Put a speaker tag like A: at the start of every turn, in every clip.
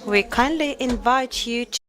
A: We kindly invite you to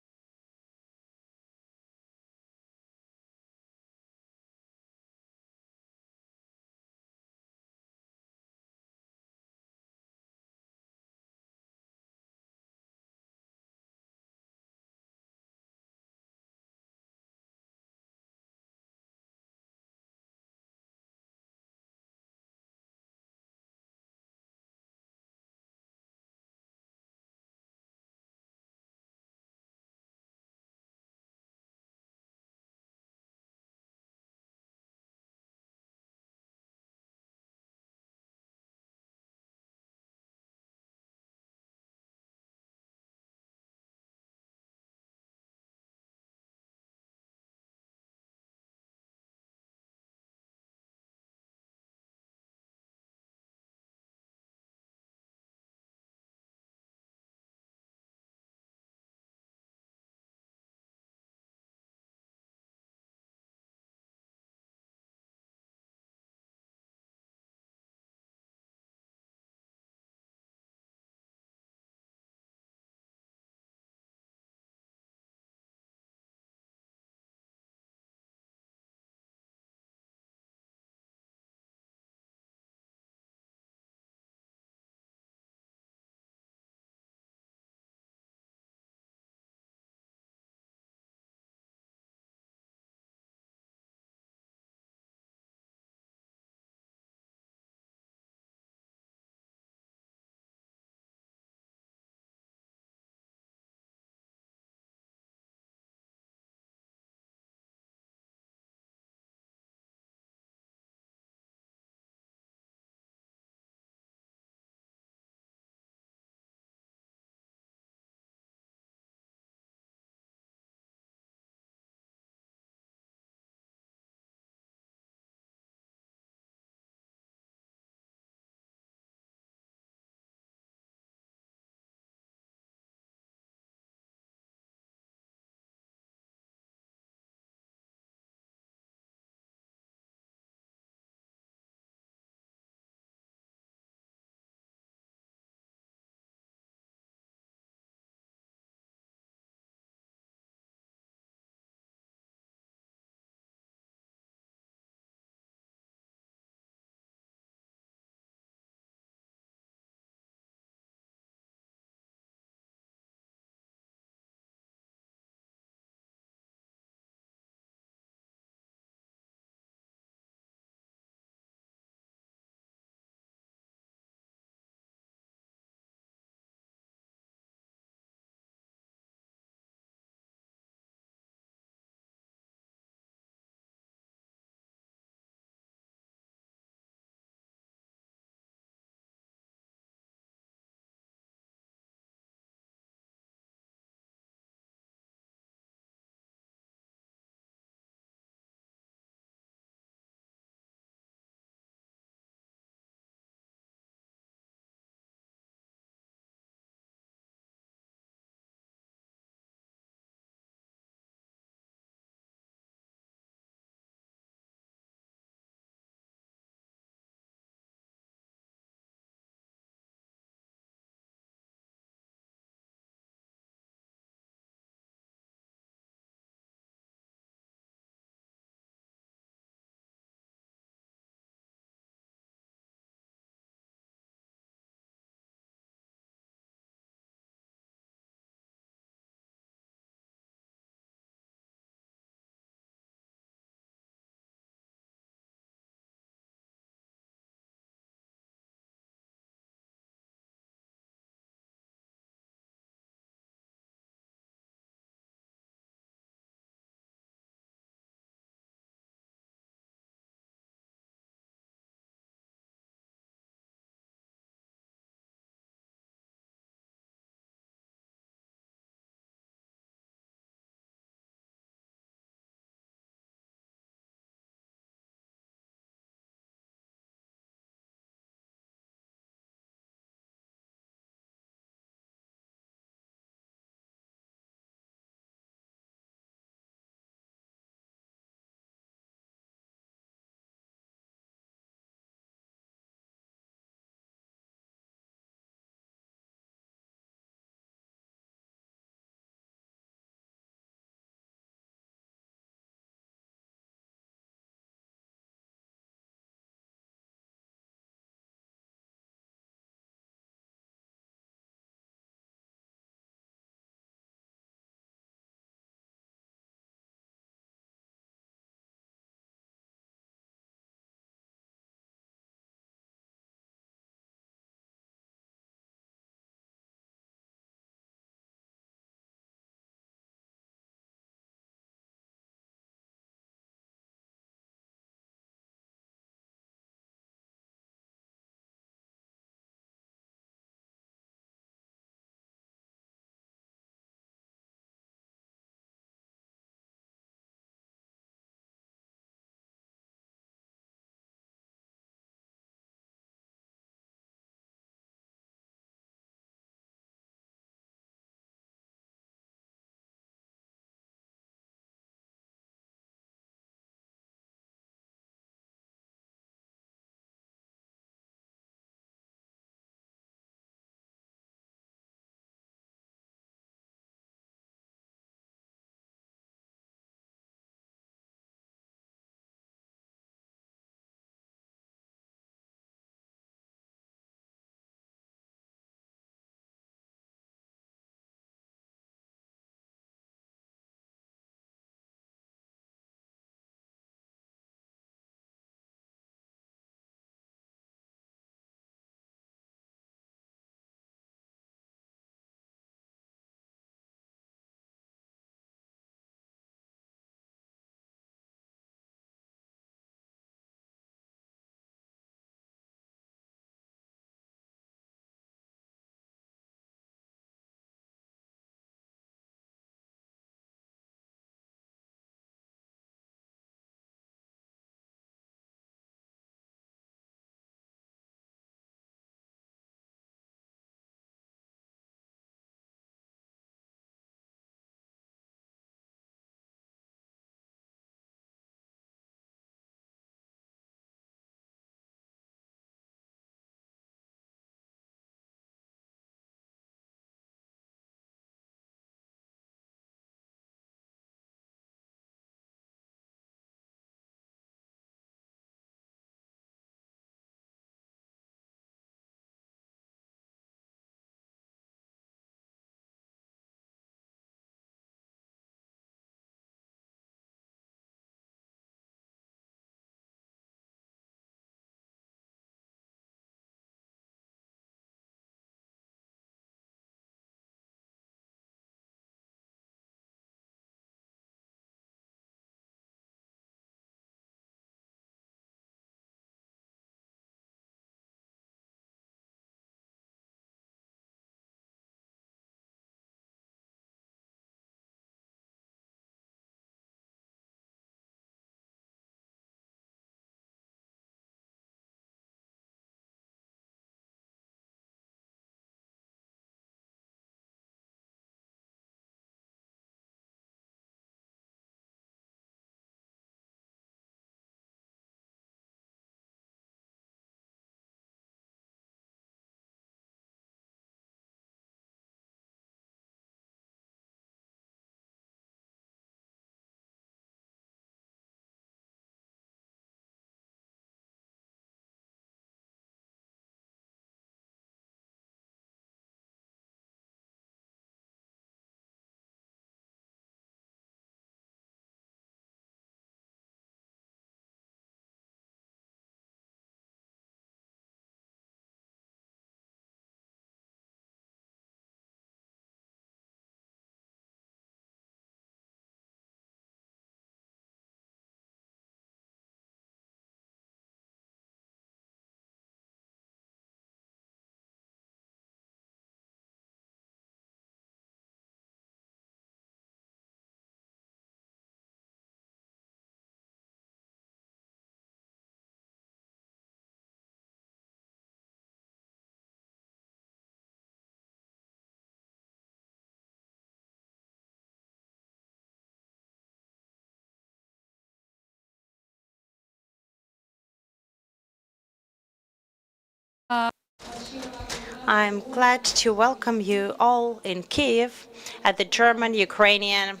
A: I'm glad to welcome you all in Kiev at the German-Ukrainian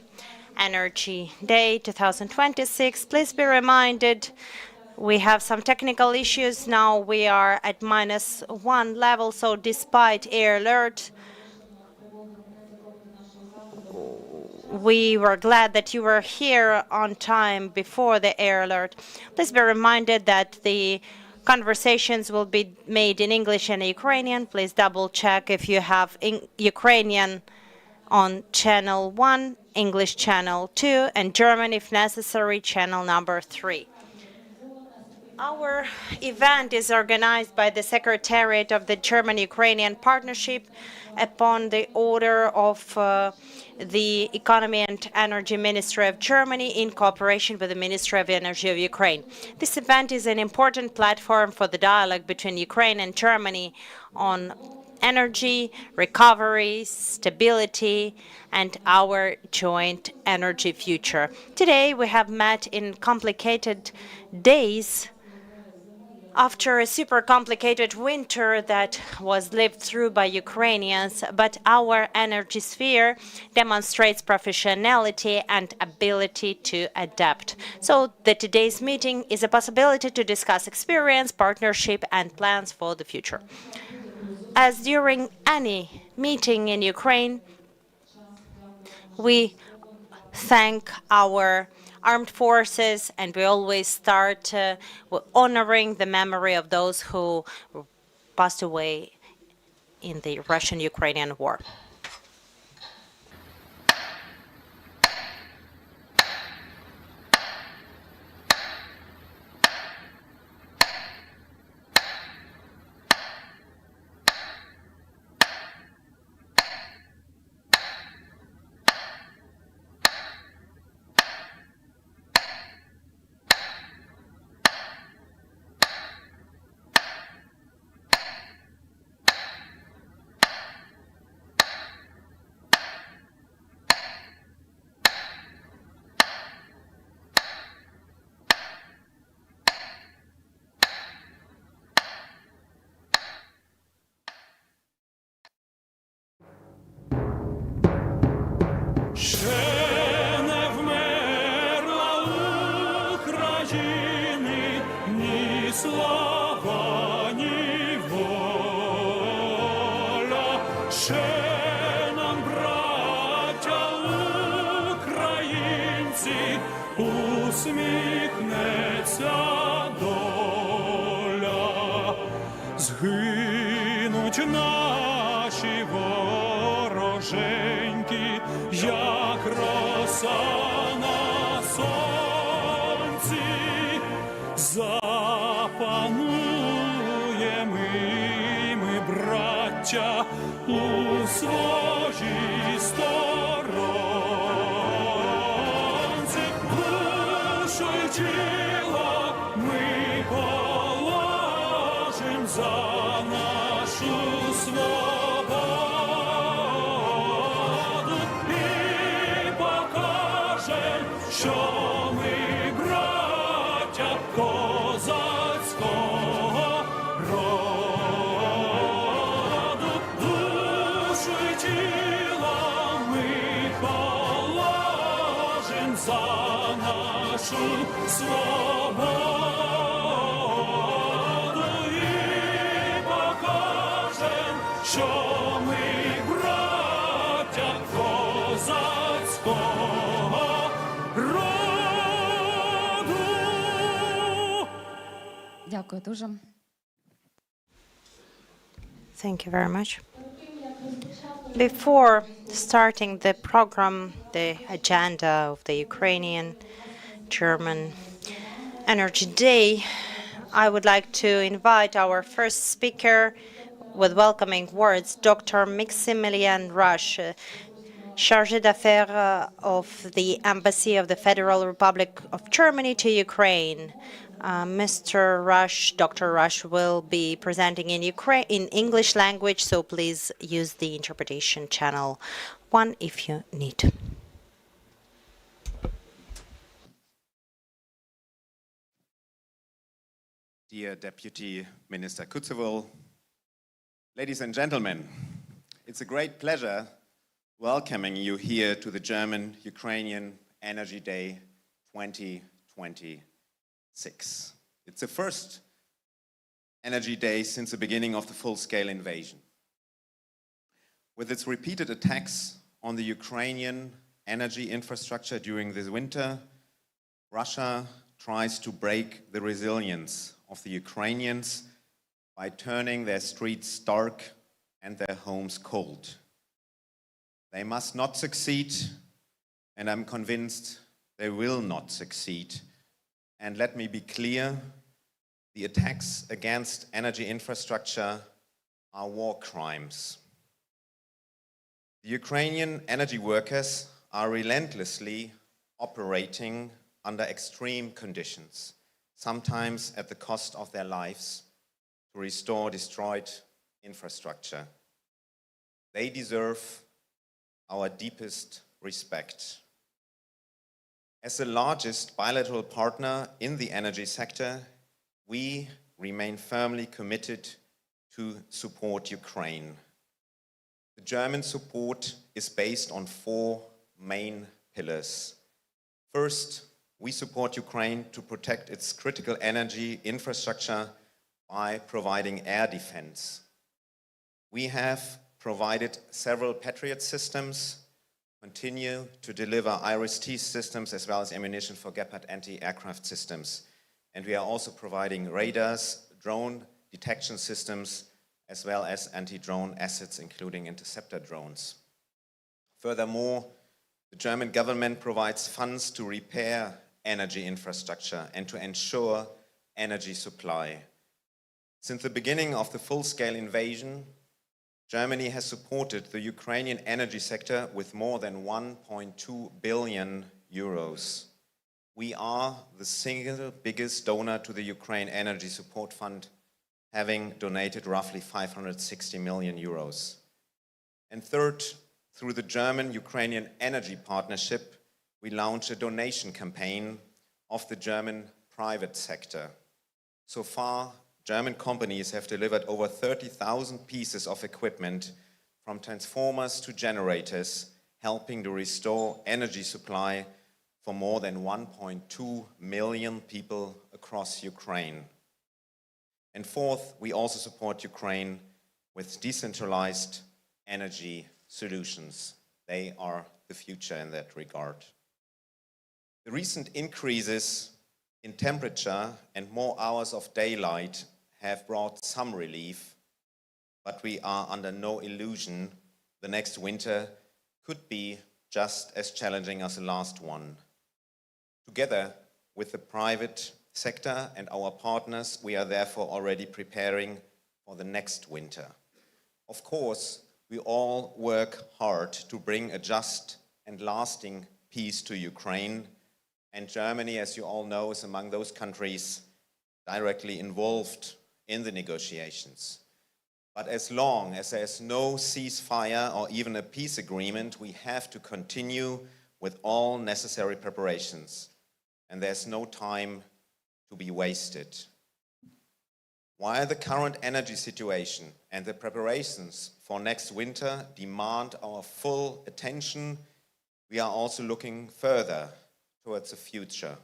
A: Energy Day 2026. Please be reminded we have some technical issues now. We are at -1 level, so despite air alert, we were glad that you were here on time before the air alert. Please be reminded that the conversations will be made in English and Ukrainian. Please double check if you have Ukrainian on channel 1, English channel 2, and German, if necessary, channel number 3. Our event is organized by the Secretariat of the German-Ukrainian Partnership upon the order of the Economy and Energy Ministry of Germany in cooperation with the Ministry of Energy of Ukraine. This event is an important platform for the dialogue between Ukraine and Germany on energy, recovery, stability, and our joint energy future. Today, we have met in complicated days after a super complicated winter that was lived through by Ukrainians, but our energy sphere demonstrates professionality and ability to adapt. So today's meeting is a possibility to discuss experience, partnership, and plans for the future. As during any meeting in Ukraine, we thank our armed forces, and we always start honoring the memory of those who passed away in the Russian-Ukrainian war.
B: Усміхнеться доля, згинуть наші вороженьки, як роса на сонці, запануємо ми, браття, у своїй сторонці. Душу й тіло ми положим за нашу свободу і покажем, що ми браття козацького роду. Душу й тіло ми положим за нашу свободу і покажем, що ми браття козацького роду.
C: Дякую дуже.
A: Thank you very much. Before starting the program, the agenda of the Ukrainian German Energy Day, I would like to invite our first speaker with welcoming words, Dr. Maximilian Rush, Chargé d'Affaires of the Embassy of the Federal Republic of Germany to Ukraine. Mr. Rush, Dr. Rush will be presenting in English language, so please use the interpretation channel 1 if you need.
D: Dear Deputy Minister Kutsev,
C: Ladies and gentlemen, it's a great pleasure welcoming you here to the German-Ukrainian Energy Day 2026. It's the first Energy Day since the beginning of the full-scale invasion. With its repeated attacks on the Ukrainian energy infrastructure during this winter, Russia tries to break the resilience of the Ukrainians by turning their streets dark and their homes cold. They must not succeed, and I'm convinced they will not succeed. And let me be clear, the attacks against energy infrastructure are war crimes. The Ukrainian energy workers are relentlessly operating under extreme conditions, sometimes at the cost of their lives, to restore destroyed infrastructure. They deserve our deepest respect. As the largest bilateral partner in the energy sector, we remain firmly committed to support Ukraine. The German support is based on 4 main pillars. First, we support Ukraine to protect its critical energy infrastructure by providing air defense. We have provided several Patriot systems, continue to deliver IRIS-T systems as well as ammunition for Gepard anti-aircraft systems. And we are also providing radars, drone detection systems, as well as anti-drone assets, including interceptor drones. Furthermore, the German government provides funds to repair energy infrastructure and to ensure energy supply. Since the beginning of the full-scale invasion, Germany has supported the Ukrainian energy sector with more than 1.2 billion euros. We are the single biggest donor to the Ukraine Energy Support Fund, having donated roughly 560 million euros. And third, through the German-Ukrainian Energy Partnership, we launched a donation campaign of the German private sector. So far, German companies have delivered over 30,000 pieces of equipment, from transformers to generators, helping to restore energy supply for more than 1.2 million people across Ukraine. And fourth, we also support Ukraine with decentralized energy solutions. They are the future in that regard. The recent increases in temperature and more hours of daylight have brought some relief, but we are under no illusion the next winter could be just as challenging as the last one. Together with the private sector and our partners, we are therefore already preparing for the next winter. Of course, we all work hard to bring a just and lasting peace to Ukraine, and Germany, as you all know, is among those countries directly involved in the negotiations. But as long as there is no ceasefire or even a peace agreement, we have to continue with all necessary preparations, and there's no time to be wasted. While the current energy situation and the preparations for next winter demand our full attention, we are also looking further towards the future.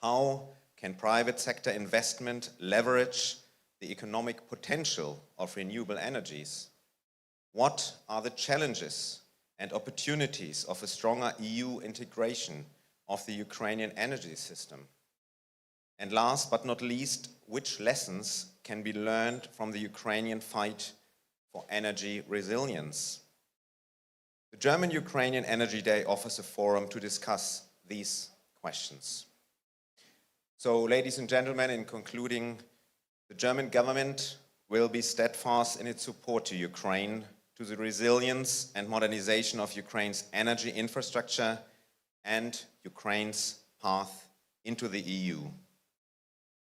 C: How can private sector investment leverage the economic potential of renewable energies? What are the challenges and opportunities of a stronger EU integration of the Ukrainian energy system? And last but not least, which lessons can be learned from the Ukrainian fight for energy resilience? The German-Ukrainian Energy Day offers a forum to discuss these questions. So, ladies and gentlemen, in concluding, the German government will be steadfast in its support to Ukraine, to the resilience and modernization of Ukraine's energy infrastructure and Ukraine's path into the EU.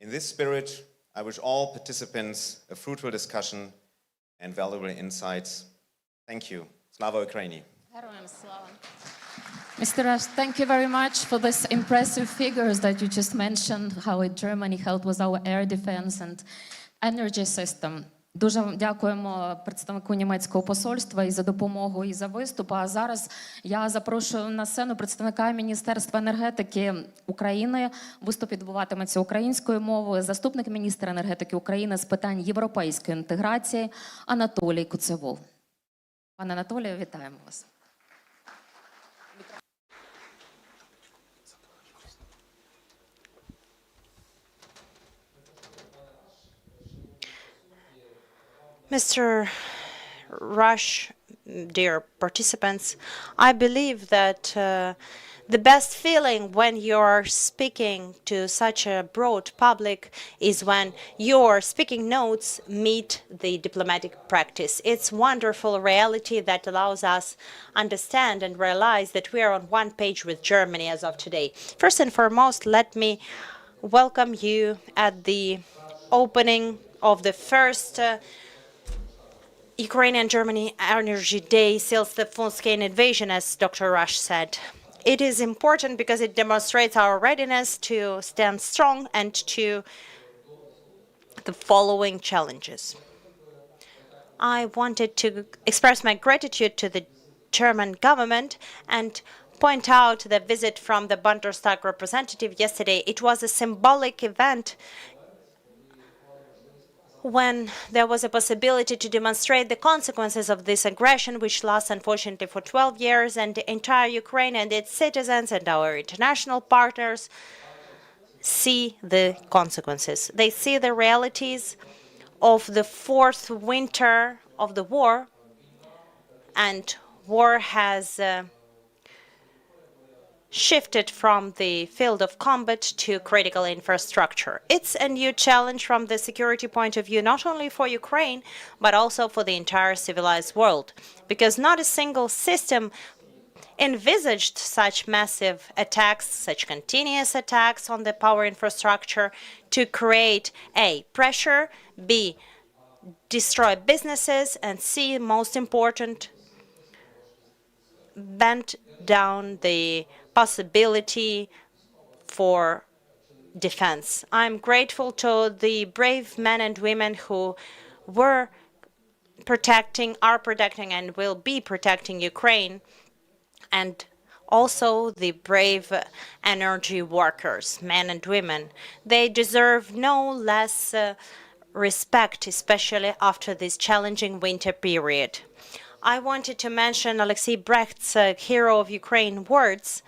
C: In this spirit, I wish all participants a fruitful discussion and valuable insights. Thank you. Slava Ukraini.
D: Mr. Rush, thank you very much for these impressive figures that you just mentioned, how Germany helped with our air defense and energy system. Дуже дякуємо представнику німецького посольства і за допомогу, і за виступ. А зараз я запрошую на сцену представника Міністерства енергетики України. Виступ відбуватиметься українською мовою. Заступник міністра енергетики України з питань європейської інтеграції Анатолій Кутсевов. Пане Анатолію, вітаємо вас.
A: Mr. Rush, dear participants, I believe that the best feeling when you're speaking to such a broad public is when your speaking notes meet the diplomatic practice. It's wonderful reality that allows us understand and realize that we are on one page with Germany as of today. First and foremost, let me welcome you at the opening of the first Ukrainian-Germany Energy Day since the full-scale invasion, as Dr. Rush said. It is important because it demonstrates our readiness to stand strong and to the following challenges. I wanted to express my gratitude to the German government and point out the visit from the Bundestag representative yesterday. It was a symbolic event when there was a possibility to demonstrate the consequences of this aggression, which lasts unfortunately for 12 years, and the entire Ukraine and its citizens and our international partners see the consequences. They see the realities of the fourth winter of the war, and war has shifted from the field of combat to critical infrastructure. It's a new challenge from the security point of view, not only for Ukraine, but also for the entire civilized world, because not a single system envisaged such massive attacks, such continuous attacks on the power infrastructure to create A, pressure, B, destroy businesses, and C, most important, bend down the possibility for defense. I'm grateful to the brave men and women who were protecting, are protecting, and will be protecting Ukraine, and also the brave energy workers, men and women. They deserve no less respect, especially after this challenging winter period. I wanted to mention Alexei Brecht's Hero of Ukraine words,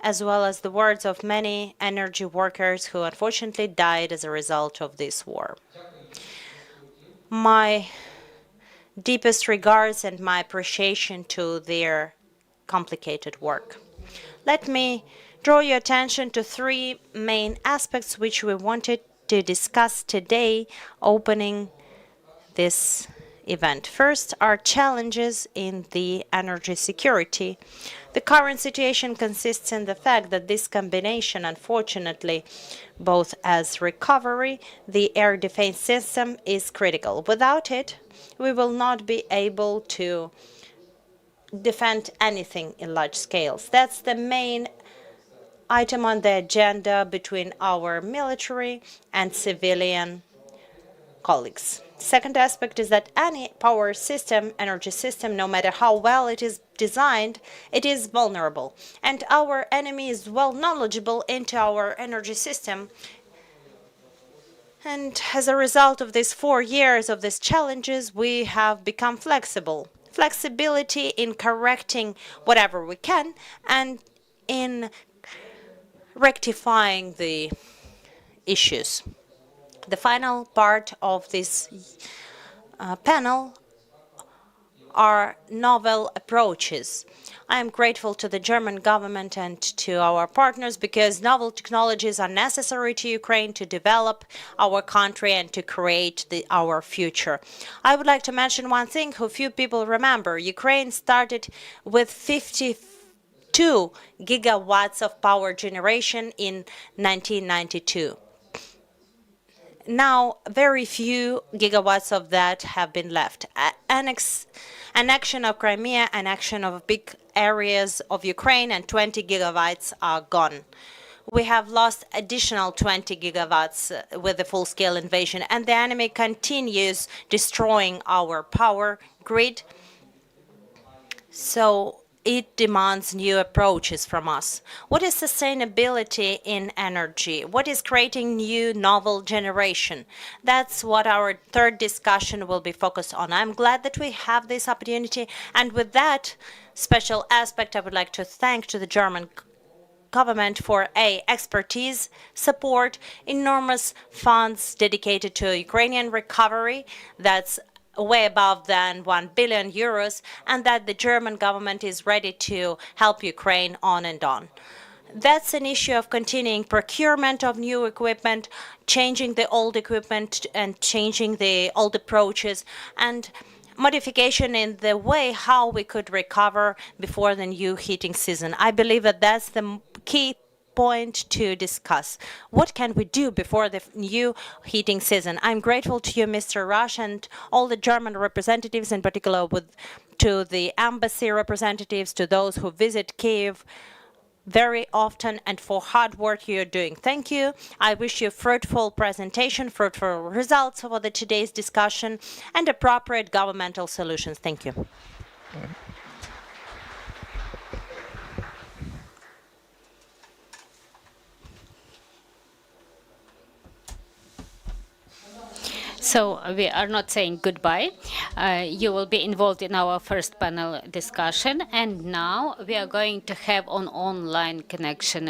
A: as well as the words of many energy workers who unfortunately died as a result of this war. My deepest regards and my appreciation to their complicated work. Let me draw your attention to three main aspects which we wanted to discuss today, opening this event. First, are challenges in the energy security. The current situation consists in the fact that this combination, unfortunately, both as recovery, the air defense system is critical. Without it, we will not be able to defend anything in large scales. That's the main item on the agenda between our military and civilian colleagues. Second aspect is that any power system, energy system, no matter how well it is designed, it is vulnerable. And our enemy is well knowledgeable into our energy system. And as a result of these 4 years of these challenges, we have become flexible. Flexibility in correcting whatever we can and in rectifying the issues. The final part of this panel are novel approaches. I am grateful to the German government and to our partners because novel technologies are necessary to Ukraine to develop our country and to create our future. I would like to mention one thing who few people remember. Ukraine started with 52 gigawatts of power generation in 1992. Now, very few gigawatts of that have been left. Annexion of Crimea, annexion of big areas of Ukraine, and 20 gigawatts are gone. we have lost additional 20 gigawatts with the full-scale invasion, and the enemy continues destroying our power grid. So it demands new approaches from us. What is sustainability in energy? What is creating new novel generation? That's what our third discussion will be focused on. I'm glad that we have this opportunity. And with that special aspect, I would like to thank to the German government for expertise, support, enormous funds dedicated to Ukrainian recovery. That's way above than 1 billion euros, and that the German government is ready to help Ukraine on and on. That's an issue of continuing procurement of new equipment, changing the old equipment and changing the old approaches, and modification in the way how we could recover before the new heating season. I believe that that's the key point to discuss. What can we do before the new heating season? I'm grateful to you, Mr. Rush, and all the German representatives, in particular to the embassy representatives, to those who visit Kiev very often, and for hard work you're doing. Thank you. I wish you fruitful presentation, fruitful results for today's discussion, and appropriate governmental solutions. Thank you.
E: So we are not saying goodbye. You will be involved in our first panel discussion, and now we are going to have an online connection.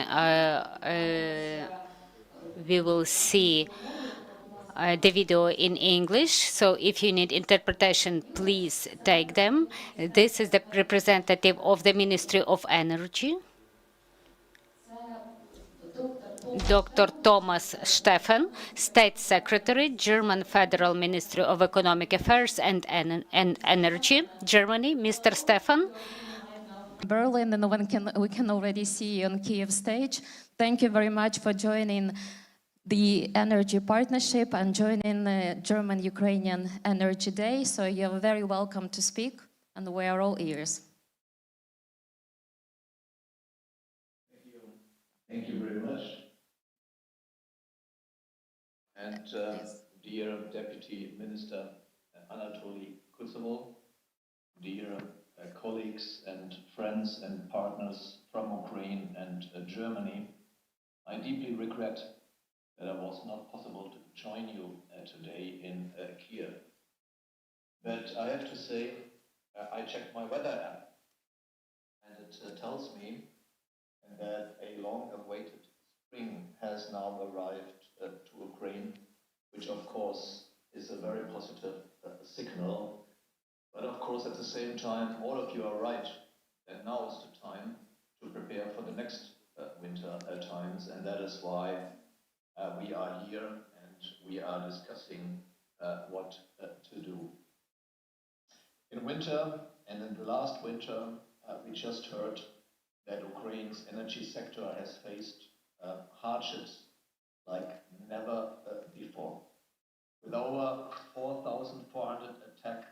E: We will see the video in English, so if you need interpretation, please take them. This is the representative of the Ministry of Energy, Dr. Thomas Steffen, State Secretary, German Federal Ministry of Economic Affairs and Energy, Germany. Mr. Steffen.
D: Berlin, and we can already see you on Kiev stage. Thank you very much for joining the Energy Partnership and joining the German-Ukrainian Energy Day. So you're very welcome to speak, and we are all ears.
F: Thank you very much. And dear Deputy Minister Anatoly Kutsev, dear colleagues and friends and partners from Ukraine and Germany, I deeply regret that it was not possible to join you today in Kiev. But I have to say, I checked my weather app, and it tells me that a long-awaited spring has now arrived to Ukraine, which of course is a very positive signal. But of course, at the same time, all of you are right that now is the time to prepare for the next winter times, and that is why we are here and we are discussing what to do. In winter, and in the last winter, we just heard that Ukraine's energy sector has faced hardships like never before. With over 4,400 attack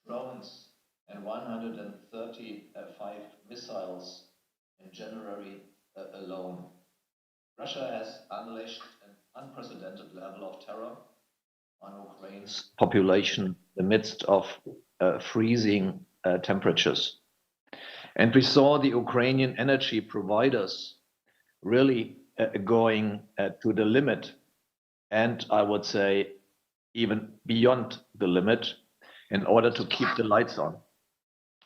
F: drones and 135 missiles in January alone, Russia has unleashed an unprecedented level of terror on Ukraine's population in the midst of freezing temperatures. And we saw the Ukrainian energy providers really going to the limit, and I would say even beyond the limit, in order to keep the lights on.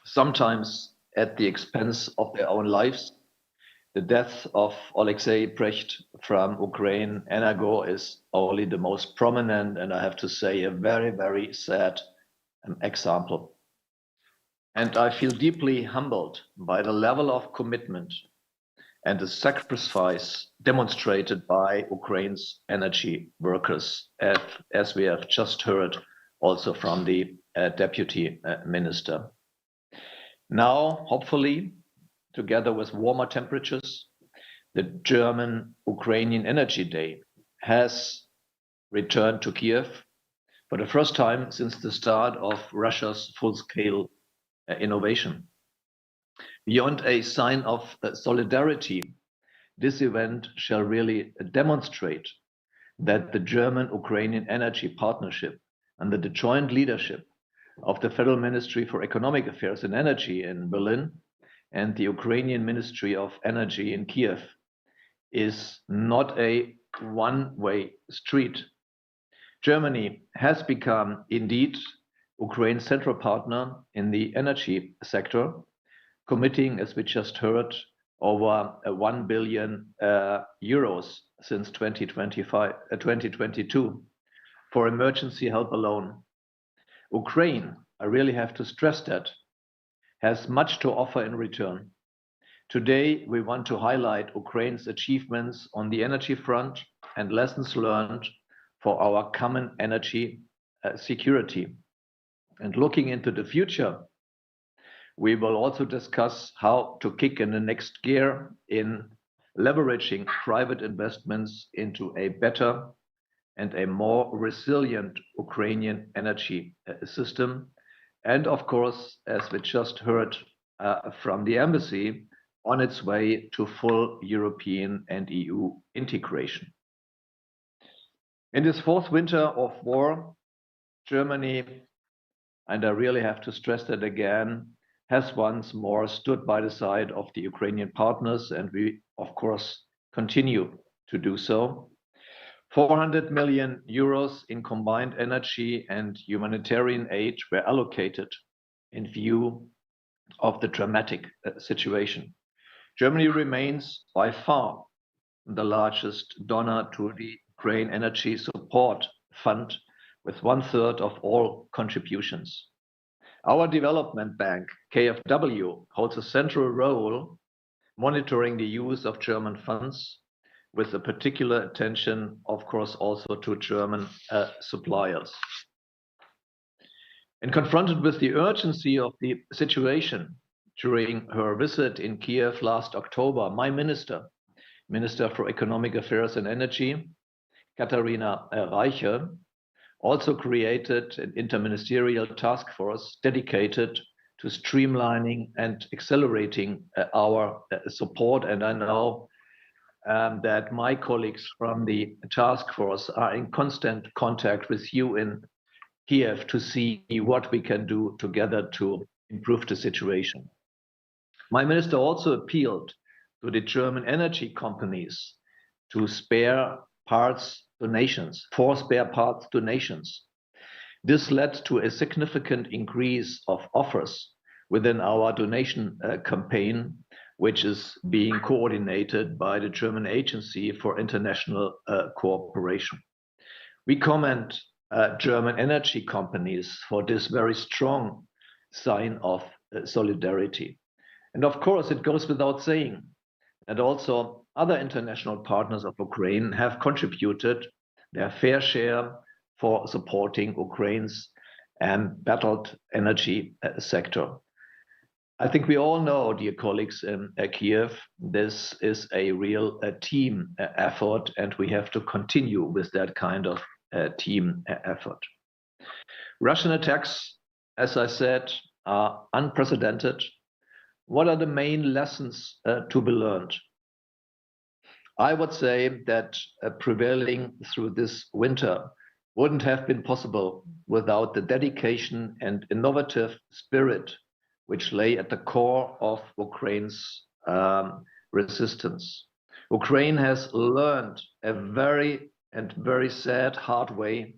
F: Sometimes at the expense of their own lives. The death of Alexei Precht from Ukraine Energo is only the most prominent, and I have to say a very, very sad example. And I feel deeply humbled by the level of commitment and the sacrifice demonstrated by Ukraine's energy workers, as we have just heard also from the Deputy Minister. Now, hopefully, together with warmer temperatures, the German-Ukrainian Energy Day has returned to Kiev for the first time since the start of Russia's full-scale innovation. Beyond a sign of solidarity, this event shall really demonstrate that the German-Ukrainian Energy Partnership under the joint leadership of the Federal Ministry for Economic Affairs and Energy in Berlin and the Ukrainian Ministry of Energy in Kiev is not a one-way street. Germany has become indeed Ukraine's central partner in the energy sector, committing, as we just heard, over 1 billion euros since 2022 for emergency help alone. Ukraine, I really have to stress that, has much to offer in return. Today, we want to highlight Ukraine's achievements on the energy front and lessons learned for our common energy security. And looking into the future, we will also discuss how to kick in the next gear in leveraging private investments into a better and a more resilient Ukrainian energy system. And of course, as we just heard from the embassy, on its way to full European and EU integration. In this fourth winter of war, Germany, and I really have to stress that again, has once more stood by the side of the Ukrainian partners, and we, of course, continue to do so. 400 million euros in combined energy and humanitarian aid were allocated in view of the dramatic situation. Germany remains by far the largest donor to the Ukraine Energy Support Fund, with 1/3 of all contributions. Our development bank, KfW, holds a central role monitoring the use of German funds, with a particular attention, of course, also to German suppliers. And confronted with the urgency of the situation during her visit in Kiev last October, my Minister for Economic Affairs and Energy, Katharina Reiche, also created an interministerial task force dedicated to streamlining and accelerating our support. And I know that my colleagues from the task force are in constant contact with you in Kiev to see what we can do together to improve the situation. My minister also appealed to the German energy companies to spare parts donations, for spare parts donations. This led to a significant increase of offers within our donation campaign, which is being coordinated by the German Agency for International Cooperation. We commend German energy companies for this very strong sign of solidarity. And of course, it goes without saying that also other international partners of Ukraine have contributed their fair share for supporting Ukraine's embattled energy sector. I think we all know, dear colleagues in Kiev, this is a real team effort, and we have to continue with that kind of team effort. Russian attacks, as I said, are unprecedented. What are the main lessons to be learned? I would say that prevailing through this winter wouldn't have been possible without the dedication and innovative spirit which lay at the core of Ukraine's resistance. Ukraine has learned a very sad, hard way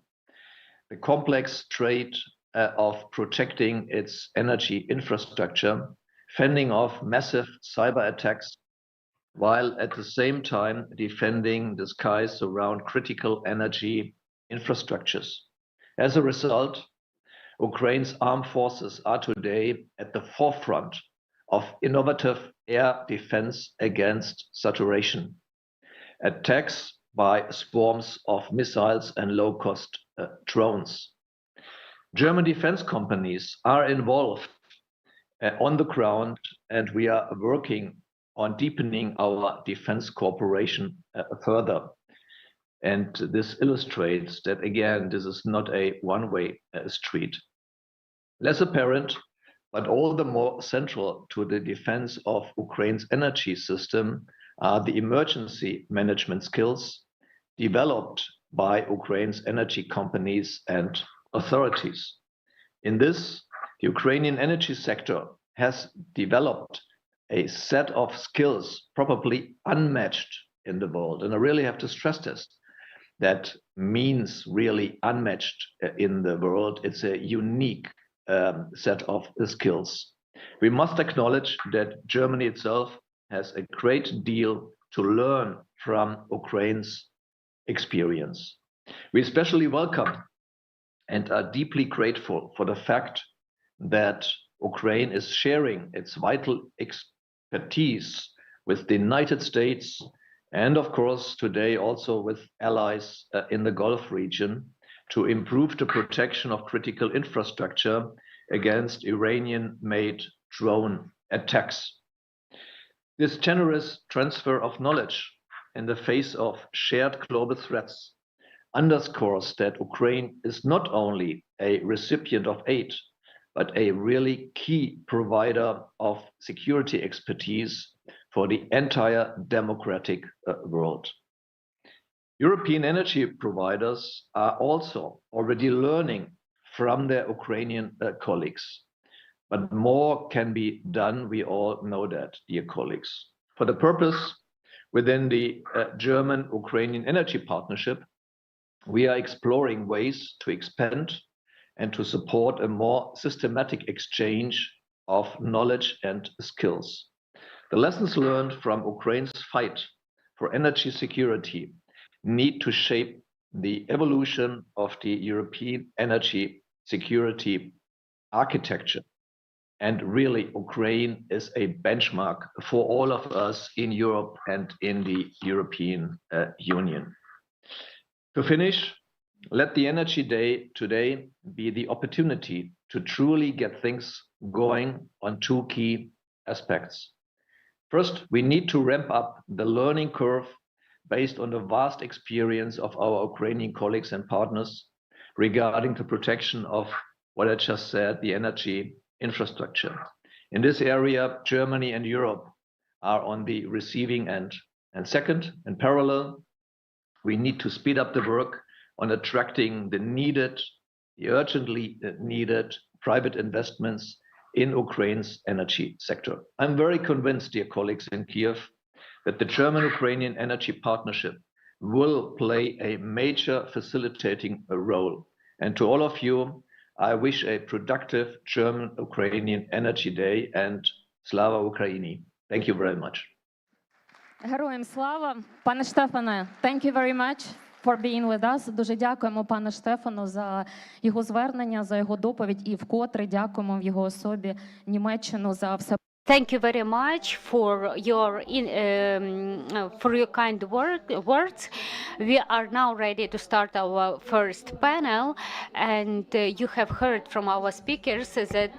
F: the complex trait of protecting its energy infrastructure, fending off massive cyber attacks, while at the same time defending the skies around critical energy infrastructures. As a result, Ukraine's armed forces are today at the forefront of innovative air defense against saturation, attacks by swarms of missiles and low-cost drones. German defense companies are involved on the ground, and we are working on deepening our defense cooperation further. And this illustrates that, again, this is not a one-way street. Less apparent, but all the more central to the defense of Ukraine's energy system are the emergency management skills developed by Ukraine's energy companies and authorities. In this, the Ukrainian energy sector has developed a set of skills probably unmatched in the world. And I really have to stress this. That means really unmatched in the world. It's a unique set of skills. We must acknowledge that Germany itself has a great deal to learn from Ukraine's experience. We especially welcome and are deeply grateful for the fact that Ukraine is sharing its vital expertise with the United States and of course today also with allies in the Gulf region to improve the protection of critical infrastructure against Iranian-made drone attacks. This generous transfer of knowledge in the face of shared global threats underscores that Ukraine is not only a recipient of aid, but a really key provider of security expertise for the entire democratic world. European energy providers are also already learning from their Ukrainian colleagues, but more can be done. We all know that, dear colleagues. For the purpose, within the German-Ukrainian Energy Partnership, we are exploring ways to expand and to support a more systematic exchange of knowledge and skills. The lessons learned from Ukraine's fight for energy security need to shape the evolution of the European energy security architecture. And really, Ukraine is a benchmark for all of us in Europe and in the European Union. To finish, let the Energy Day today be the opportunity to truly get things going on two key aspects. First, we need to ramp up the learning curve based on the vast experience of our Ukrainian colleagues and partners regarding the protection of what I just said, the energy infrastructure. In this area, Germany and Europe are on the receiving end. And second, in parallel, we need to speed up the work on attracting the urgently needed private investments in Ukraine's energy sector. I'm very convinced, dear colleagues in Kiev, that the German-Ukrainian Energy Partnership will play a major facilitating role. And to all of you, I wish a productive German-Ukrainian Energy Day and Slava Ukraini. Thank you very much.
D: Героям слава. Пане Штефане, thank you very much for being with us. Дуже дякуємо пану Штефану за його звернення, за його доповідь і вкотре дякуємо в його особі Німеччину за все.
E: Thank you very much for your kind words. We are now ready to start our first panel, and you have heard from our speakers that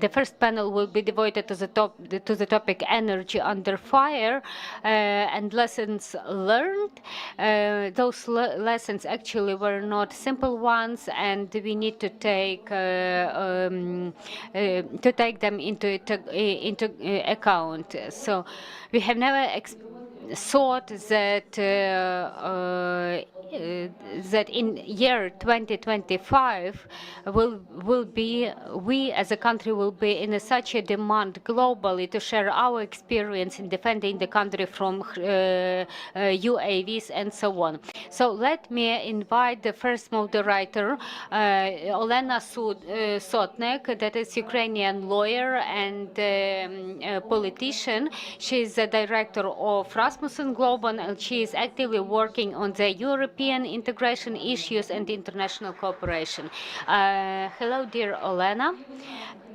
E: the first panel will be devoted to the topic energy under fire and lessons learned. Those lessons actually were not simple ones, and we need to take them into account. So we have never thought that in year 2025 we as a country will be in such a demand globally to share our experience in defending the country from UAVs and so on. So let me invite the first moderator, Olena Sotnik, that is Ukrainian lawyer and politician. She is the director of Rasmussen Global, and she is actively working on the European integration issues and international cooperation. Hello, dear Olena.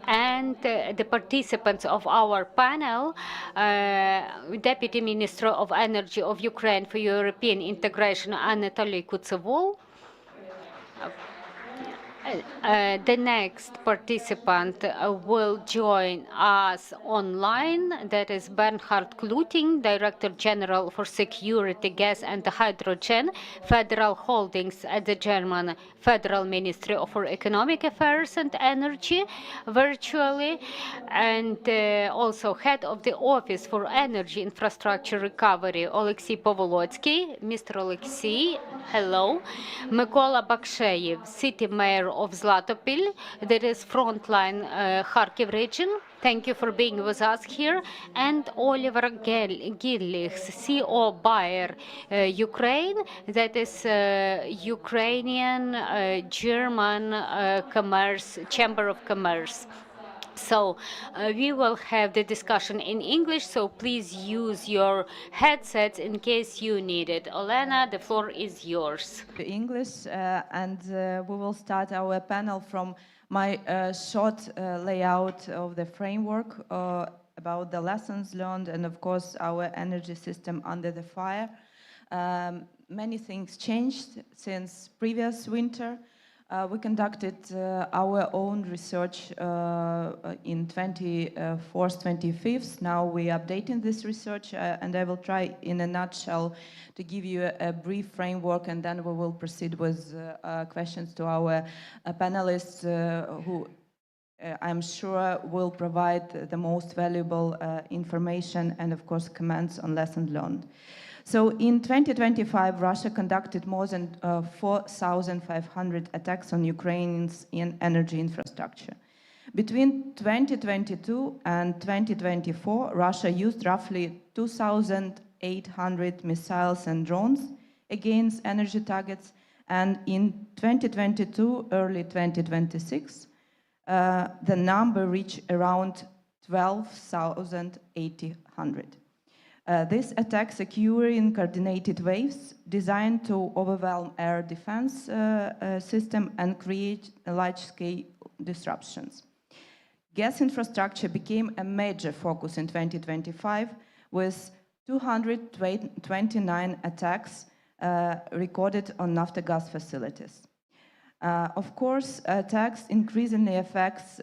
E: And the participants of our panel, Deputy Minister of Energy of Ukraine for European Integration, Anatoly Kutsev, The next participant will join us online. That is Bernhard Kluting, Director General for Security, Gas and Hydrogen, Federal Holdings at the German Federal Ministry for Economic Affairs and Energy, virtually, and also Head of the Office for Energy Infrastructure Recovery, Oleksiy Povolotsky. Mr. Oleksiy, hello. Mykola Baksheyev, City Mayor of Zlatopil, that is frontline Kharkiv region. Thank you for being with us here. And Oliver Gillichs, CEO Bayer Ukraine, that is Ukrainian German Commerce Chamber of Commerce. So we will have the discussion in English, so please use your headsets in case you need it. Olena, the floor is yours.
G: English, and we will start our panel from my short layout of the framework about the lessons learned and, of course, our energy system under the fire. Many things changed since previous winter. We conducted our own research in 24th, 25th. Now we are updating this research, and I will try in a nutshell to give you a brief framework, and then we will proceed with questions to our panelists who I'm sure will provide the most valuable information and, of course, comments on lessons learned. So in 2025, Russia conducted more than 4,500 attacks on Ukraine's energy infrastructure. Between 2022 and 2024, Russia used roughly 2,800 missiles and drones against energy targets, and in 2022, early 2026, the number reached around 12,800. These attacks occur in coordinated waves designed to overwhelm air defense system and create large-scale disruptions. Gas infrastructure became a major focus in 2025, with 229 attacks recorded on Naftogaz facilities. Of course, attacks increasingly affect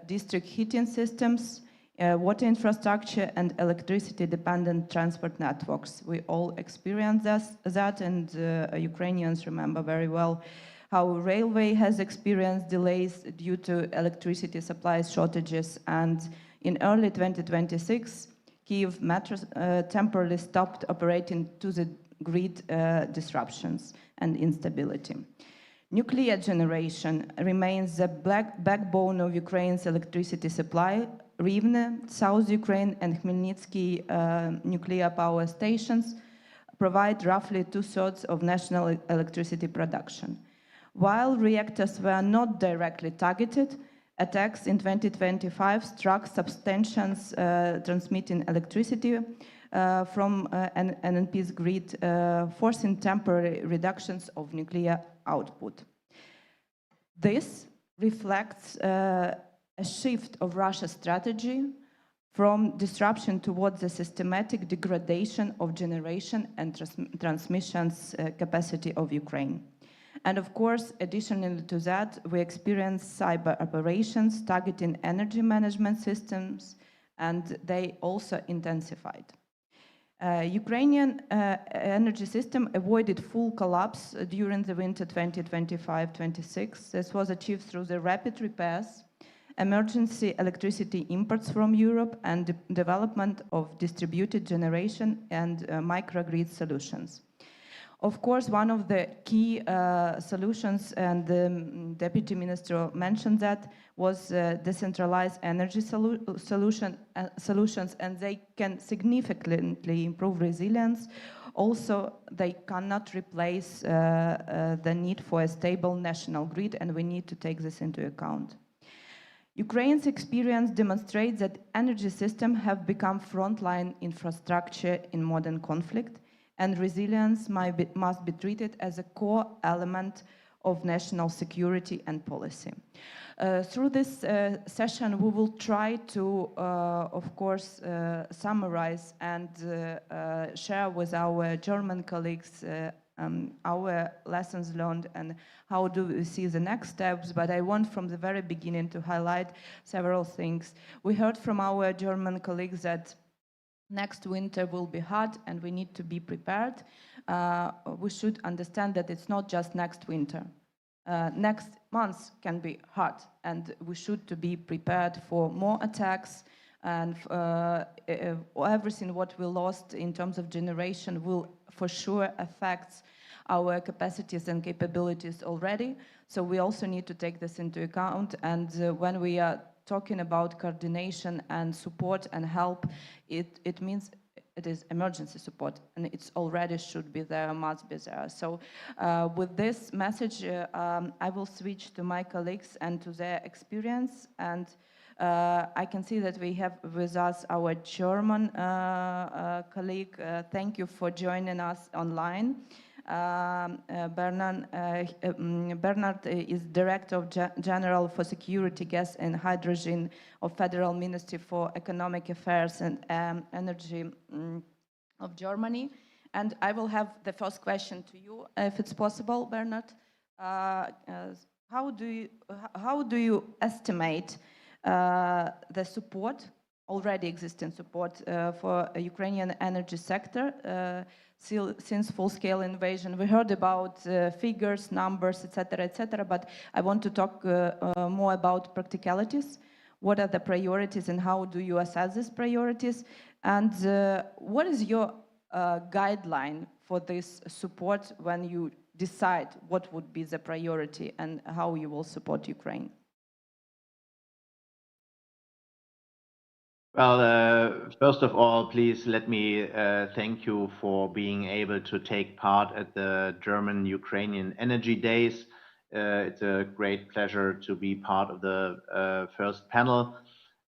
G: district heating systems, water infrastructure, and electricity-dependent transport networks. We all experience that, and Ukrainians remember very well how railway has experienced delays due to electricity supply shortages, and in early 2026, Kyiv Metro temporarily stopped operating due to the grid disruptions and instability. Nuclear generation remains the backbone of Ukraine's electricity supply. Rivne, South Ukraine, and Khmelnytsky nuclear power stations provide roughly 2/3 of national electricity production. While reactors were not directly targeted, attacks in 2025 struck substations transmitting electricity from NNP's grid, forcing temporary reductions of nuclear output. This reflects a shift of Russia's strategy from disruption towards the systematic degradation of generation and transmissions capacity of Ukraine. And of course, additionally to that, we experience cyber operations targeting energy management systems, and they also intensified. Ukrainian energy system avoided full collapse during the winter 2025-26. This was achieved through the rapid repairs, emergency electricity imports from Europe, and development of distributed generation and microgrid solutions. Of course, one of the key solutions, and the Deputy Minister mentioned that, was decentralized energy solutions, and they can significantly improve resilience. Also, they cannot replace the need for a stable national grid, and we need to take this into account. Ukraine's experience demonstrates that energy systems have become frontline infrastructure in modern conflict, and resilience must be treated as a core element of national security and policy. Through this session, we will try to, of course, summarize and share with our German colleagues our lessons learned and how do we see the next steps. But I want from the very beginning to highlight several things. We heard from our German colleagues that next winter will be hot and we need to be prepared. We should understand that it's not just next winter. Next months can be hot, and we should to be prepared for more attacks, and everything what we lost in terms of generation will for sure affect our capacities and capabilities already. So we also need to take this into account, and when we are talking about coordination and support and help, it means it is emergency support, and it's already should be there, must be there. So with this message, I will switch to my colleagues and to their experience. And I can see that we have with us our German colleague. Thank you for joining us online. Bernard is Director General for Security, Gas and Hydrogen of Federal Ministry for Economic Affairs and Energy of Germany. And I will have the first question to you, if it's possible, Bernard. How do you estimate the support, already existing support for a Ukrainian energy sector since full-scale invasion? We heard about figures, numbers, etc., but I want to talk more about practicalities. What are the priorities and how do you assess these priorities? And what is your guideline for this support when you decide what would be the priority and how you will support Ukraine?
H: Well, first of all, please let me thank you for being able to take part at the German-Ukrainian Energy Days. It's a great pleasure to be part of the first panel.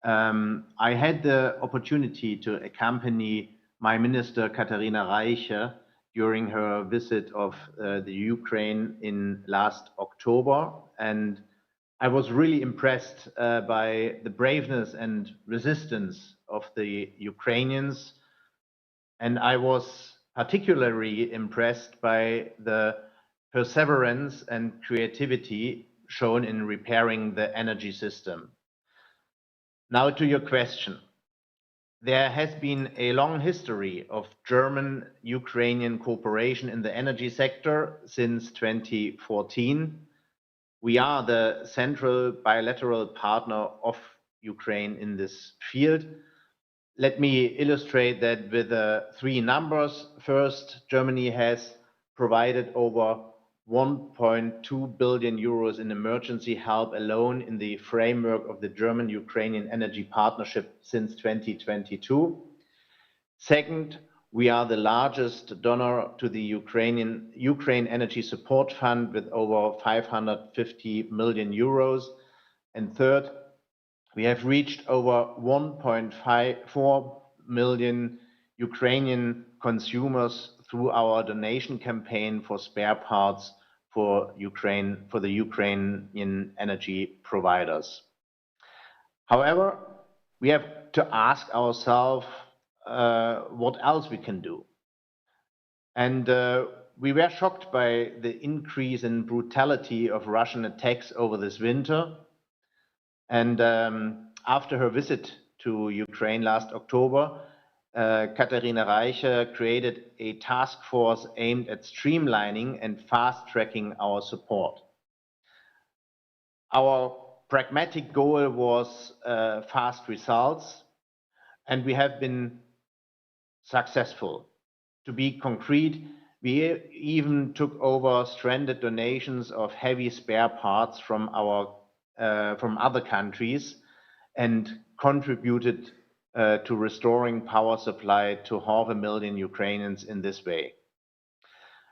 H: I had the opportunity to accompany my minister, Katharina Reiche, during her visit of the Ukraine in last October, and I was really impressed by the braveness and resistance of the Ukrainians, and I was particularly impressed by the perseverance and creativity shown in repairing the energy system. Now to your question. There has been a long history of German-Ukrainian cooperation in the energy sector since 2014. We are the central bilateral partner of Ukraine in this field. Let me illustrate that with three numbers. First, Germany has provided over 1.2 billion euros in emergency help alone in the framework of the German-Ukrainian Energy Partnership since 2022. Second, we are the largest donor to the Ukraine Energy Support Fund with over 550 million euros. And third, we have reached over 1.4 million Ukrainian consumers through our donation campaign for spare parts for the Ukrainian energy providers. However, we have to ask ourselves what else we can do. And we were shocked by the increase in brutality of Russian attacks over this winter. And after her visit to Ukraine last October, Katharina Reiche created a task force aimed at streamlining and fast-tracking our support. Our pragmatic goal was fast results, and we have been successful. To be concrete, we even took over stranded donations of heavy spare parts from other countries and contributed to restoring power supply to 500,000 Ukrainians in this way.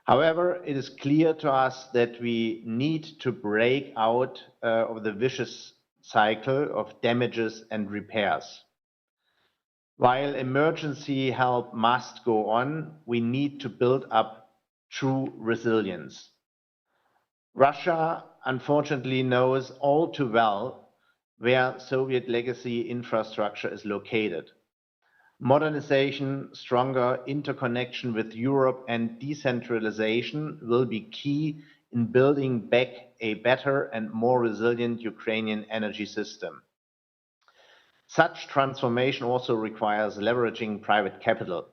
H: However, it is clear to us that we need to break out of the vicious cycle of damages and repairs. While emergency help must go on, we need to build up true resilience. Russia, unfortunately, knows all too well where Soviet legacy infrastructure is located. Modernization, stronger interconnection with Europe, and decentralization will be key in building back a better and more resilient Ukrainian energy system. Such transformation also requires leveraging private capital.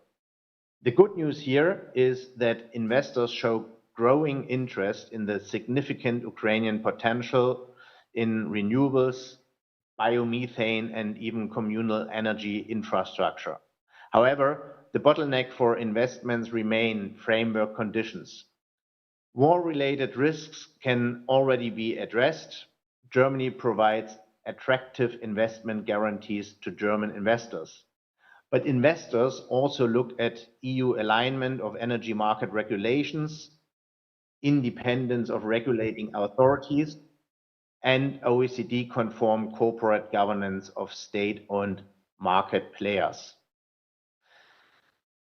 H: The good news here is that investors show growing interest in the significant Ukrainian potential in renewables, biomethane, and even communal energy infrastructure. However, the bottleneck for investments remain framework conditions. War-related risks can already be addressed. Germany provides attractive investment guarantees to German investors. But investors also look at EU alignment of energy market regulations, independence of regulating authorities, and OECD-conform corporate governance of state-owned market players.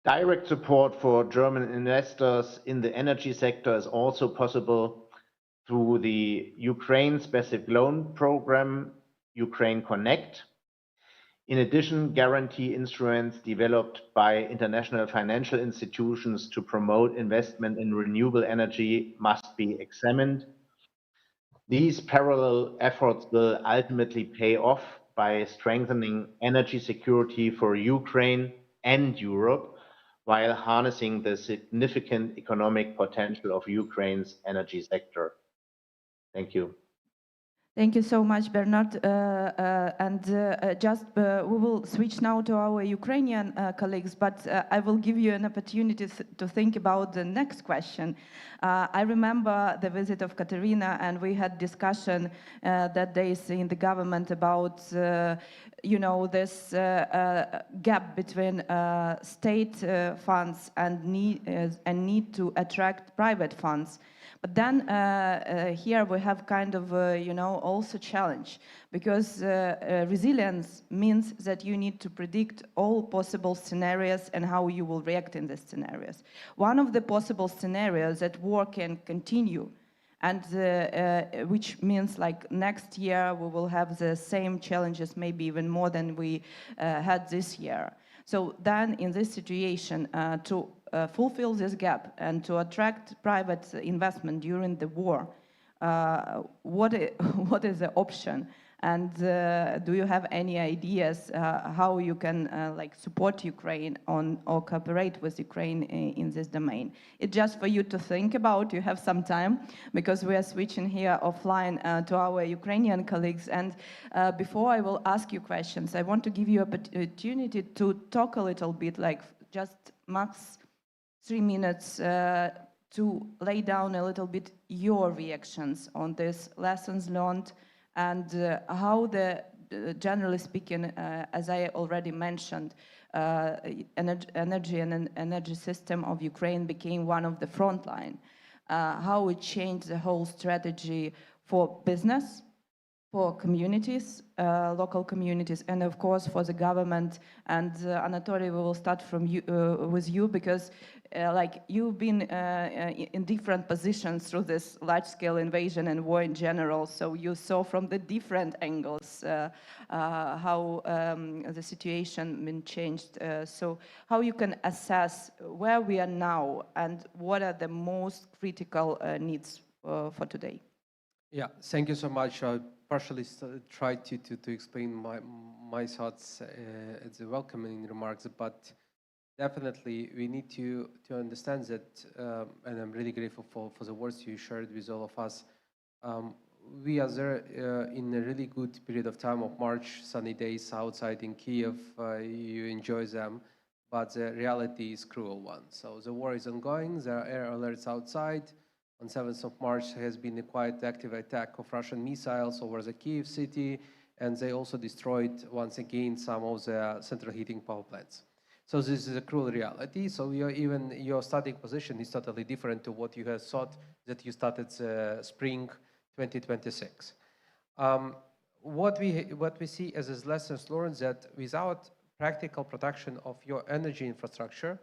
H: Direct support for German investors in the energy sector is also possible through the Ukraine-specific loan program, Ukraine Connect. In addition, guarantee instruments developed by international financial institutions to promote investment in renewable energy must be examined. These parallel efforts will ultimately pay off by strengthening energy security for Ukraine and Europe, while harnessing the significant economic potential of Ukraine's energy sector. Thank you.
G: Thank you so much, Bernard. We will switch now to our Ukrainian colleagues, but I will give you an opportunity to think about the next question. I remember the visit of Katerina, and we had discussion that days in the government about, this gap between state funds and need to attract private funds. But then here we have kind of, also challenge, because resilience means that you need to predict all possible scenarios and how you will react in these scenarios. One of the possible scenarios that war can continue, and which means like next year we will have the same challenges, maybe even more than we had this year. So then in this situation, to fulfill this gap and to attract private investment during the war, what is the option? And do you have any ideas how you can support Ukraine or cooperate with Ukraine in this domain? It's just for you to think about. You have some time, because we are switching here offline to our Ukrainian colleagues. And before I will ask you questions, I want to give you an opportunity to talk a little bit, just max 3 minutes, to lay down a little bit your reactions on this lessons learned, and how generally speaking, as I already mentioned, energy system of Ukraine became one of the front line. How it changed the whole strategy for business, for communities, local communities, and of course for the government. And Anatoly, we will start from you, with you, because you've been in different positions through this large-scale invasion and war in general, so you saw from the different angles how the situation been changed. So how you can assess where we are now and what are the most critical needs for today?
I: Yeah, thank you so much. I partially tried to explain my thoughts at the welcoming remarks, but definitely we need to understand that, and I'm really grateful for the words you shared with all of us. We are there in a really good period of time of March, sunny days outside in Kiev. You enjoy them, but the reality is cruel one. So the war is ongoing. There are air alerts outside. On 7th of March has been a quite active attack of Russian missiles over the Kiev city, and they also destroyed once again some of the central heating power plants. So this is a cruel reality. So your starting position is totally different to what you had thought that you started spring 2026. What we see as lessons learned, that without practical protection of your energy infrastructure,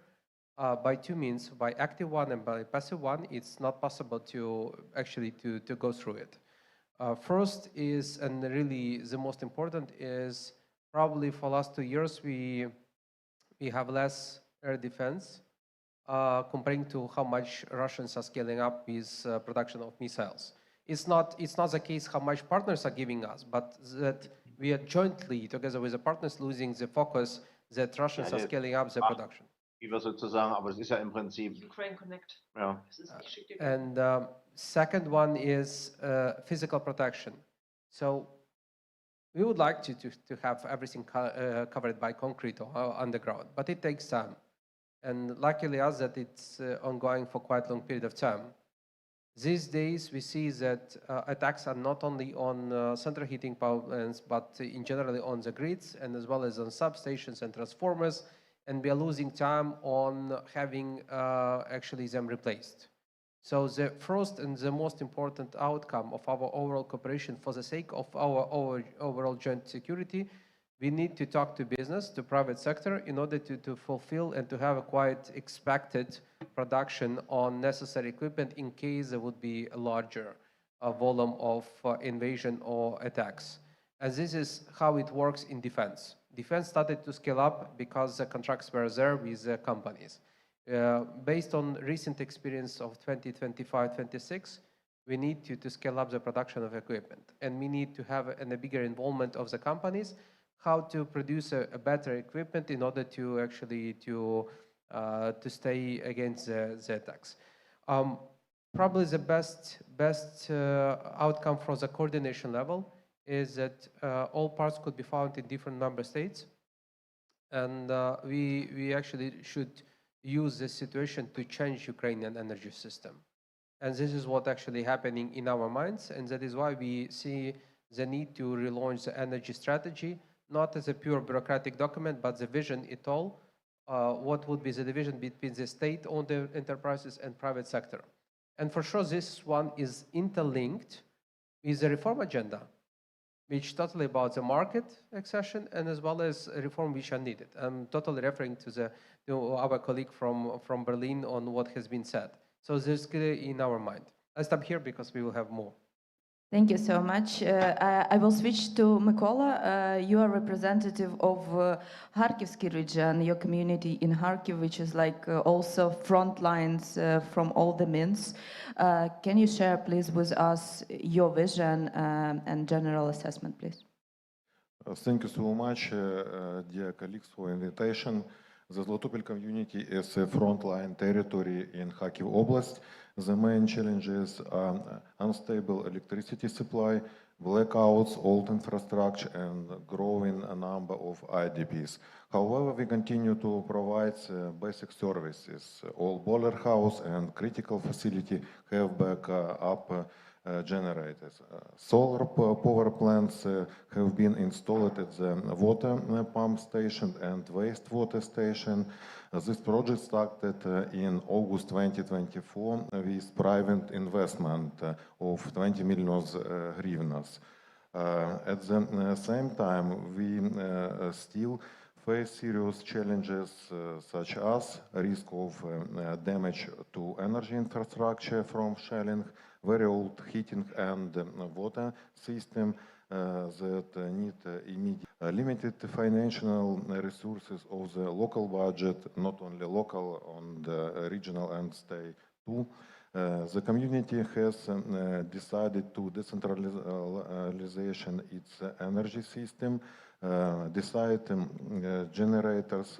I: by two means, by active one and by passive one, it's not possible to actually to go through it. First is, and really the most important is, probably for the last 2 years, we we have less air defense comparing to how much Russians are scaling up with production of missiles. It's not the case how much partners are giving us, but that we are jointly, together with the partners, losing the focus that Russians are scaling up their production.
H: Wie wir sozusagen, aber es ist ja im Prinzip.
J: Ukraine Connect.
H: Ja.
I: And second one is physical protection. So we would like to have everything covered by concrete or underground, but it takes time. And luckily us that it's ongoing for quite a long period of time. These days we see that attacks are not only on central heating power plants, but in general on the grids and as well as on substations and transformers. And we are losing time on having actually them replaced. So the first and the most important outcome of our overall cooperation for the sake of our overall joint security, we need to talk to business, to private sector, in order to fulfill and to have a quite expected production on necessary equipment in case there would be a larger volume of invasion or attacks. And this is how it works in defense. Defense started to scale up because the contracts were there with the companies. Based on recent experience of 2025-26, we need to scale up the production of equipment. And we need to have a bigger involvement of the companies, how to produce a better equipment in order to actually to stay against the attacks. Probably the best outcome from the coordination level is that all parts could be found in different member states, and we actually should use this situation to change Ukrainian energy system. And this is what actually happening in our minds, and that is why we see the need to relaunch the energy strategy, not as a pure bureaucratic document, but the vision it all, what would be the division between the state-owned enterprises and private sector. And for sure, this one is interlinked with the reform agenda, which totally about the market accession and as well as reform which are needed. I'm totally referring to our colleague from Berlin on what has been said. So this is clear in our mind. I'll stop here because we will have more.
G: Thank you so much. I will switch to Mykola. You are representative of Kharkivsky region, your community in Kharkiv, which is like also front lines from all the means. Can you share, please, with us your vision and general assessment, please?
K: Thank you so much, dear colleagues, for invitation. The Zlotopil community is a frontline territory in Kharkiv Oblast. The main challenges are unstable electricity supply, blackouts, old infrastructure, and growing number of IDPs. However, we continue to provide basic services. All boiler house and critical facility have backup generators. Solar power plants have been installed at the water pump station and wastewater station. This project started in August 2024 with private investment of 20 million hryvnias. At the same time, we still face serious challenges such as risk of damage to energy infrastructure from shelling, very old heating and water system that need immediate limited financial resources of the local budget, not only local, on the regional and state too. The community has decided to decentralization its energy system, decide generators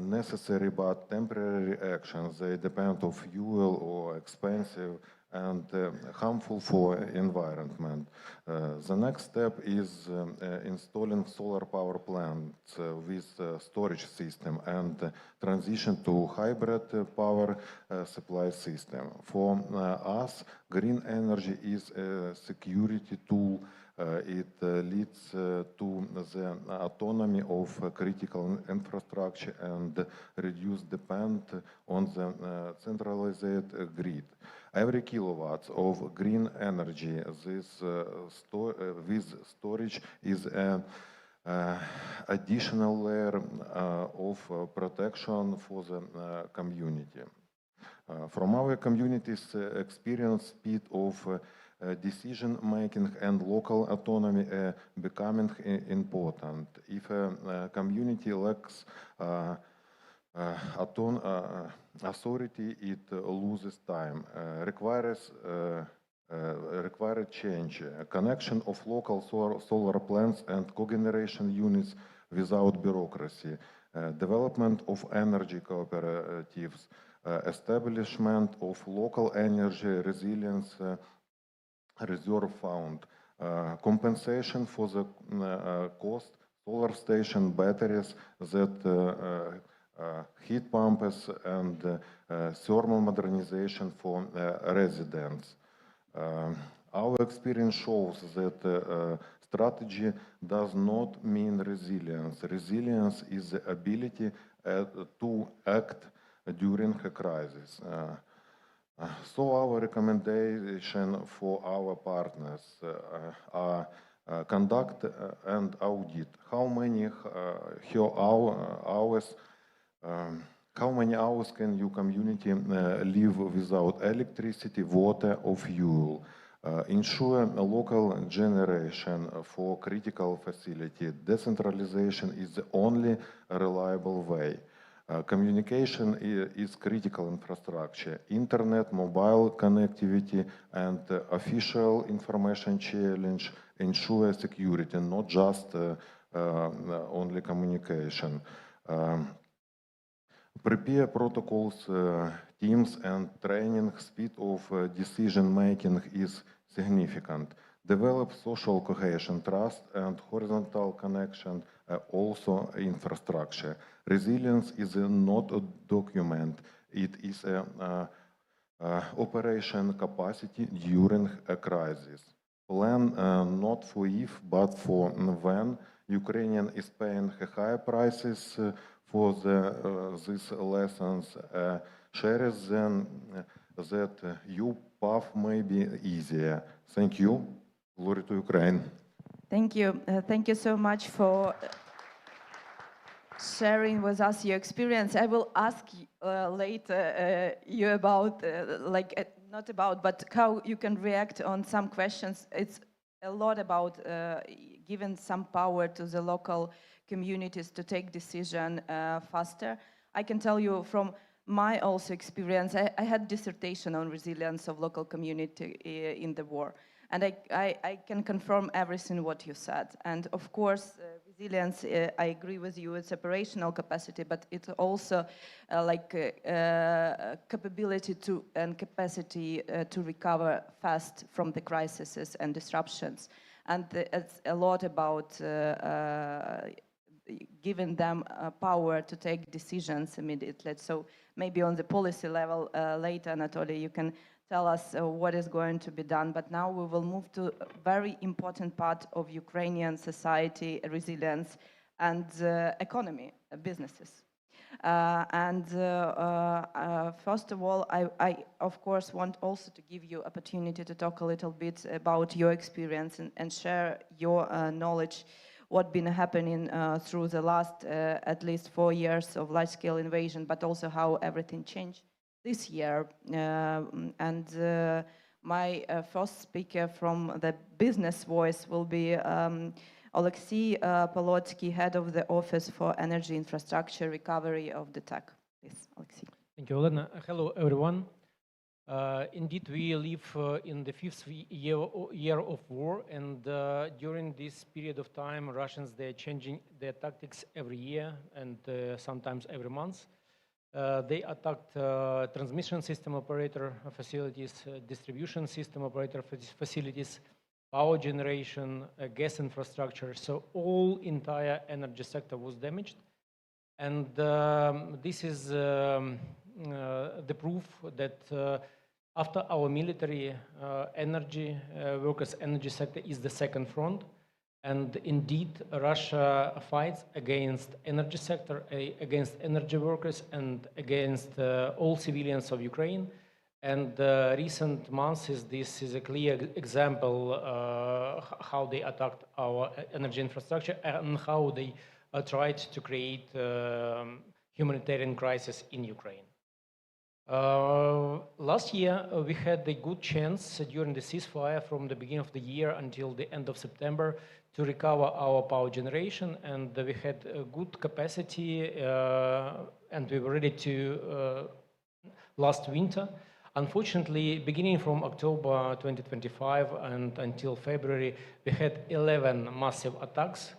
K: necessary but temporary actions. They depend on fuel or expensive and harmful for environment. The next step is installing solar power plants with storage system and transition to hybrid power supply system. For us, green energy is a security tool. It leads to the autonomy of critical infrastructure and reduce depend on the centralized grid. Every kilowatt of green energy with storage is an additional layer of protection for the community. From our community's experience, speed of decision-making and local autonomy becoming important. If a community lacks authority, it loses time, requires change. Connection of local solar plants and cogeneration units without bureaucracy, development of energy cooperatives, establishment of local energy resilience reserve fund, compensation for the cost solar station batteries that heat pumps and thermal modernization for residents. Our experience shows that strategy does not mean resilience. Resilience is the ability to act during a crisis. So our recommendation for our partners are conduct and audit. How many hours can your community live without electricity, water, or fuel? Ensure a local generation for critical facility. Decentralization is the only reliable way. Communication is critical infrastructure. Internet, mobile connectivity, and official information challenge ensure security, not just only communication. Prepare protocols, teams, and training. Speed of decision-making is significant. Develop social cohesion, trust, and horizontal connection, also infrastructure. Resilience is not a document, it is an operation capacity during a crisis. Plan not for if, but for when. Ukrainian is paying higher prices for these lessons. Share them that your path may be easier. Thank you. Glory to Ukraine.
G: Thank you. Thank you so much for sharing with us your experience. I will ask later you about, not about, but how you can react on some questions. It's a lot about giving some power to the local communities to take decision faster. I can tell you from my also experience, I had dissertation on resilience of local community in the war. And I can confirm everything what you said. And of course, resilience, I agree with you, it's operational capacity, but it's also capability to and capacity to recover fast from the crises and disruptions. And it's a lot about giving them power to take decisions immediately. So maybe on the policy level later, Anatoly, you can tell us what is going to be done. But now we will move to a very important part of Ukrainian society, resilience and economy, businesses. First of all, I of course want also to give you opportunity to talk a little bit about your experience and share your knowledge, what's been happening through the last at least 4 years of large-scale invasion, but also how everything changed this year. My first speaker from the business voice will be Alexei Polotsky, head of the Office for Energy Infrastructure Recovery of the TEC. Please, Alexei.
J: Thank you, Elena. Hello, everyone. Indeed, we live in the 5th year of war, and during this period of time, Russians, they're changing their tactics every year and sometimes every month. They attacked transmission system operator facilities, distribution system operator facilities, power generation, gas infrastructure. So all entire energy sector was damaged. And this is the proof that after our military, energy workers, energy sector is the second front. And indeed, Russia fights against energy sector, against energy workers, and against all civilians of Ukraine. And recent months, this is a clear example how they attacked our energy infrastructure and how they tried to create humanitarian crisis in Ukraine. Last year, we had a good chance during the ceasefire from the beginning of the year until the end of September to recover our power generation, and we had a good capacity, and we were ready to last winter. Unfortunately, beginning from October 2025 and until February, we had 11 massive attacks.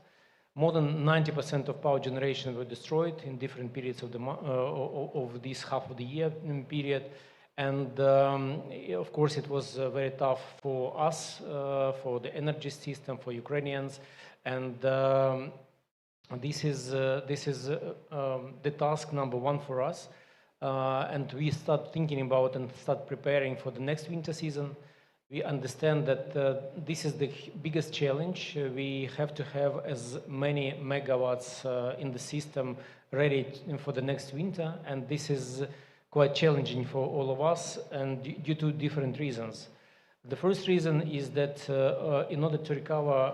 J: More than 90% of power generation were destroyed in different periods of this half of the year period. And of course, it was very tough for us, for the energy system, for Ukrainians. And this is the task number one for us. And we start thinking about and start preparing for the next winter season. We understand that this is the biggest challenge. We have to have as many megawatts in the system ready for the next winter, and this is quite challenging for all of us, and due to different reasons. The first reason is that in order to recover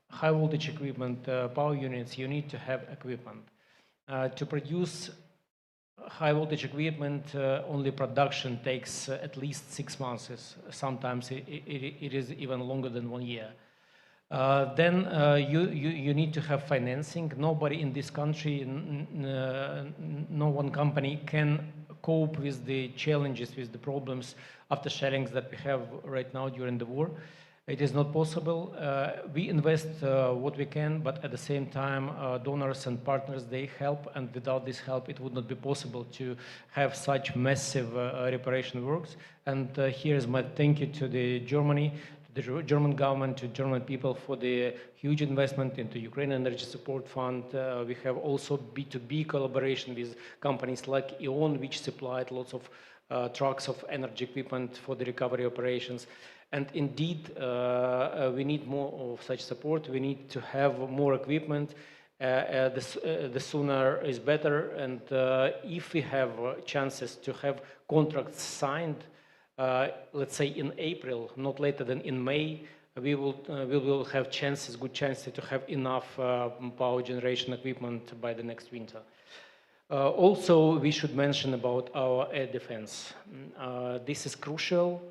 J: high voltage equipment, power units, you need to have equipment. To produce high voltage equipment, only production takes at least 6 months. Sometimes it is even longer than 1 year. Then you need to have financing. Nobody in this country, no one company can cope with the challenges, with the problems after shellings that we have right now during the war. It is not possible. We invest what we can, but at the same time, donors and partners, they help, and without this help, it would not be possible to have such massive reparation works. And here is my thank you to the Germany, to the German government, to German people for the huge investment into Ukrainian Energy Support Fund. We have also B2B collaboration with companies like E.ON, which supplied lots of trucks of energy equipment for the recovery operations. And indeed, we need more of such support. We need to have more equipment. The sooner is better. And if we have chances to have contracts signed, let's say in April, not later than in May, we will have chances, good chances to have enough power generation equipment by the next winter. Also, we should mention about our air defense. This is crucial.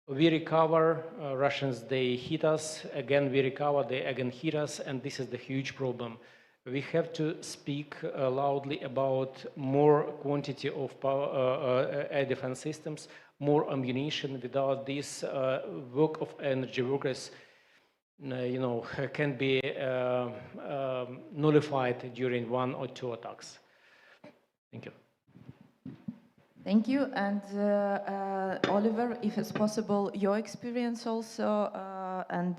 J: We recover, Russians, they hit us, again we recover, they again hit us, and this is the huge problem. We have to speak loudly about more quantity of power, air defense systems, more ammunition. Without this, work of energy workers, can be nullified during 1 or 2 attacks. Thank you.
G: Thank you. And Oliver, if it's possible, your experience also, and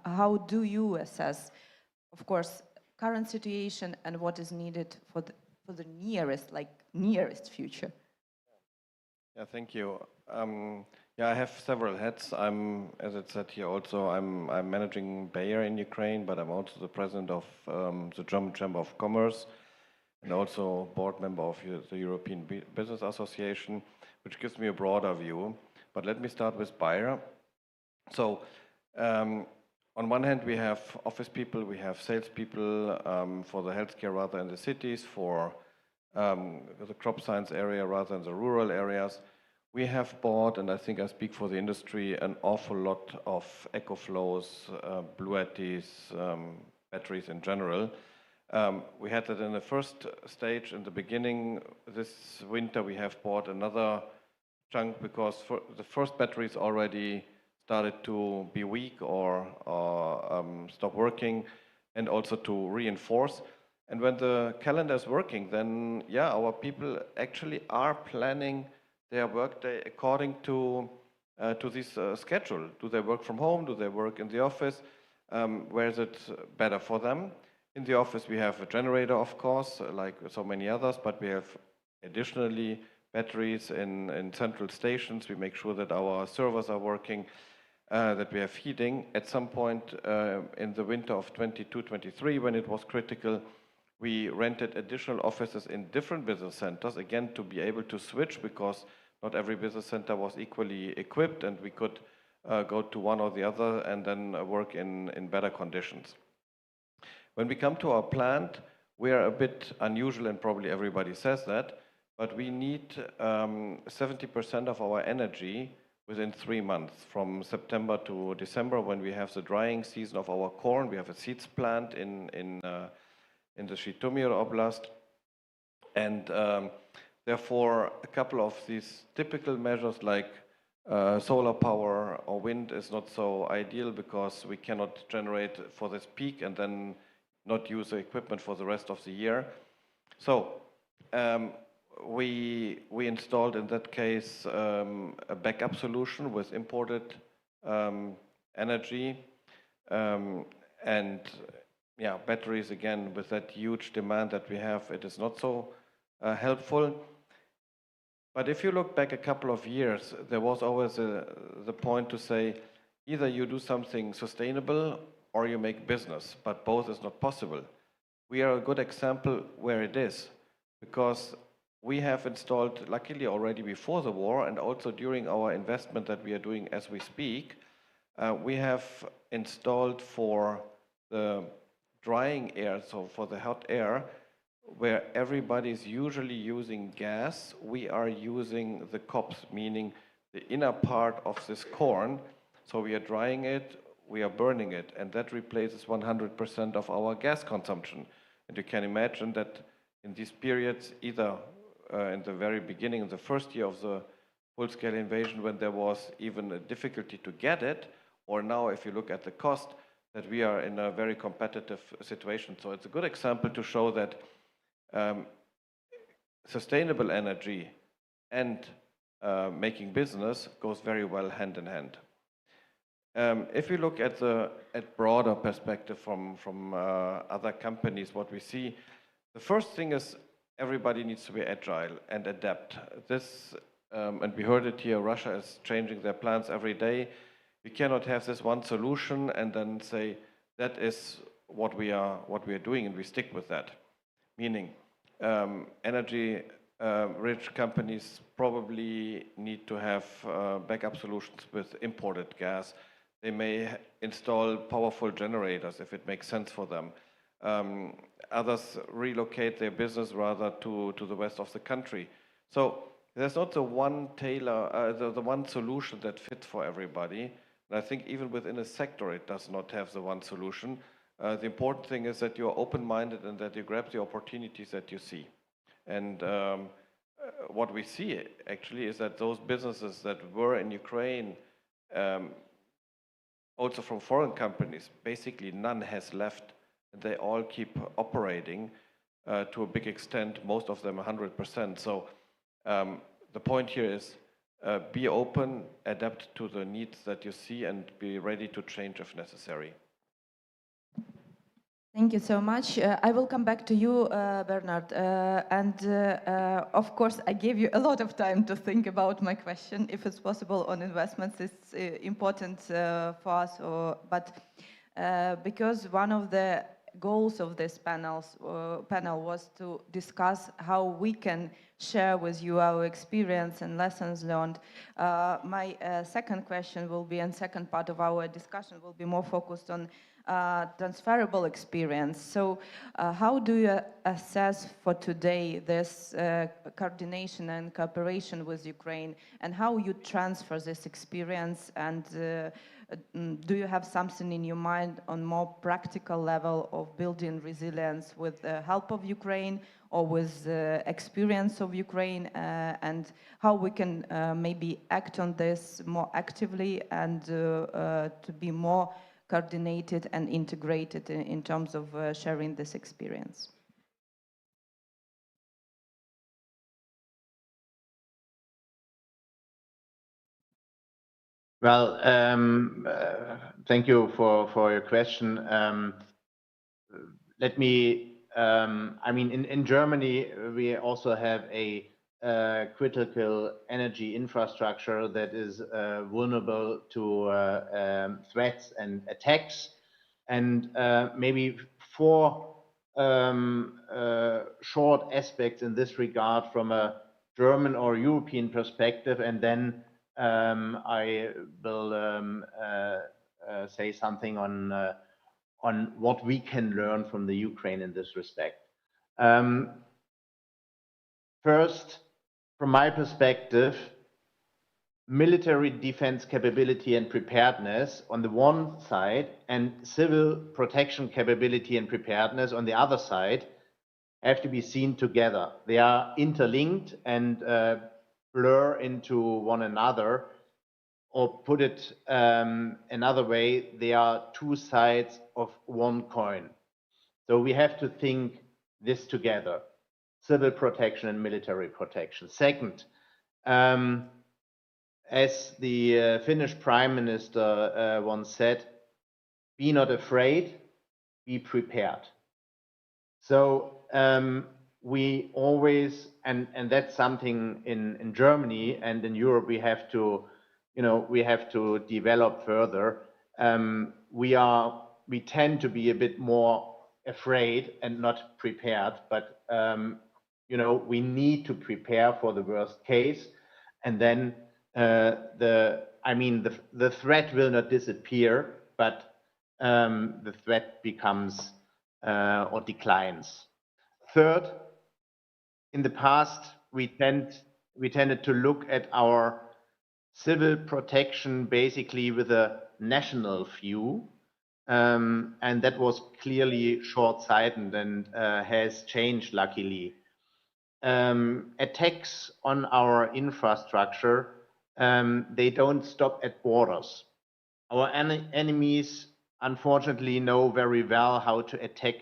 G: how do you assess, of course, current situation and what is needed for the nearest future?
L: Yeah, thank you. Yeah, I have several hats. As it said here, also I'm managing Bayer in Ukraine, but I'm also the president of the German Chamber of Commerce, and also board member of the European Business Association, which gives me a broader view. But let me start with Bayer. So, on one hand, we have office people, we have salespeople for the healthcare rather in the cities, for the crop science area rather than the rural areas. We have bought, and I think I speak for the industry, an awful lot of EcoFlows, Bluettis, batteries in general. We had that in the first stage in the beginning. This winter we have bought another chunk because the first batteries already started to be weak or stop working, and also to reinforce. And when the calendar is working, then yeah, our people actually are planning their workday according to this schedule. Do they work from home? Do they work in the office? Where is it better for them? In the office, we have a generator, of course, like so many others, but we have additionally batteries in central stations. We make sure that our servers are working, that we have heating. At some point in the winter of 22-23, when it was critical, we rented additional offices in different business centers, again, to be able to switch, because not every business center was equally equipped, and we could go to one or the other and then work in better conditions. When we come to our plant, we are a bit unusual, and probably everybody says that, but we need 70% of our energy within 3 months, from September to December, when we have the drying season of our corn. We have a seeds plant in the Zhytomyr Oblast, and therefore a couple of these typical measures like solar power or wind is not so ideal, because we cannot generate for this peak and then not use the equipment for the rest of the year. So we installed in that case a backup solution with imported energy, and yeah, batteries again, with that huge demand that we have, it is not so helpful. But if you look back a couple of years, there was always the point to say, either you do something sustainable or you make business, but both is not possible. We are a good example where it is, because we have installed, luckily already before the war, and also during our investment that we are doing as we speak, we have installed for the drying air, so for the hot air, where everybody is usually using gas, we are using the cobs, meaning the inner part of this corn. So we are drying it, we are burning it, and that replaces 100% of our gas consumption. And you can imagine that in these periods, either in the very beginning, in the first year of the full-scale invasion, when there was even a difficulty to get it, or now if you look at the cost, that we are in a very competitive situation. So it's a good example to show that sustainable energy and making business goes very well hand in hand. If you look at broader perspective from other companies, what we see, the first thing is everybody needs to be agile and adapt. This, and we heard it here, Russia is changing their plans every day. We cannot have this one solution and then say that is what we are doing, and we stick with that. Meaning, energy rich companies probably need to have backup solutions with imported gas. They may install powerful generators if it makes sense for them. Others relocate their business rather to the west of the country. So there's not the one the one solution that fits for everybody. And I think even within a sector, it does not have the one solution. The important thing is that you're open-minded and that you grab the opportunities that you see. And what we see actually is that those businesses that were in Ukraine, also from foreign companies, basically none has left. And they all keep operating to a big extent, most of them 100%. So the point here is be open, adapt to the needs that you see, and be ready to change if necessary.
G: Thank you so much. I will come back to you, Bernard. Of course, I gave you a lot of time to think about my question. If it's possible on investments, it's important for us. But because one of the goals of this panel was to discuss how we can share with you our experience and lessons learned. My second question will be, and second part of our discussion will be more focused on transferable experience. So how do you assess for today this coordination and cooperation with Ukraine, and how you transfer this experience, and do you have something in your mind on more practical level of building resilience with the help of Ukraine or with the experience of Ukraine, and how we can maybe act on this more actively and to be more coordinated and integrated in terms of sharing this experience?
H: Well, thank you for your question. Let me, I mean, in Germany, we also have a critical energy infrastructure that is vulnerable to threats and attacks. And maybe four short aspects in this regard from a German or European perspective, and then I will say something on what we can learn from the Ukraine in this respect. First, from my perspective, military defense capability and preparedness on the one side and civil protection capability and preparedness on the other side have to be seen together. They are interlinked and blur into one another, or put it another way, they are two sides of one coin. So we have to think this together, civil protection and military protection. Second, as the Finnish Prime Minister once said, be not afraid, be prepared. So we always, and that's something in Germany and in Europe we have to, we have to develop further. We tend to be a bit more afraid and not prepared, but we need to prepare for the worst case, and then the threat will not disappear, but the threat becomes or declines. Third, in the past, we tended to look at our civil protection basically with a national view, and that was clearly short-sighted and has changed, luckily. Attacks on our infrastructure, they don't stop at borders. Our enemies, unfortunately, know very well how to attack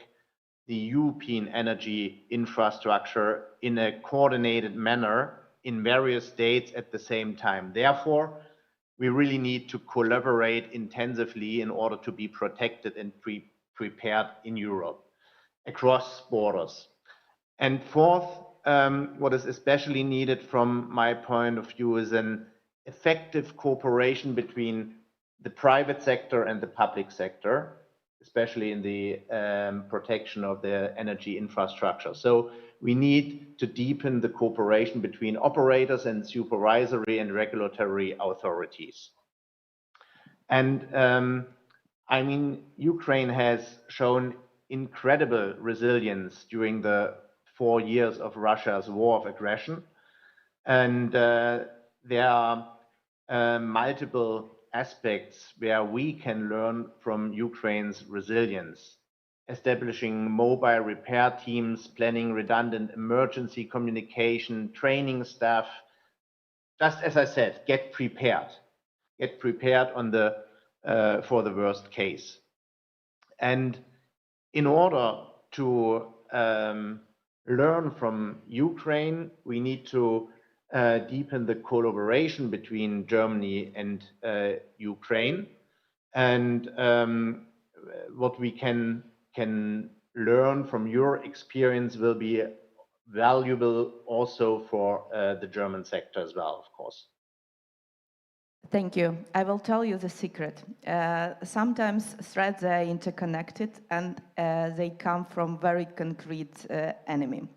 H: the European energy infrastructure in a coordinated manner in various states at the same time. Therefore, we really need to collaborate intensively in order to be protected and prepared in Europe across borders. And fourth, what is especially needed from my point of view is an effective cooperation between the private sector and the public sector, especially in the protection of the energy infrastructure. So we need to deepen the cooperation between operators and supervisory and regulatory authorities. And Ukraine has shown incredible resilience during the 4 years of Russia's war of aggression. And there are multiple aspects where we can learn from Ukraine's resilience. Establishing mobile repair teams, planning redundant emergency communication, training staff. Just as I said, get prepared. Get prepared on for the worst case. And in order to learn from Ukraine, we need to deepen the collaboration between Germany and Ukraine. And what we can learn from your experience will be valuable also for the German sector as well, of course.
G: Thank you. I will tell you the secret. Sometimes threats are interconnected and they come from very concrete enemy.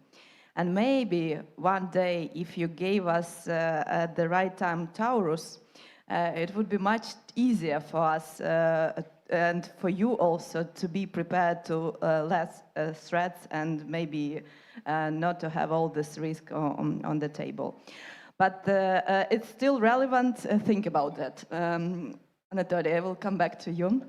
G: And maybe one day, if you gave us at the right time Taurus, it would be much easier for us and for you also to be prepared to less threats and maybe not to have all this risk on the table. But it's still relevant. Think about that. Anatoly, I will come back to you.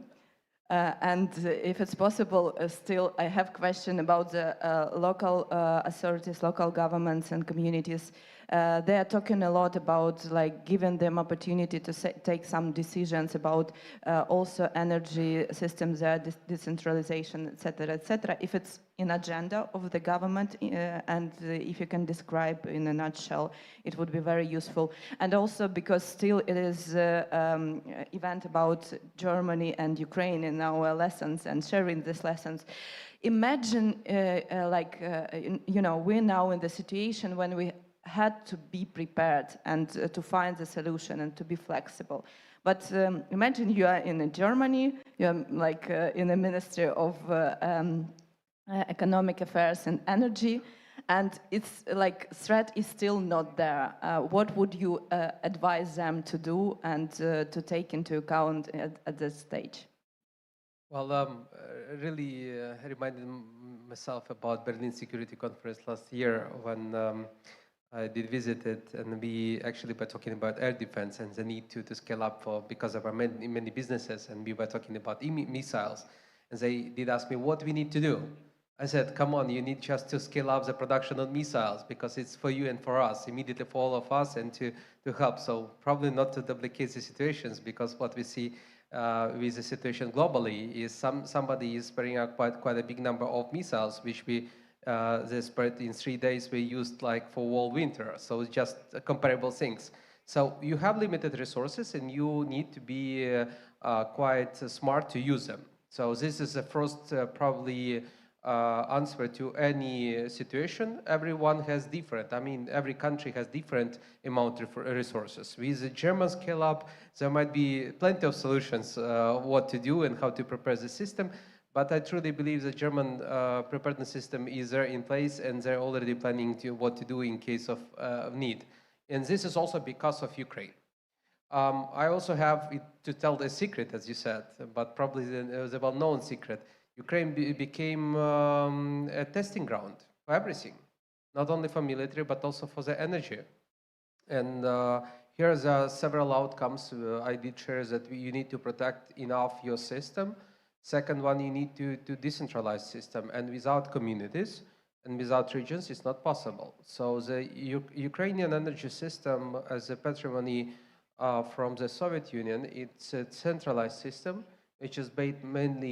G: And if it's possible, still I have a question about the local authorities, local governments and communities. They are talking a lot about giving them opportunity to take some decisions about also energy systems, decentralization, etc., etc. If it's in agenda of the government and if you can describe in a nutshell, it would be very useful. And also because still it is event about Germany and Ukraine in our lessons and sharing these lessons. Imagine we're now in the situation when we had to be prepared and to find the solution and to be flexible. But imagine you are in Germany, you're in the Ministry of Economic Affairs and Energy, and it's threat is still not there. What would you advise them to do and to take into account at this stage?
I: Well, really reminded myself about Berlin Security Conference last year when I did visit it, and we actually were talking about air defense and the need to scale up because of our many businesses, and we were talking about missiles, and they did ask me what we need to do. I said, come on, you need just to scale up the production of missiles because it's for you and for us, immediately for all of us, and to help. So probably not to duplicate the situations, because what we see with the situation globally is somebody is spreading out quite a big number of missiles, which they spread in 3 days. We used like for all winter, so it's just comparable things. So you have limited resources, and you need to be quite smart to use them. So this is the first probably answer to any situation. Everyone has different, I mean, every country has different amount of resources. With the German scale up, there might be plenty of solutions what to do and how to prepare the system. But I truly believe the German preparedness system is there in place, and they're already planning what to do in case of need. And this is also because of Ukraine. I also have to tell the secret, as you said, but probably the well-known secret. Ukraine became a testing ground for everything, not only for military, but also for the energy. And here are several outcomes. I did share that you need to protect enough your system. Second one, you need to decentralize system, and without communities and without regions, it's not possible. So the Ukrainian energy system, as a patrimony from the Soviet Union, it's a centralized system, which is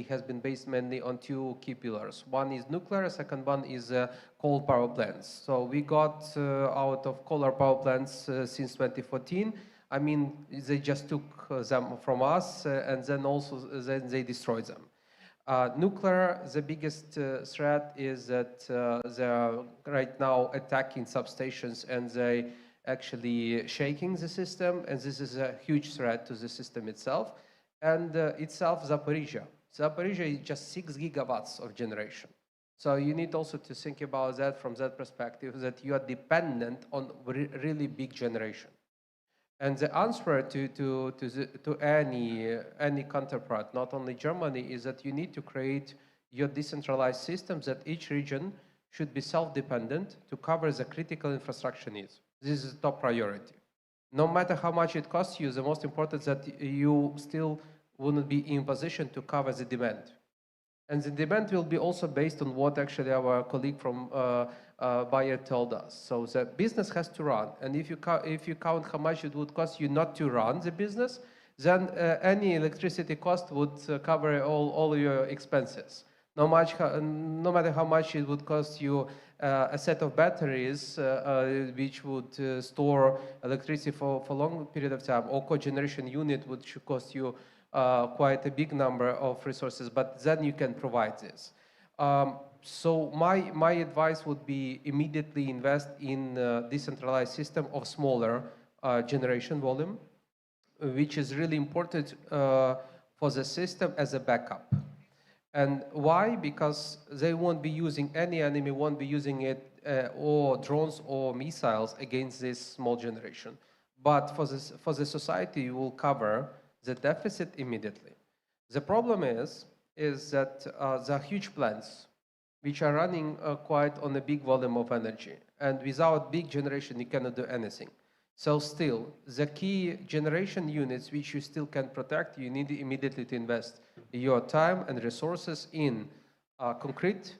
I: has been based mainly on 2 key pillars. One is nuclear, second one is coal power plants. So we got out of coal power plants since 2014. I mean, they just took them from us, and then they destroyed them. Nuclear, the biggest threat is that they are right now attacking substations, and they actually shaking the system, and this is a huge threat to the system itself. And Zaporizhia. Zaporizhia is just 6 gigawatts of generation. So you need also to think about that from that perspective, that you are dependent on really big generation. And the answer to any counterpart, not only Germany, is that you need to create your decentralized systems, that each region should be self-dependent to cover the critical infrastructure needs. This is top priority. No matter how much it costs you, the most important is that you still wouldn't be in position to cover the demand. And the demand will be also based on what actually our colleague from Bayer told us. So the business has to run, and if you count how much it would cost you not to run the business, then any electricity cost would cover all your expenses. No matter how much it would cost you a set of batteries which would store electricity for a long period of time, or cogeneration unit which cost you quite a big number of resources, but then you can provide this. So my advice would be immediately invest in a decentralized system of smaller generation volume, which is really important for the system as a backup. And why? Because they won't be using, any enemy won't be using it or drones or missiles against this small generation. But for the society, you will cover the deficit immediately. The problem is that there are huge plants which are running quite on a big volume of energy. And without big generation, you cannot do anything. So still, the key generation units which you still can protect, you need immediately to invest your time and resources in concrete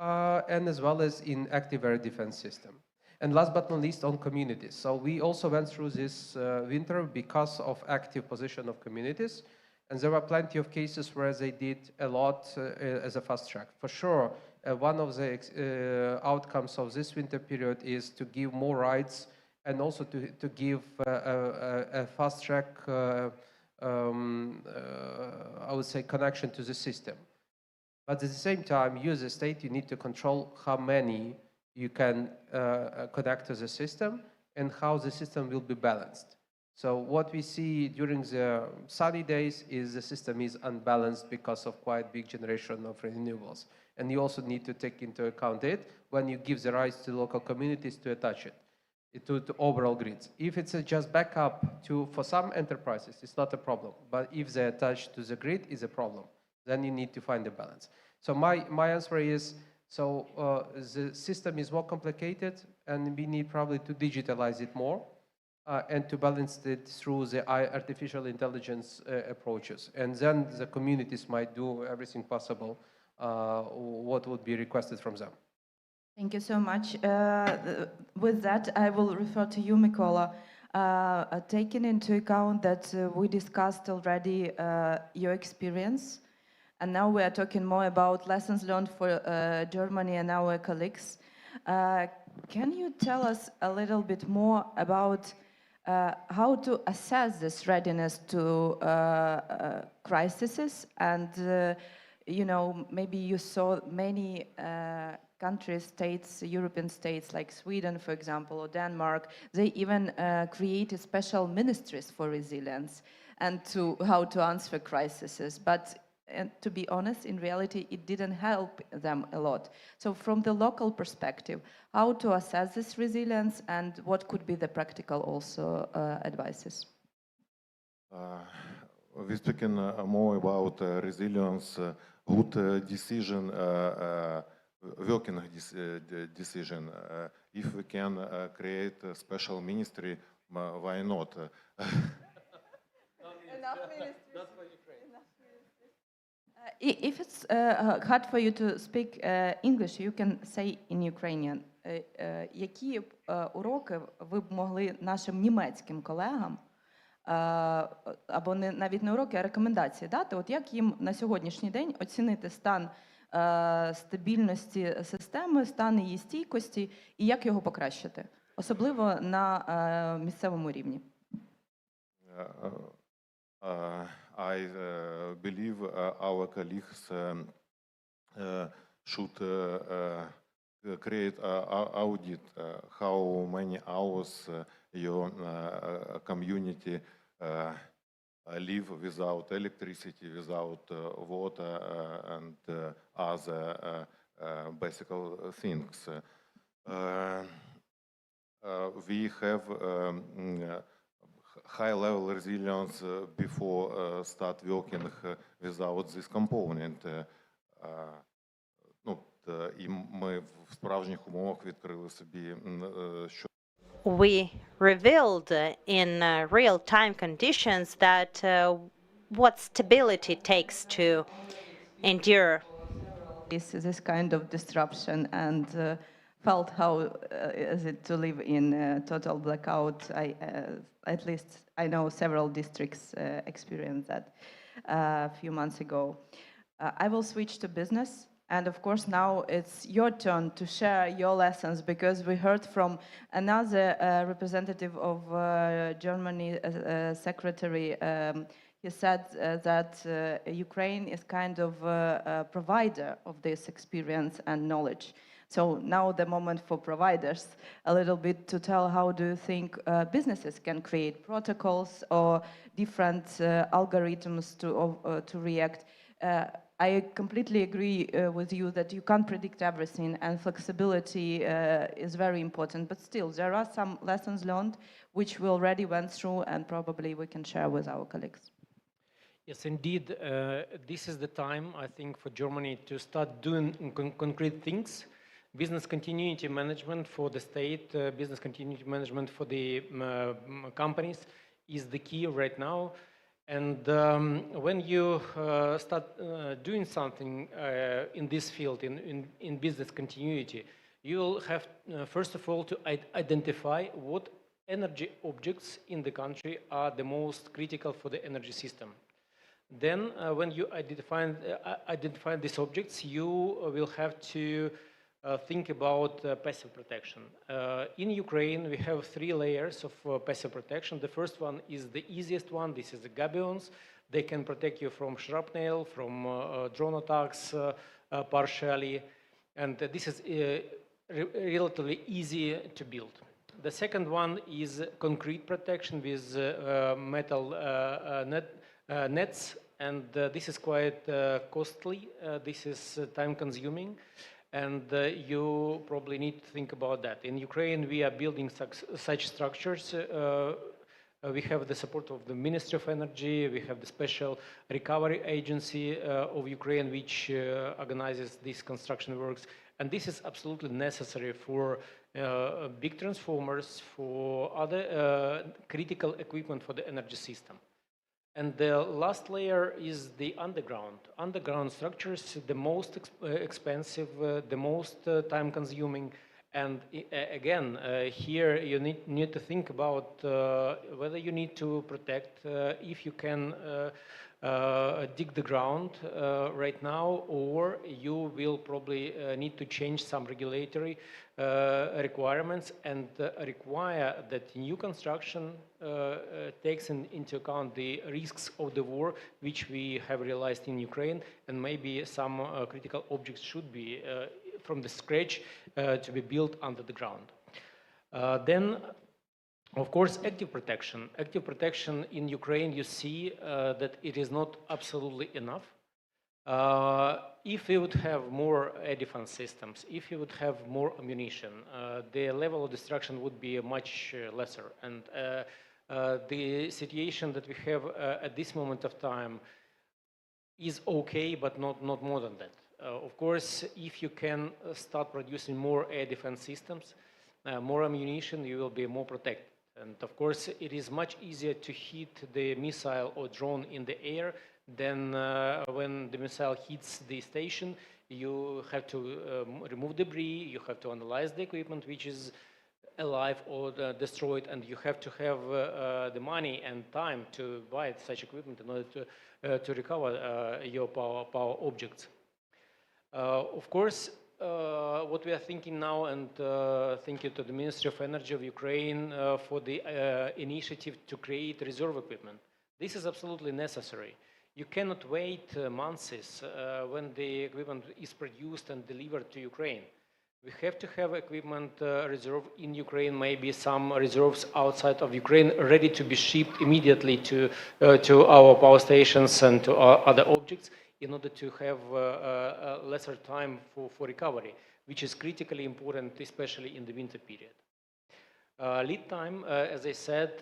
I: and as well as in active air defense system. And last but not least, on communities. So we also went through this winter because of active position of communities. And there were plenty of cases where they did a lot as a fast track. For sure, one of the outcomes of this winter period is to give more rights and also to give a fast track, I would say, connection to the system. But at the same time, you as a state, you need to control how many you can connect to the system and how the system will be balanced. So what we see during the sunny days is the system is unbalanced because of quite big generation of renewables. And you also need to take into account it when you give the rights to local communities to attach it to overall grids. If it's just backup for some enterprises, it's not a problem. But if they attach to the grid, it's a problem. Then you need to find a balance. So my answer is, so the system is more complicated, and we need probably to digitalize it more and to balance it through the artificial intelligence approaches. And then the communities might do everything possible what would be requested from them.
G: Thank you so much. With that, I will refer to you, Mykola. Taking into account that we discussed already your experience, and now we are talking more about lessons learned for Germany and our colleagues. Can you tell us a little bit more about how to assess this readiness to crises? And, you know, maybe you saw many countries, states, European states like Sweden, for example, or Denmark, they even created special ministries for resilience and to how to answer crises. But to be honest, in reality, it didn't help them a lot. So from the local perspective, how to assess this resilience and what could be the practical also advices?
K: We're speaking more about resilience, good decision, working decision. If we can create a special ministry, why not?
G: Enough ministries. If it's hard for you to speak English, you can say in Ukrainian. Які уроки ви б могли нашим німецьким колегам, або навіть не уроки, а рекомендації дати, от як їм на сьогоднішній день оцінити стан стабільності системи, стан її стійкості і як його покращити, особливо на місцевому рівні?
K: I believe our colleagues should create an audit how many hours your community live without electricity, without water, and other basic things. We have high-level resilience before start working without this component. Ну, і ми в справжніх умовах відкрили собі, що
A: We revealed in real-time conditions that what stability takes to endure
G: this kind of disruption and felt how is it to live in total blackout. At least I know several districts experienced that a few months ago. I will switch to business. And of course, now it's your turn to share your lessons, because we heard from another representative of Germany, secretary. He said that Ukraine is kind of a provider of this experience and knowledge. So now the moment for providers, a little bit to tell how do you think businesses can create protocols or different algorithms to react. I completely agree with you that you can't predict everything, and flexibility is very important. But still, there are some lessons learned which we already went through, and probably we can share with our colleagues.
J: Yes, indeed. This is the time, I think, for Germany to start doing concrete things. Business continuity management for the state, business continuity management for the companies is the key right now. And when you start doing something in this field, in business continuity, you will have, first of all, to identify what energy objects in the country are the most critical for the energy system. Then, when you identify these objects, you will have to think about passive protection. In Ukraine, we have 3 layers of passive protection. The first one is the easiest one. This is the gabions. They can protect you from shrapnel, from drone attacks partially. And this is relatively easy to build. The second one is concrete protection with metal nets. And this is quite costly. This is time-consuming. And you probably need to think about that. In Ukraine, we are building such structures. We have the support of the Ministry of Energy. We have the Special Recovery Agency of Ukraine, which organizes these construction works. And this is absolutely necessary for big transformers, for other critical equipment for the energy system. And the last layer is the underground. Underground structures, the most expensive, the most time-consuming. And again, here you need to think about whether you need to protect, if you can dig the ground right now, or you will probably need to change some regulatory requirements and require that new construction takes into account the risks of the war, which we have realized in Ukraine, and maybe some critical objects should be from the scratch to be built under the ground. Then, of course, active protection. Active protection in Ukraine, you see that it is not absolutely enough. If we would have more air defense systems, if we would have more ammunition, the level of destruction would be much lesser. And the situation that we have at this moment of time is okay, but not more than that. Of course, if you can start producing more air defense systems, more ammunition, you will be more protected. And of course, it is much easier to hit the missile or drone in the air than when the missile hits the station. You have to remove debris, you have to analyze the equipment which is alive or destroyed, and you have to have the money and time to buy such equipment in order to recover your power objects. Of course, what we are thinking now, and thank you to the Ministry of Energy of Ukraine for the initiative to create reserve equipment. This is absolutely necessary. You cannot wait months when the equipment is produced and delivered to Ukraine. We have to have equipment reserve in Ukraine, maybe some reserves outside of Ukraine, ready to be shipped immediately to our power stations and to other objects, in order to have lesser time for recovery, which is critically important, especially in the winter period. Lead time, as I said,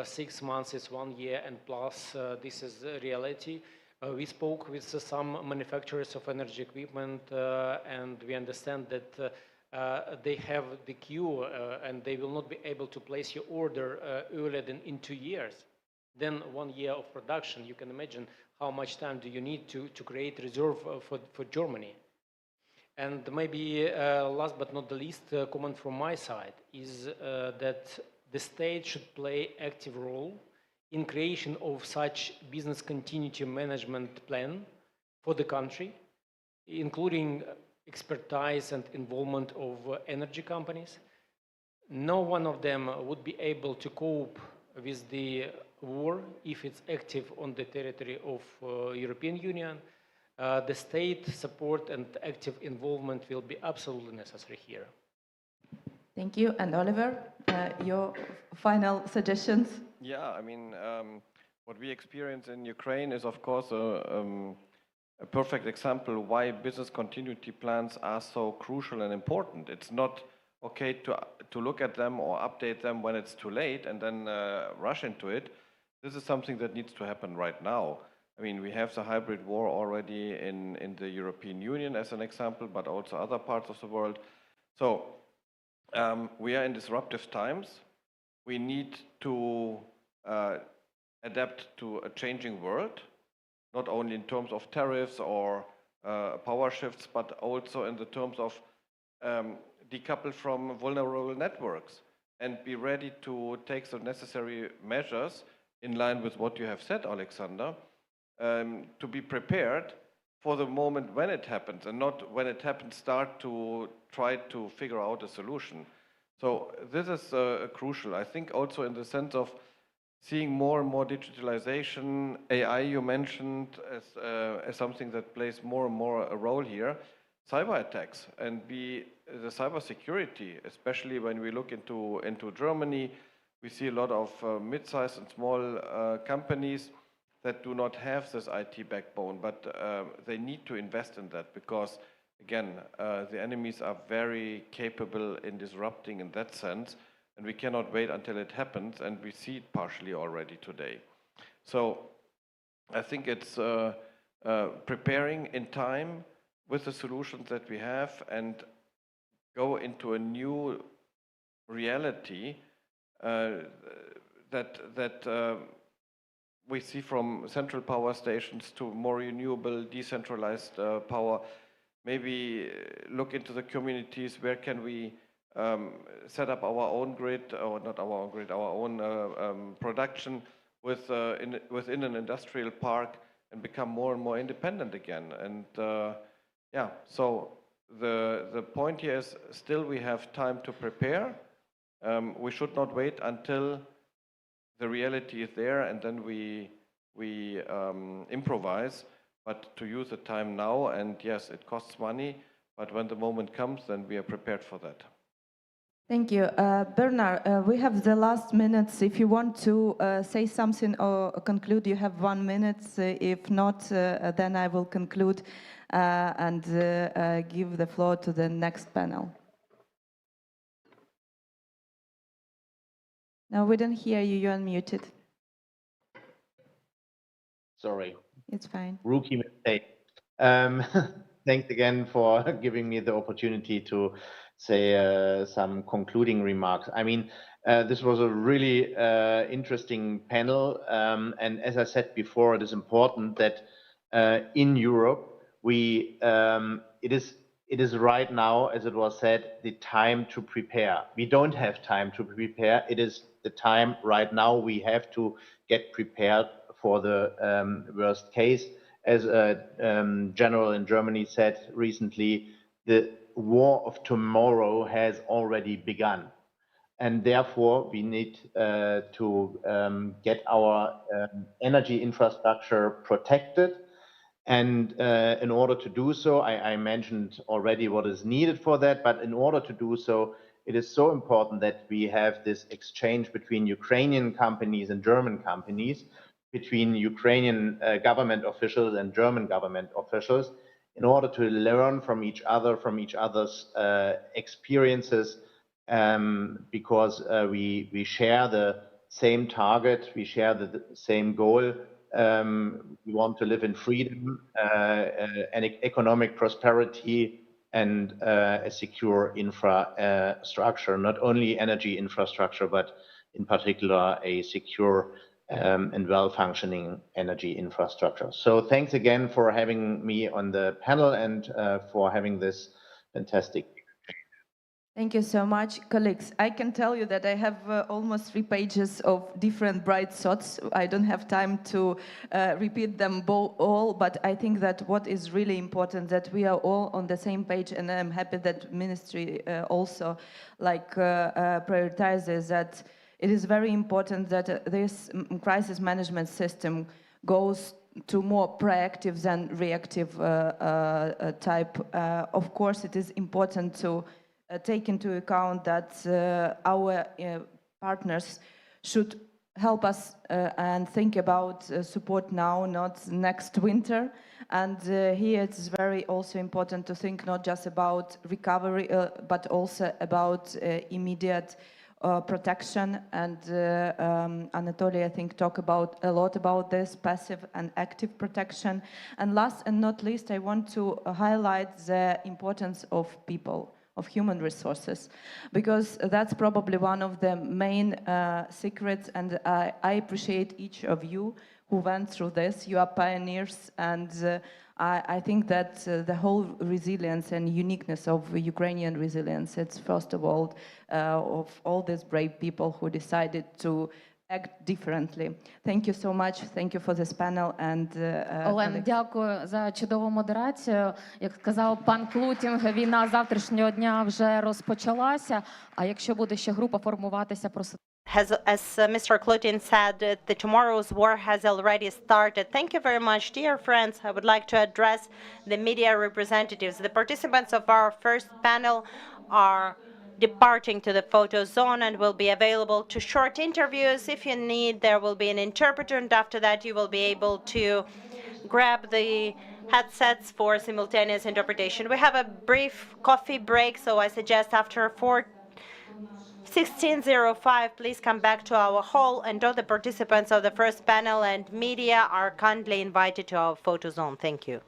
J: 6 months is 1 year and plus. This is reality. We spoke with some manufacturers of energy equipment, and we understand that they have the queue and they will not be able to place your order earlier than in 2 years. Then 1 year of production, you can imagine how much time do you need to create reserve for Germany. And maybe last but not the least comment from my side is that the state should play active role in creation of such business continuity management plan for the country, including expertise and involvement of energy companies. No one of them would be able to cope with the war if it's active on the territory of European Union. The state support and active involvement will be absolutely necessary here.
G: Thank you. And Oliver, your final suggestions?
L: Yeah, I mean, what we experience in Ukraine is, of course, a perfect example why business continuity plans are so crucial and important. It's not okay to look at them or update them when it's too late and then rush into it. This is something that needs to happen right now. I mean, we have the hybrid war already in the European Union as an example, but also other parts of the world. So we are in disruptive times. We need to adapt to a changing world, not only in terms of tariffs or power shifts, but also in the terms of decouple from vulnerable networks and be ready to take the necessary measures in line with what you have said, Alexander, to be prepared for the moment when it happens, and not when it happens start to try to figure out a solution. So this is crucial. I think also in the sense of seeing more and more digitalization, AI you mentioned as something that plays more and more a role here, cyber attacks and the cyber security, especially when we look into Germany. We see a lot of mid-sized and small companies that do not have this IT backbone, but they need to invest in that because, again, the enemies are very capable in disrupting in that sense, and we cannot wait until it happens, and we see it partially already today. So I think it's preparing in time, with the solutions that we have and go into a new reality that we see from central power stations to more renewable, decentralized power. Maybe look into the communities, where can we set up our own grid, or not our own grid, our own production within an industrial park, and become more and more independent again. And yeah, so the point here is still we have time to prepare. We should not wait until the reality is there and then we improvise, but to use the time now. And yes, it costs money, but when the moment comes, then we are prepared for that.
G: Thank you. Bernard, we have the last minutes. If you want to say something or conclude, you have 1 minute. If not, then I will conclude and give the floor to the next panel. No, we don't hear you. You're unmuted.
H: Sorry.
G: It's fine.
H: Rookie mistake. Thanks again for giving me the opportunity to say some concluding remarks. I mean, this was a really interesting panel. And as I said before, it is important that in Europe, it is right now, as it was said, the time to prepare. We don't have time to prepare. It is the time right now. We have to get prepared for the worst case. As a general in Germany said recently, the war of tomorrow has already begun. And therefore, we need to get our energy infrastructure protected. And in order to do so, I mentioned already what is needed for that, but in order to do so, it is so important that we have this exchange between Ukrainian companies and German companies, between Ukrainian government officials and German government officials, in order to learn from each other, from each other's experiences, because we share the same target, we share the same goal. We want to live in freedom, and economic prosperity, and a secure infrastructure, not only energy infrastructure, but in particular a secure and well-functioning energy infrastructure. So thanks again for having me on the panel and for having this fantastic.
G: Thank you so much, colleagues. I can tell you that I have almost 3 pages of different bright thoughts. I don't have time to repeat them all, but I think that what is really important, that we are all on the same page, and I'm happy that Ministry also prioritizes that. It is very important that this crisis management system goes to more proactive than reactive type. Of course, it is important to take into account that our partners should help us and think about support now, not next winter. And here it's very also important to think not just about recovery, but also about immediate protection. And Anatoly, I think, talked a lot about this, passive and active protection. And last and not least, I want to highlight the importance of people, of human resources, because that's probably one of the main secrets. And I appreciate each of you who went through this. You are pioneers, and I think that the whole resilience and uniqueness of Ukrainian resilience, it's first of all of all these brave people who decided to act differently. Thank you so much. Thank you for this panel. And
D: Олен, дякую за чудову модерацію. Як сказав пан Клутінг, війна завтрашнього дня вже розпочалася. А якщо буде ще група формуватися, просто
A: As Mr. Klutin said, the tomorrow's war has already started. Thank you very much, dear friends. I would like to address the media representatives. The participants of our first panel are departing to the photo zone and will be available to short interviews. If you need, there will be an interpreter, and after that you will be able to grab the headsets for simultaneous interpretation. We have a brief coffee break, so I suggest after 16:05, please come back to our hall, and all the participants of the first panel and media are kindly invited to our photo zone. Thank you.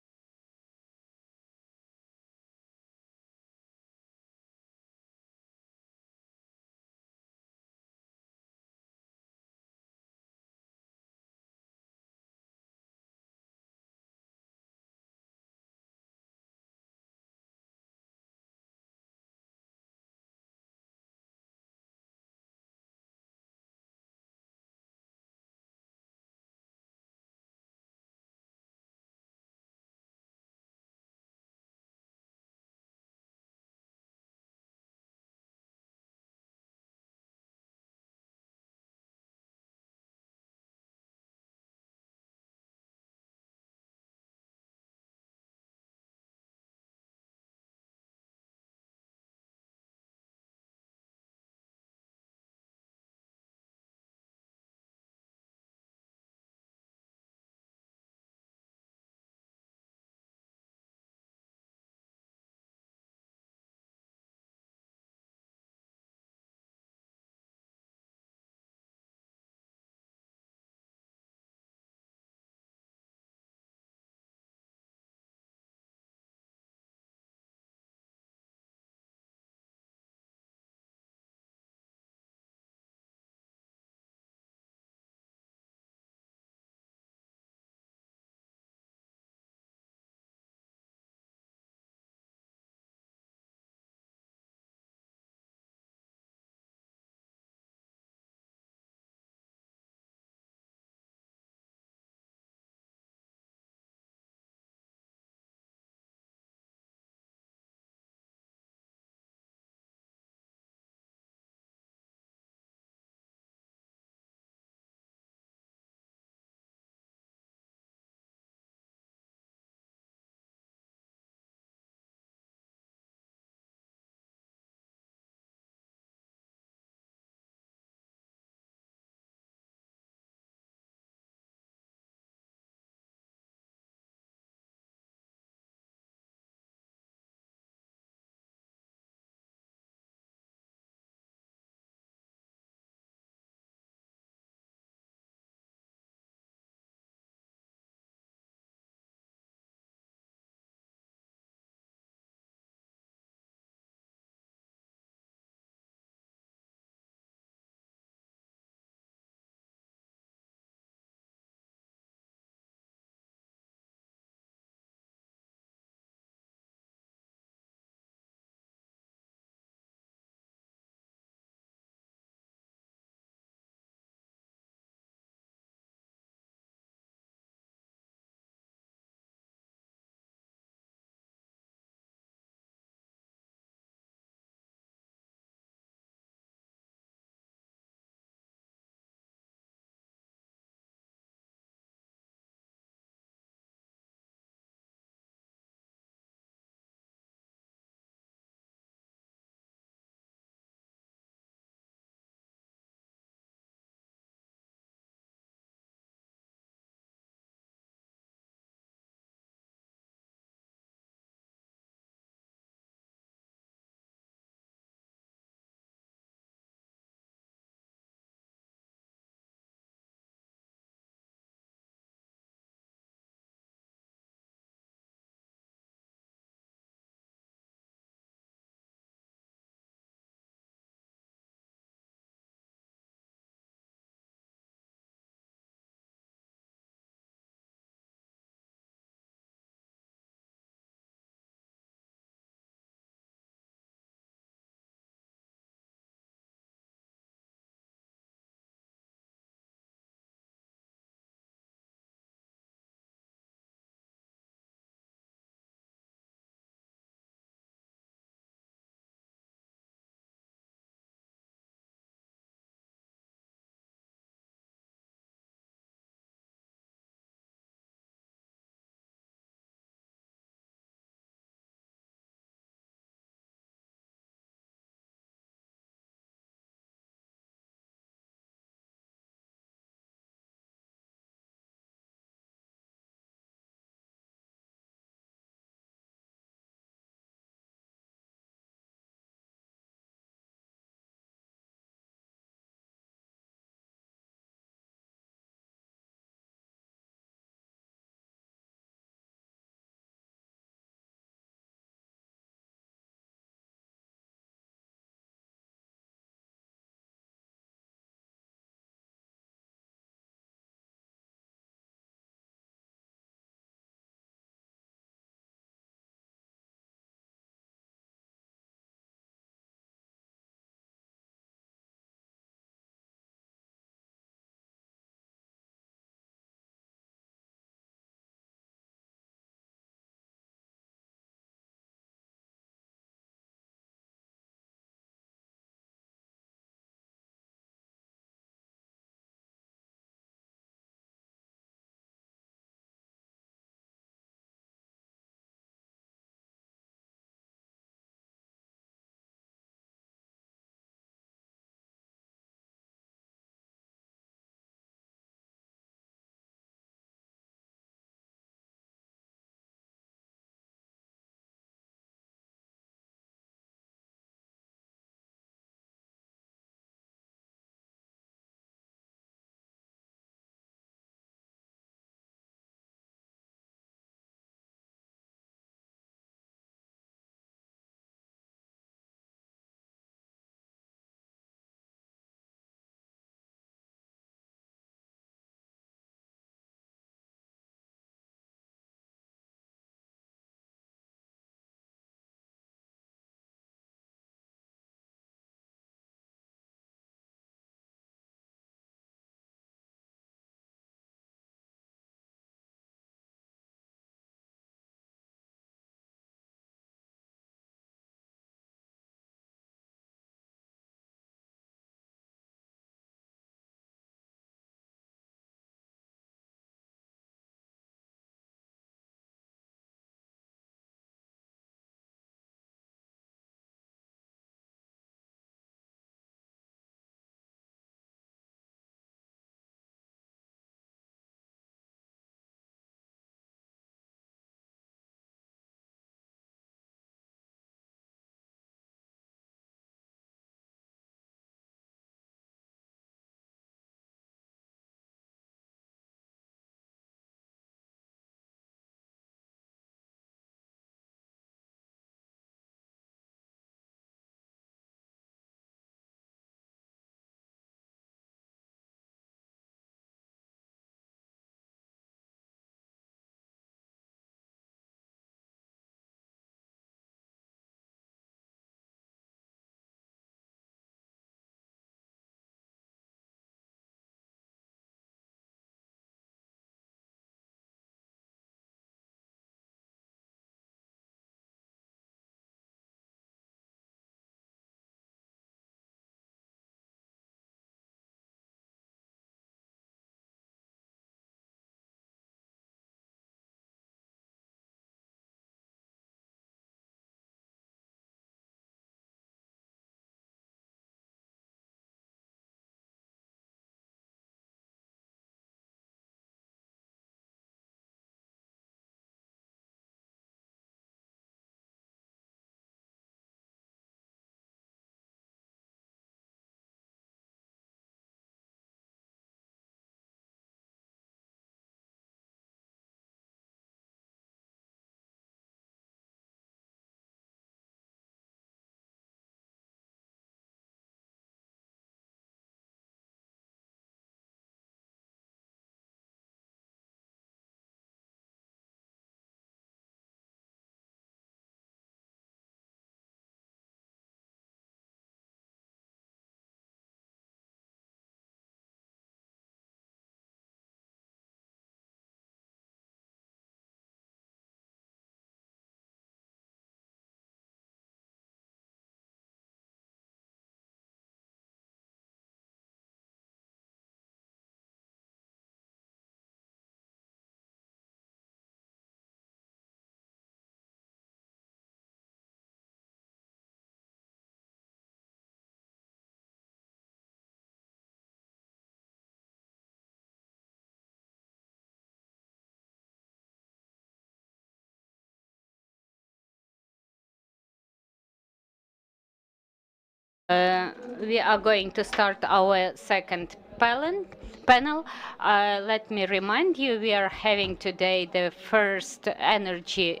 E: We are going to start our second panel. Let me remind you, we are having today the first energy,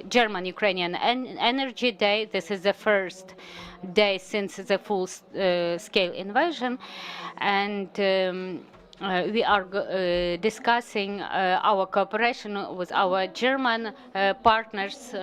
E: German-Ukrainian Energy Day. This is the first day since the full-scale invasion. And we are discussing our cooperation with our German partners.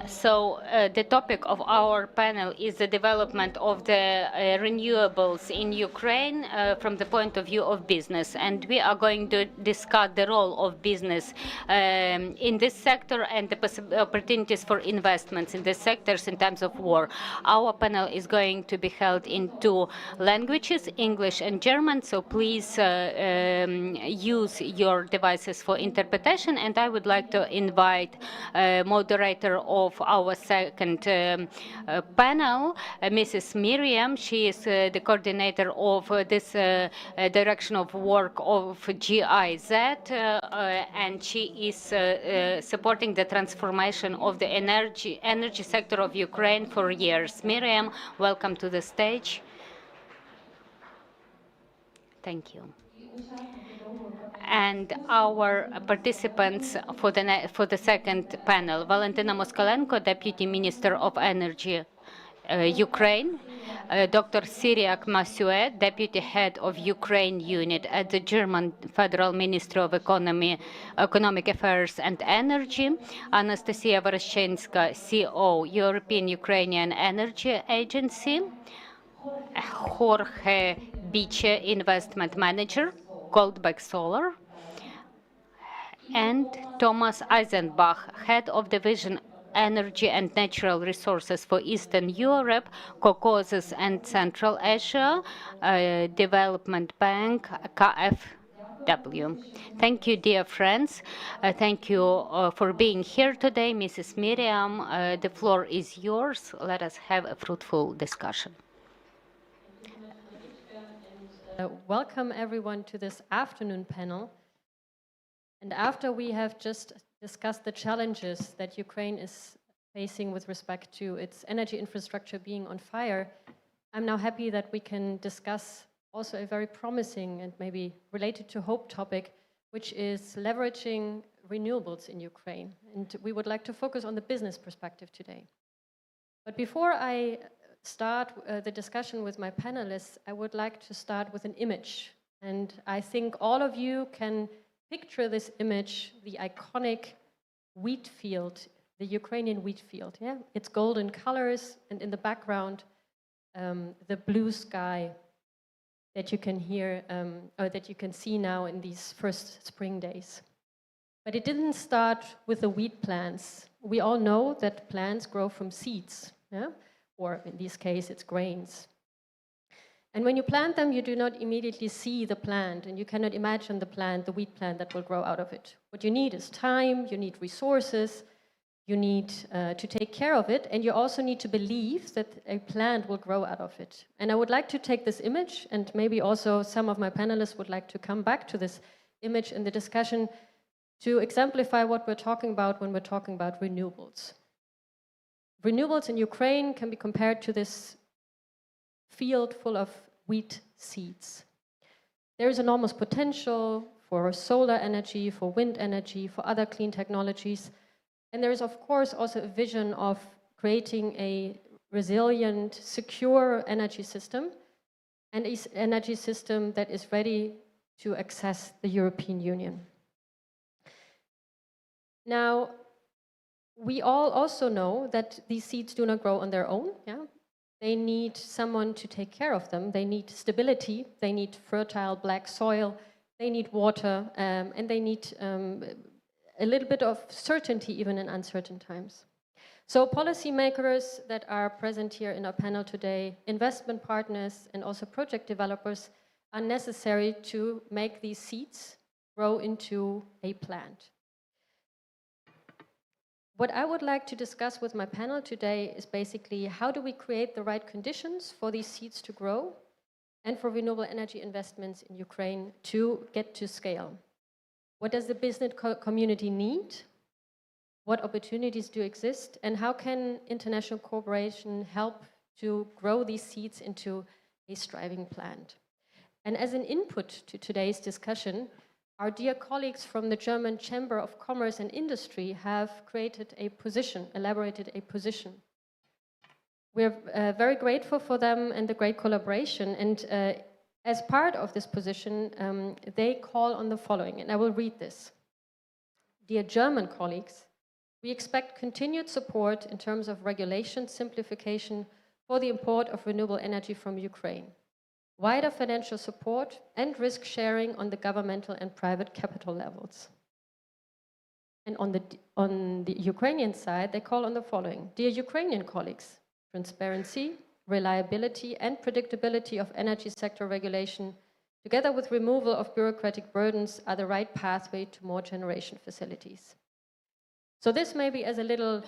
E: So the topic of our panel is the development of the renewables in Ukraine from the point of view of business. And we are going to discuss the role of business in this sector and the opportunities for investments in the sectors in times of war. Our panel is going to be held in two languages, English and German. So please use your devices for interpretation. And I would like to invite moderator of our second panel, Mrs. Miriam. She is the coordinator of this direction of work of GIZ, and she is supporting the transformation of the energy sector of Ukraine for years. Miriam, welcome to the stage. Thank you. And our participants for the second panel: Valentina Moskalenko, Deputy Minister of Energy, Ukraine; Dr. Syriac Massuet, Deputy Head of Ukraine Unit at the German Federal Ministry of Economic Affairs and Energy; Anastasia Voroshenska, CO, European Ukrainian Energy Agency; Jorge Biche, Investment Manager, Goldbeck Solar; and Thomas Eisenbach, Head of Division Energy and Natural Resources for Eastern Europe, Caucasus and Central Asia, Development Bank, KfW. Thank you, dear friends. Thank you for being here today. Mrs. Miriam, the floor is yours. Let us have a fruitful discussion.
M: Welcome everyone to this afternoon panel. And after we have just discussed the challenges that Ukraine is facing with respect to its energy infrastructure being on fire, I'm now happy that we can discuss also a very promising and maybe related to hope topic, which is leveraging renewables in Ukraine. And we would like to focus on the business perspective today. But before I start the discussion with my panelists, I would like to start with an image. And I think all of you can picture this image, the iconic wheat field, the Ukrainian wheat field. Yeah, it's golden colors, and in the background, the blue sky that you can hear, or that you can see now in these first spring days. But it didn't start with the wheat plants. We all know that plants grow from seeds, yeah? Or in this case, it's grains. And when you plant them, you do not immediately see the plant, and you cannot imagine the wheat plant that will grow out of it. What you need is time, you need resources, you need to take care of it, and you also need to believe that a plant will grow out of it. And I would like to take this image, and maybe also some of my panelists would like to come back to this image in the discussion to exemplify what we're talking about when we're talking about renewables. Renewables in Ukraine can be compared to this field full of wheat seeds. There is enormous potential for solar energy, for wind energy, for other clean technologies. And there is, of course, also a vision of creating a resilient, secure energy system, and an energy system that is ready to access the European Union. Now, we all also know that these seeds do not grow on their own. Yeah? They need someone to take care of them. They need stability. They need fertile black soil. They need water. And they need a little bit of certainty even in uncertain times. So policymakers that are present here in our panel today, investment partners and also project developers are necessary to make these seeds grow into a plant. What I would like to discuss with my panel today is basically how do we create the right conditions for these seeds to grow and for renewable energy investments in Ukraine to get to scale. What does the business community need? What opportunities do exist? And how can international cooperation help to grow these seeds into a thriving plant. And as an input to today's discussion, our dear colleagues from the German Chamber of Commerce and Industry have created a position, elaborated a position. We're very grateful for them and the great collaboration. And as part of this position, they call on the following, and I will read this. Dear German colleagues, we expect continued support in terms of regulation simplification for the import of renewable energy from Ukraine, wider financial support and risk sharing on the governmental and private capital levels. And on the Ukrainian side, they call on the following. Dear Ukrainian colleagues, transparency, reliability and predictability of energy sector regulation, together with removal of bureaucratic burdens, are the right pathway to more generation facilities. So this may be as a little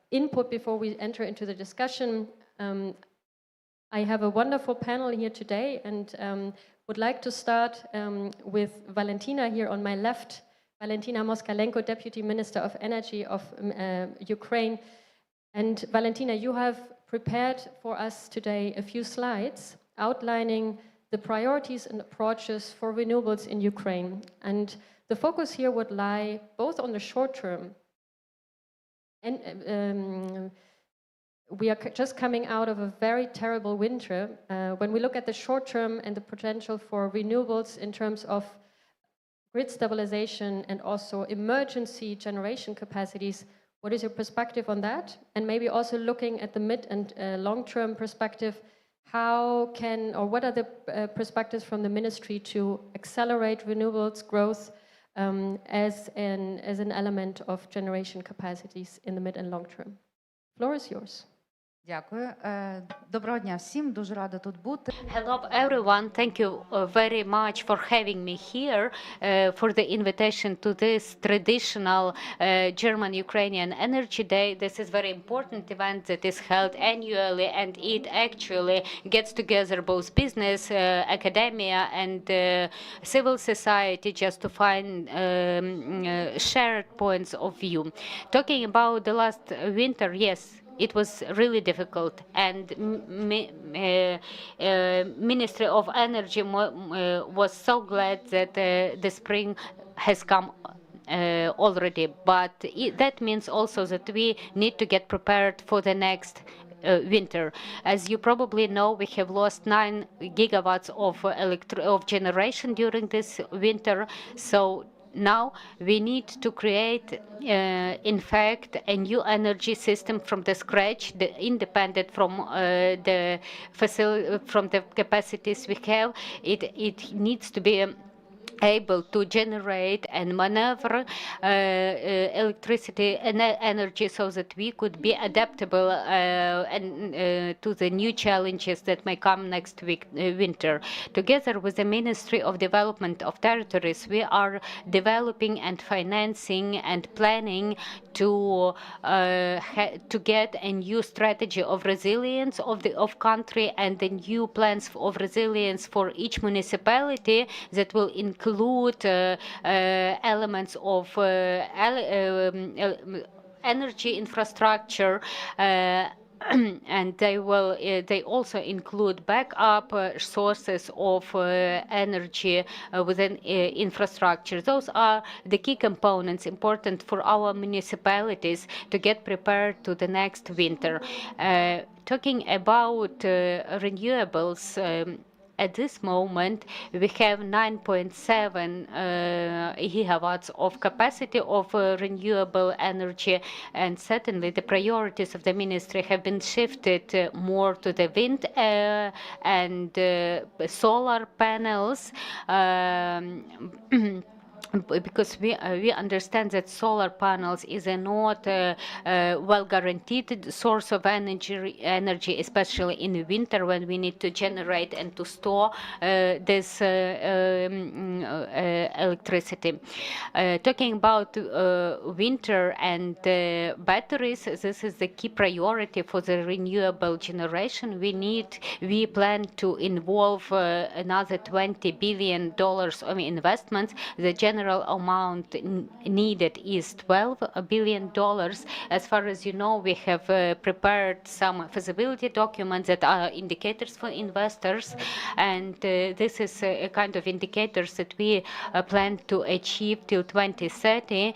M: input before we enter into the discussion. I have a wonderful panel here today and would like to start with Valentina here on my left. Valentina Moskalenko, Deputy Minister of Energy of Ukraine. And Valentina, you have prepared for us today a few slides outlining the priorities and approaches for renewables in Ukraine. And the focus here would lie both on the short term and we are just coming out of a very terrible winter. When we look at the short term and the potential for renewables in terms of grid stabilization and also emergency generation capacities, what is your perspective on that? And maybe also looking at the mid and long-term perspective, how can, or what are the perspectives from the ministry to accelerate renewables growth as an element of generation capacities in the mid and long term? Floor is yours.
N: Дякую. Доброго дня всім. Дуже рада тут бути.
E: Hello everyone. Thank you very much for having me here for the invitation to this traditional German-Ukrainian Energy Day. This is a very important event that is held annually, and it actually gets together both business, academia and civil society just to find shared points of view. Talking about the last winter, yes, it was really difficult, and Ministry of Energy was so glad that the spring has come already, but that means also that we need to get prepared for the next winter. As you probably know, we have lost 9 gigawatts of generation during this winter, so now we need to create, in fact, a new energy system from the scratch, independent from the capacities we have. It needs to be able to generate and maneuver electricity and energy so that we could be adaptable to the new challenges that may come next winter. Together with the Ministry of Development of Territories, we are developing and financing and planning to get a new strategy of resilience of country and the new plans of resilience for each municipality that will include elements of energy infrastructure, and they also include backup sources of energy within infrastructure. Those are the key components important for our municipalities to get prepared to the next winter. Talking about renewables, at this moment, we have 9.7 gigawatts of capacity of renewable energy, and certainly the priorities of the ministry have been shifted more to the wind and solar panels. Because we understand that solar panels is a not well-guaranteed source of energy, especially in the winter when we need to generate and to store this electricity. Talking about winter and batteries, this is the key priority for the renewable generation. We plan to involve another $20 billion of investments that general amount needed is $12 billion. As far as you know, we have prepared some feasibility documents that are indicators for investors, and this is a kind of indicators that we plan to achieve till 2030.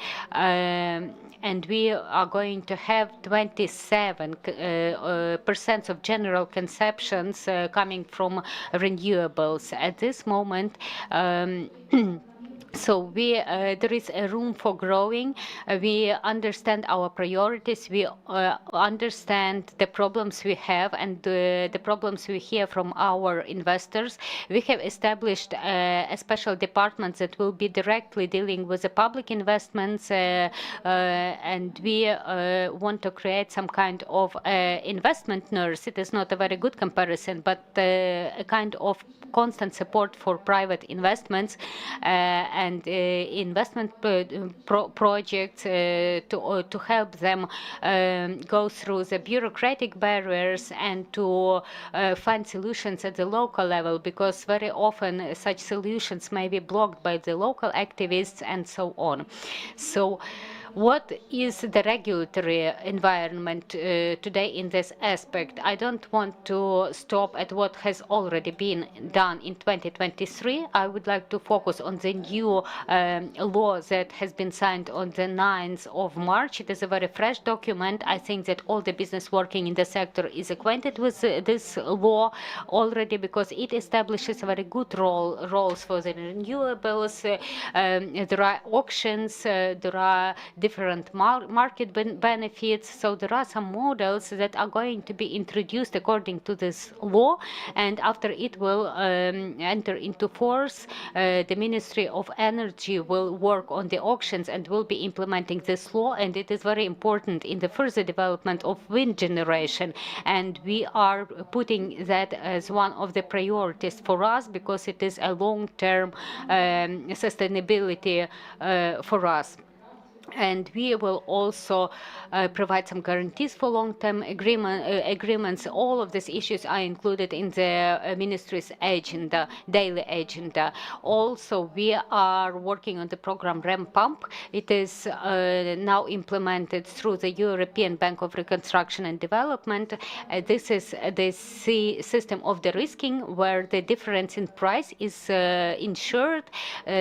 E: And we are going to have 27% of general consumptions coming from renewables. At this moment, so there is a room for growing. We understand our priorities. We understand the problems we have and the problems we hear from our investors. We have established a special department that will be directly dealing with the public investments, and we want to create some kind of investment nurse. It is not a very good comparison, but a kind of constant support for private investments and investment projects to help them go through the bureaucratic barriers and to find solutions at the local level, because very often such solutions may be blocked by the local activists and so on. So what is the regulatory environment today in this aspect? I don't want to stop at what has already been done in 2023. I would like to focus on the new law that has been signed on the 9th of March. It is a very fresh document. I think that all the business working in the sector is acquainted with this law already, because it establishes very good roles for the renewables. There are auctions, there are different market benefits. So there are some models that are going to be introduced according to this law, and after it will enter into force, the Ministry of Energy will work on the auctions and will be implementing this law, and it is very important in the further development of wind generation, and we are putting that as one of the priorities for us, because it is a long-term sustainability for us. And we will also provide some guarantees for long-term agreements. All of these issues are included in the ministry's agenda, daily agenda. Also, we are working on the program REM-PUMP. It is now implemented through the European Bank of Reconstruction and Development. This is the system of de-risking, where the difference in price is insured.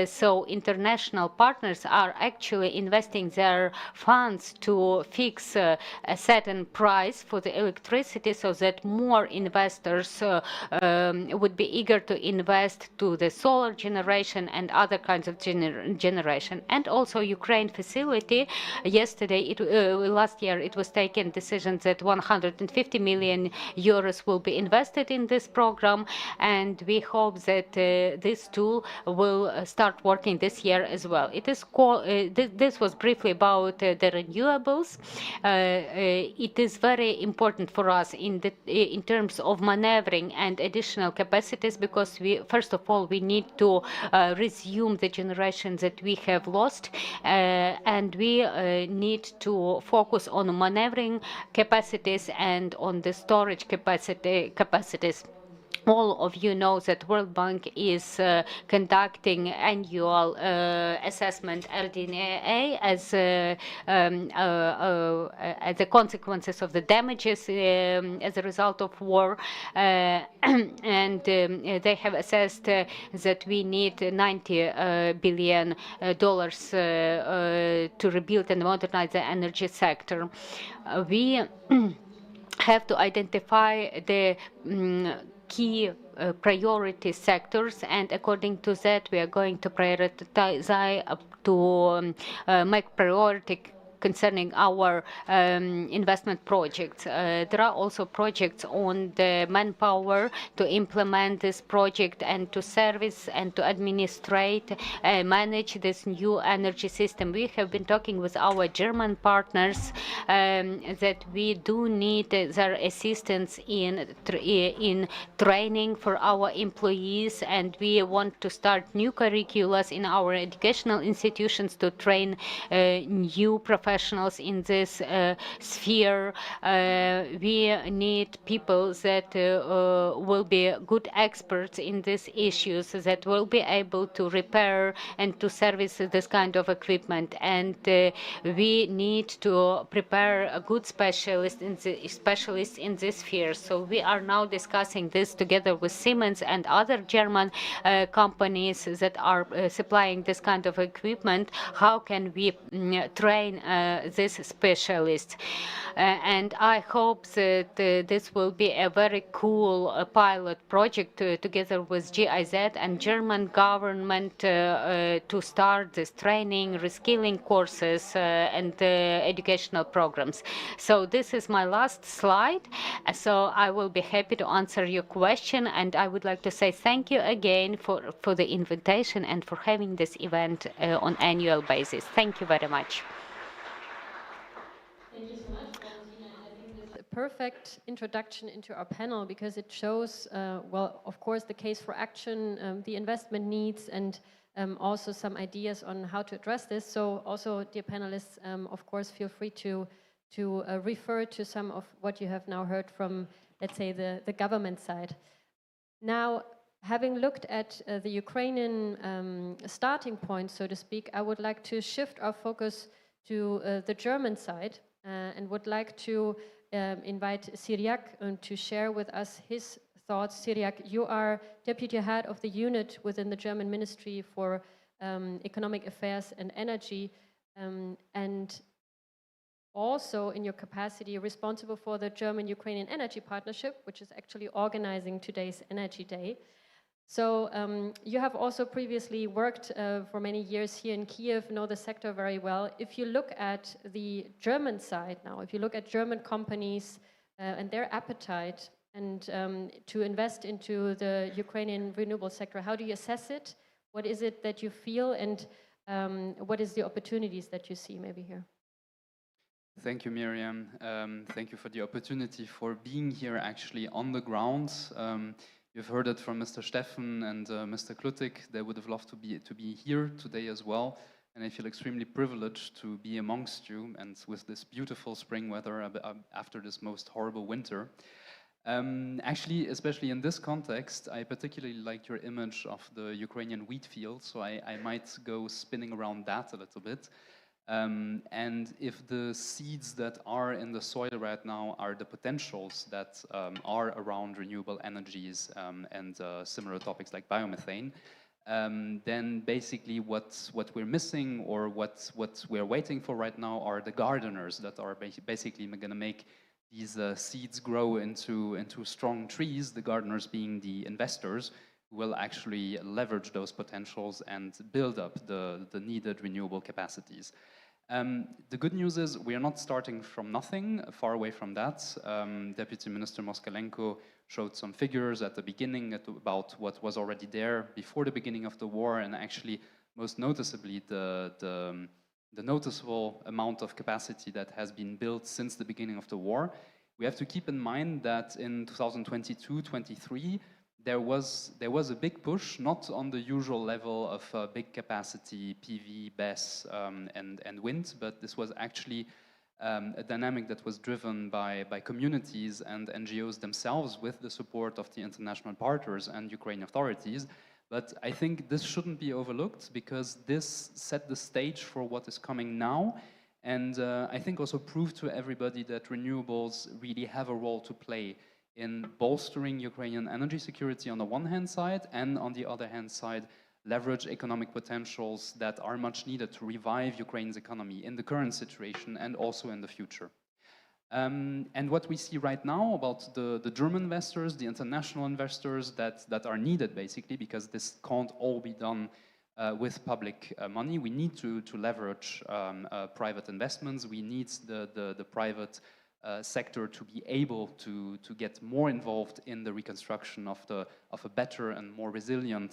E: So international partners are actually investing their funds to fix a certain price for the electricity, so that more investors would be eager to invest to the solar generation and other kinds of generation. And also Ukraine facility, last year it was taken decision that 150 million euros will be invested in this program, and we hope that this tool will start working this year as well. It is this was briefly about the renewables. It is very important for us in terms of maneuvering and additional capacities, because first of all we need to resume the generation that we have lost, and we need to focus on maneuvering capacities and on the storage capacities. All of you know that World Bank is conducting annual assessment RDNA as the consequences of the damages as a result of war, and they have assessed that we need $90 billion to rebuild and modernize the energy sector. We have to identify the key priority sectors, and according to that we are going to prioritize to make priority concerning our investment projects. There are also projects on the manpower to implement this project and to service and to administrate, manage this new energy system. We have been talking with our German partners that we do need their assistance in training for our employees, and we want to start new curricula in our educational institutions to train new professionals professionals in this sphere. We need people that will be good experts in these issues, that will be able to repair and to service this kind of equipment. And we need to prepare a good specialist in this sphere. So we are now discussing this together with Siemens and other German companies that are supplying this kind of equipment. How can we train these specialists? And I hope that this will be a very cool pilot project together with GIZ and German government to start this training, reskilling courses and educational programs. So this is my last slide. So I will be happy to answer your question, and I would like to say thank you again for the invitation and for having this event on annual basis. Thank you very much.
M: Thank you so much, Valentina. And I think this is a perfect introduction into our panel because it shows, well, of course, the case for action, the investment needs, and also some ideas on how to address this. So also, dear panelists, of course, feel free to refer to some of what you have now heard from, let's say, the government side. Now, having looked at the Ukrainian starting point, so to speak, I would like to shift our focus to the German side and would like to invite Cyriac to share with us his thoughts. Cyriac, you are deputy head of the unit within the German Ministry for Economic Affairs and Energy, and also in your capacity responsible for the German-Ukrainian Energy Partnership, which is actually organizing today's Energy Day. So you have also previously worked for many years here in Kiev, know the sector very well. If you look at the German side now, if you look at German companies and their appetite and to invest into the Ukrainian renewable sector, how do you assess it? What is it that you feel, and what is the opportunities that you see maybe here?
O: Thank you, Miriam. Thank you for the opportunity for being here actually on the ground. You've heard it from Mr. Steffen and Mr. Klutik. They would have loved to be here today as well. And I feel extremely privileged to be amongst you and with this beautiful spring weather after this most horrible winter. Actually, especially in this context, I particularly liked your image of the Ukrainian wheat field, so I might go spinning around that a little bit. And if the seeds that are in the soil right now are the potentials that are around renewable energies and similar topics like biomethane, then basically what we're missing or what we're waiting for right now are the gardeners that are basically going to make these seeds grow into strong trees, the gardeners being the investors who will actually leverage those potentials and build up the needed renewable capacities. The good news is we are not starting from nothing, far away from that. Deputy Minister Moskalenko showed some figures at the beginning about what was already there before the beginning of the war, and actually most noticeably the noticeable amount of capacity that has been built since the beginning of the war. We have to keep in mind that in 2022-23 there was a big push, not on the usual level of big capacity PV, BESS, and wind, but this was actually a dynamic that was driven by communities and NGOs themselves with the support of the international partners and Ukrainian authorities. But I think this shouldn't be overlooked because this set the stage for what is coming now, and I think also proved to everybody that renewables really have a role to play in bolstering Ukrainian energy security on the one hand side, and on the other hand side, leverage economic potentials that are much needed to revive Ukraine's economy in the current situation and also in the future. And what we see right now about the German investors, the international investors that are needed basically, because this can't all be done with public money. We need to leverage private investments. We need the private sector to be able to get more involved in the reconstruction of a better and more resilient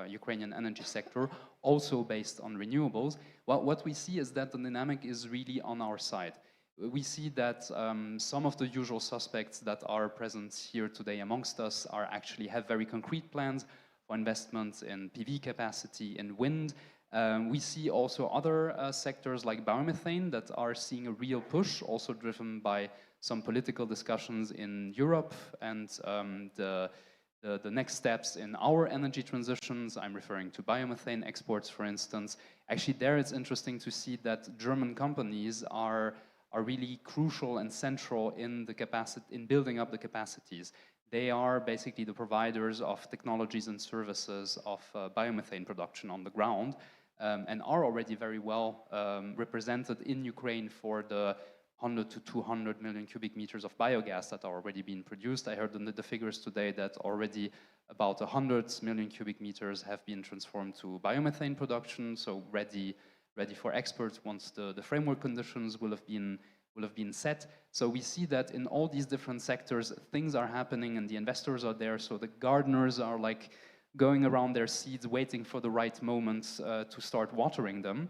O: Ukrainian energy sector, also based on renewables. What we see is that the dynamic is really on our side. We see that some of the usual suspects that are present here today amongst us have very concrete plans for investments in PV capacity, in wind, We see also other sectors like biomethane that are seeing a real push, also driven by some political discussions in Europe and the next steps in our energy transitions. I'm referring to biomethane exports, for instance. Actually, there it's interesting to see that German companies are really crucial and central in the capacity, in building up the capacities. They are basically the providers of technologies and services of biomethane production on the ground, and are already very well represented in Ukraine for the 100 to 200 million cubic meters of biogas that are already being produced. I heard the figures today that already about 100 million cubic meters have been transformed to biomethane production, so ready for export once the framework conditions will have been set. So we see that in all these different sectors, things are happening and the investors are there, so the gardeners are like going around their seeds, waiting for the right moment to start watering them.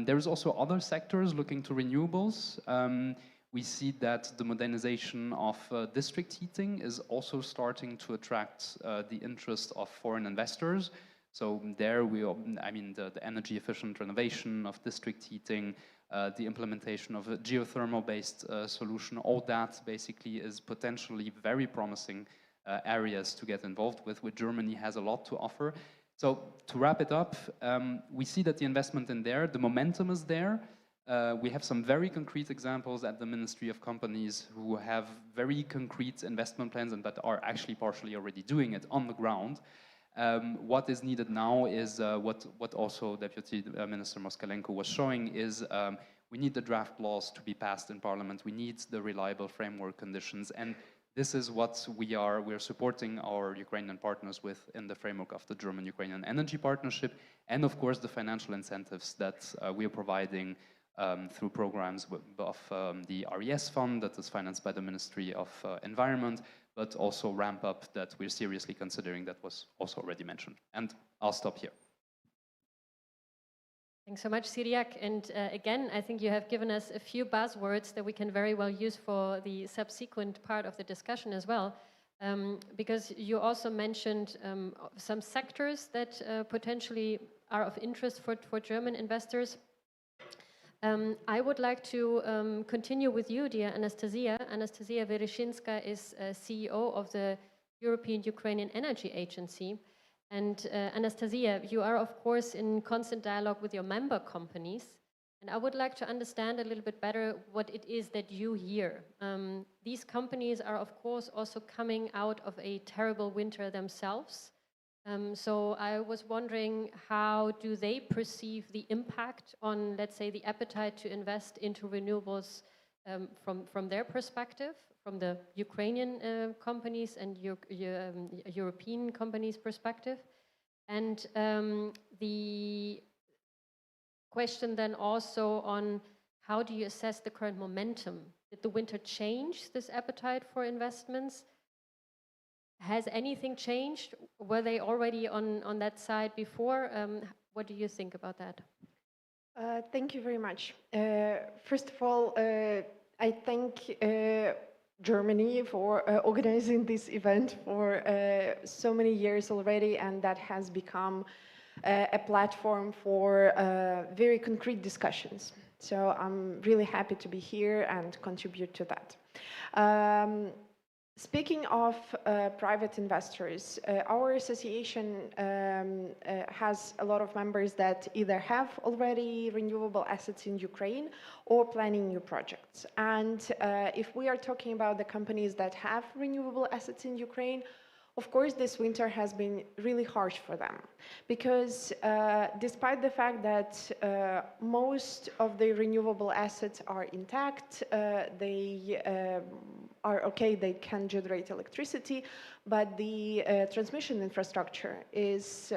O: There's also other sectors looking to renewables. We see that the modernization of district heating is also starting to attract the interest of foreign investors. So there the energy efficient renovation of district heating, the implementation of a geothermal-based solution, all that basically is potentially very promising areas to get involved with, which Germany has a lot to offer. So to wrap it up, we see that the investment in there, the momentum is there. We have some very concrete examples at the Ministry of Companies who have very concrete investment plans and that are actually partially already doing it on the ground. What is needed now is what also Deputy Minister Moskalenko was showing is we need the draft laws to be passed in Parliament. We need the reliable framework conditions, and this is what we're supporting our Ukrainian partners with in the framework of the German-Ukrainian Energy Partnership, and of course the financial incentives that we are providing through programs of the RES fund that is financed by the Ministry of Environment, but also ramp up that we're seriously considering that was also already mentioned. And I'll stop here.
M: Thanks so much, Syriac. And again, I think you have given us a few buzzwords that we can very well use for the subsequent part of the discussion as well. Because you also mentioned some sectors that potentially are of interest for German investors. I would like to continue with you, dear Anastasia. Anastasia Vereshinska is CEO of the European-Ukrainian Energy Agency. And Anastasia, you are of course in constant dialogue with your member companies. And I would like to understand a little bit better what it is that you hear. These companies are of course also coming out of a terrible winter themselves. So I was wondering, how do they perceive the impact on, let's say, the appetite to invest into renewables from their perspective, from the Ukrainian companies and European companies' perspective? And the question then also on how do you assess the current momentum? Did the winter change this appetite for investments? Has anything changed? Were they already on that side before? What do you think about that?
P: Thank you very much. First of all, I thank Germany for organizing this event for so many years already, and that has become a platform for very concrete discussions. So I'm really happy to be here and contribute to that. Speaking of private investors, our association has a lot of members that either have already renewable assets in Ukraine or planning new projects. And if we are talking about the companies that have renewable assets in Ukraine, of course, this winter has been really harsh for them because despite the fact that most of the renewable assets are intact, they are okay, they can generate electricity, but the transmission infrastructure is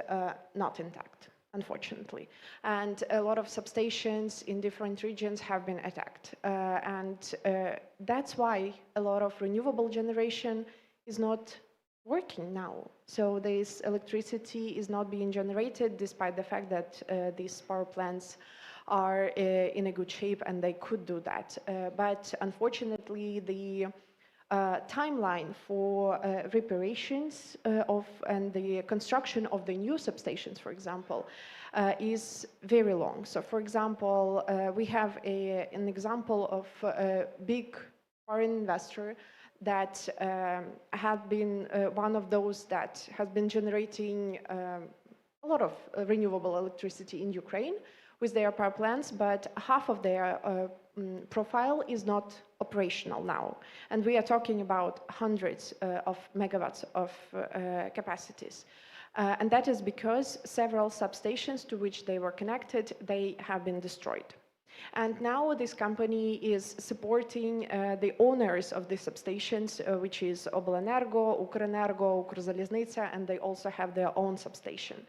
P: not intact, unfortunately. And a lot of substations in different regions have been attacked. And that's why a lot of renewable generation is not working now. So this electricity is not being generated despite the fact that these power plants are in a good shape and they could do that. But unfortunately, the timeline for reparations and the construction of the new substations, for example, is very long. So for example, we have an example of a big foreign investor that had been one of those that has been generating a lot of renewable electricity in Ukraine with their power plants, but half of their profile is not operational now. And we are talking about hundreds of megawatts of capacities. And that is because several substations to which they were connected, they have been destroyed. And now this company is supporting the owners of the substations, which is Oblenergo, Ukrenergo, Ukrzaliznytsia, and they also have their own substation.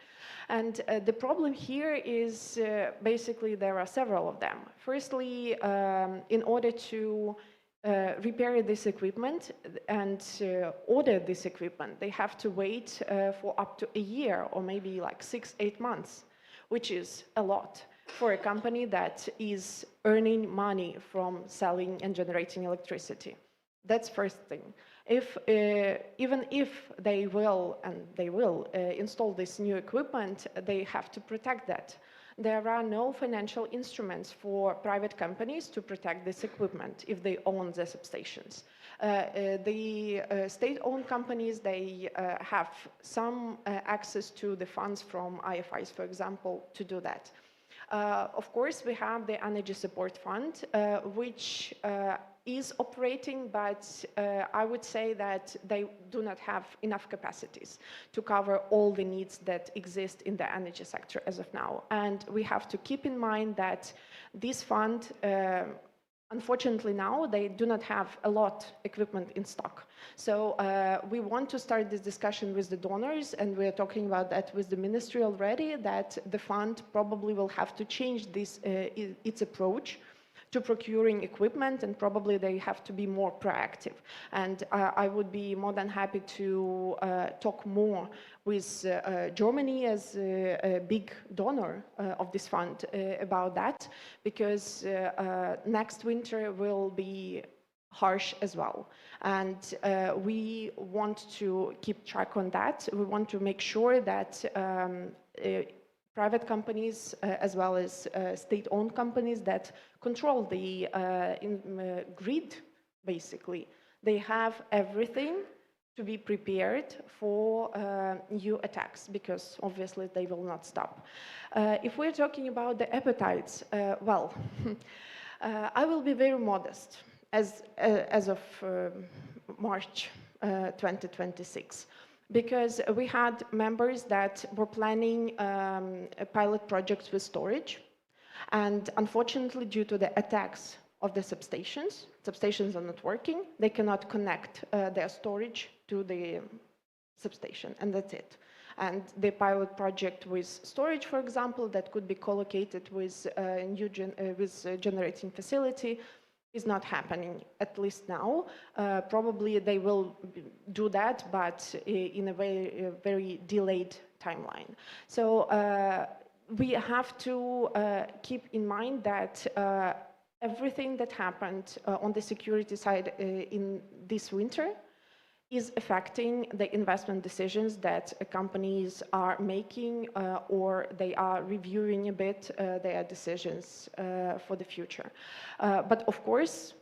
P: And the problem here is basically there are several of them. Firstly, in order to repair this equipment and order this equipment, they have to wait for up to a year or maybe like 6-8 months, which is a lot for a company that is earning money from selling and generating electricity. That's first thing. Even if they will, and they will install this new equipment, they have to protect that. There are no financial instruments for private companies to protect this equipment if they own the substations. The state-owned companies, they have some access to the funds from IFIs, for example, to do that. Of course, we have the Energy Support Fund, which is operating, but I would say that they do not have enough capacities to cover all the needs that exist in the energy sector as of now. And we have to keep in mind that this fund, unfortunately now, they do not have a lot of equipment in stock. So we want to start this discussion with the donors, and we're talking about that with the ministry already, that the fund probably will have to change this, its approach to procuring equipment, and probably they have to be more proactive. And I would be more than happy to talk more with Germany as a big donor of this fund about that, because next winter will be harsh as well. And we want to keep track on that. We want to make sure that private companies as well as state-owned companies that control the grid, basically, they have everything to be prepared for new attacks, because obviously they will not stop. If we're talking about the appetites, well, I will be very modest as of March 2026. Because we had members that were planning pilot projects with storage. And unfortunately, due to the attacks of the substations are not working, they cannot connect their storage to the substation, and that's it. And the pilot project with storage, for example, that could be co-located with a new generating facility, is not happening, at least now. Probably they will do that, but in a very delayed timeline. So we have to keep in mind that everything that happened on the security side in this winter is affecting the investment decisions that companies are making, or they are reviewing a bit their decisions for the future. But of course,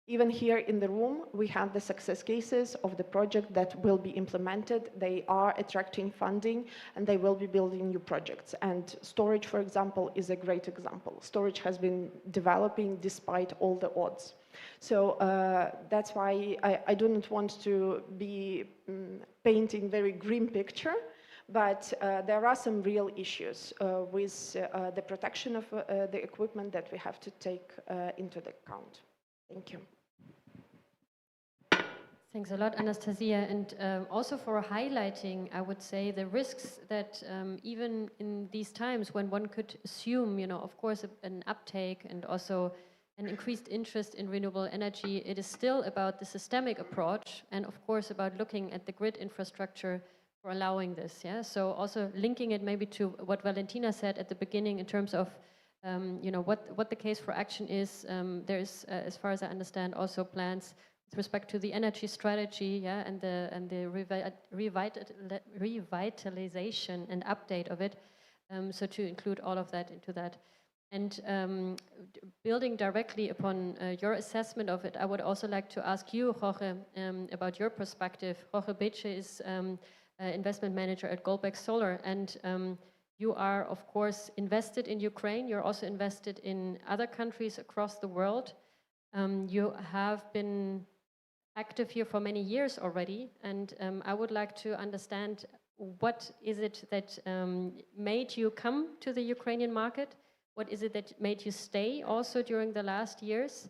P: even here in the room, we have the success cases of the project that will be implemented. They are attracting funding, and they will be building new projects. And storage, for example, is a great example. Storage has been developing despite all the odds. So that's why I do not want to be painting very grim picture, but there are some real issues with the protection of the equipment that we have to take into account. Thank you.
M: Thanks a lot, Anastasia, and also for highlighting, I would say, the risks that even in these times when one could assume, of course, an uptake and also an increased interest in renewable energy, it is still about the systemic approach and, of course, about looking at the grid infrastructure for allowing this. Yeah. So also linking it maybe to what Valentina said at the beginning in terms of, what the case for action is. There is, as far as I understand, also plans with respect to the energy strategy, yeah, and the revitalization and update of it. So to include all of that into that. And building directly upon your assessment of it, I would also like to ask you, Jorge, about your perspective. Jorge Beche is investment manager at Goldbeck Solar, and you are, of course, invested in Ukraine. You're also invested in other countries across the world. You have been active here for many years already, and I would like to understand what is it that made you come to the Ukrainian market? What is it that made you stay also during the last years?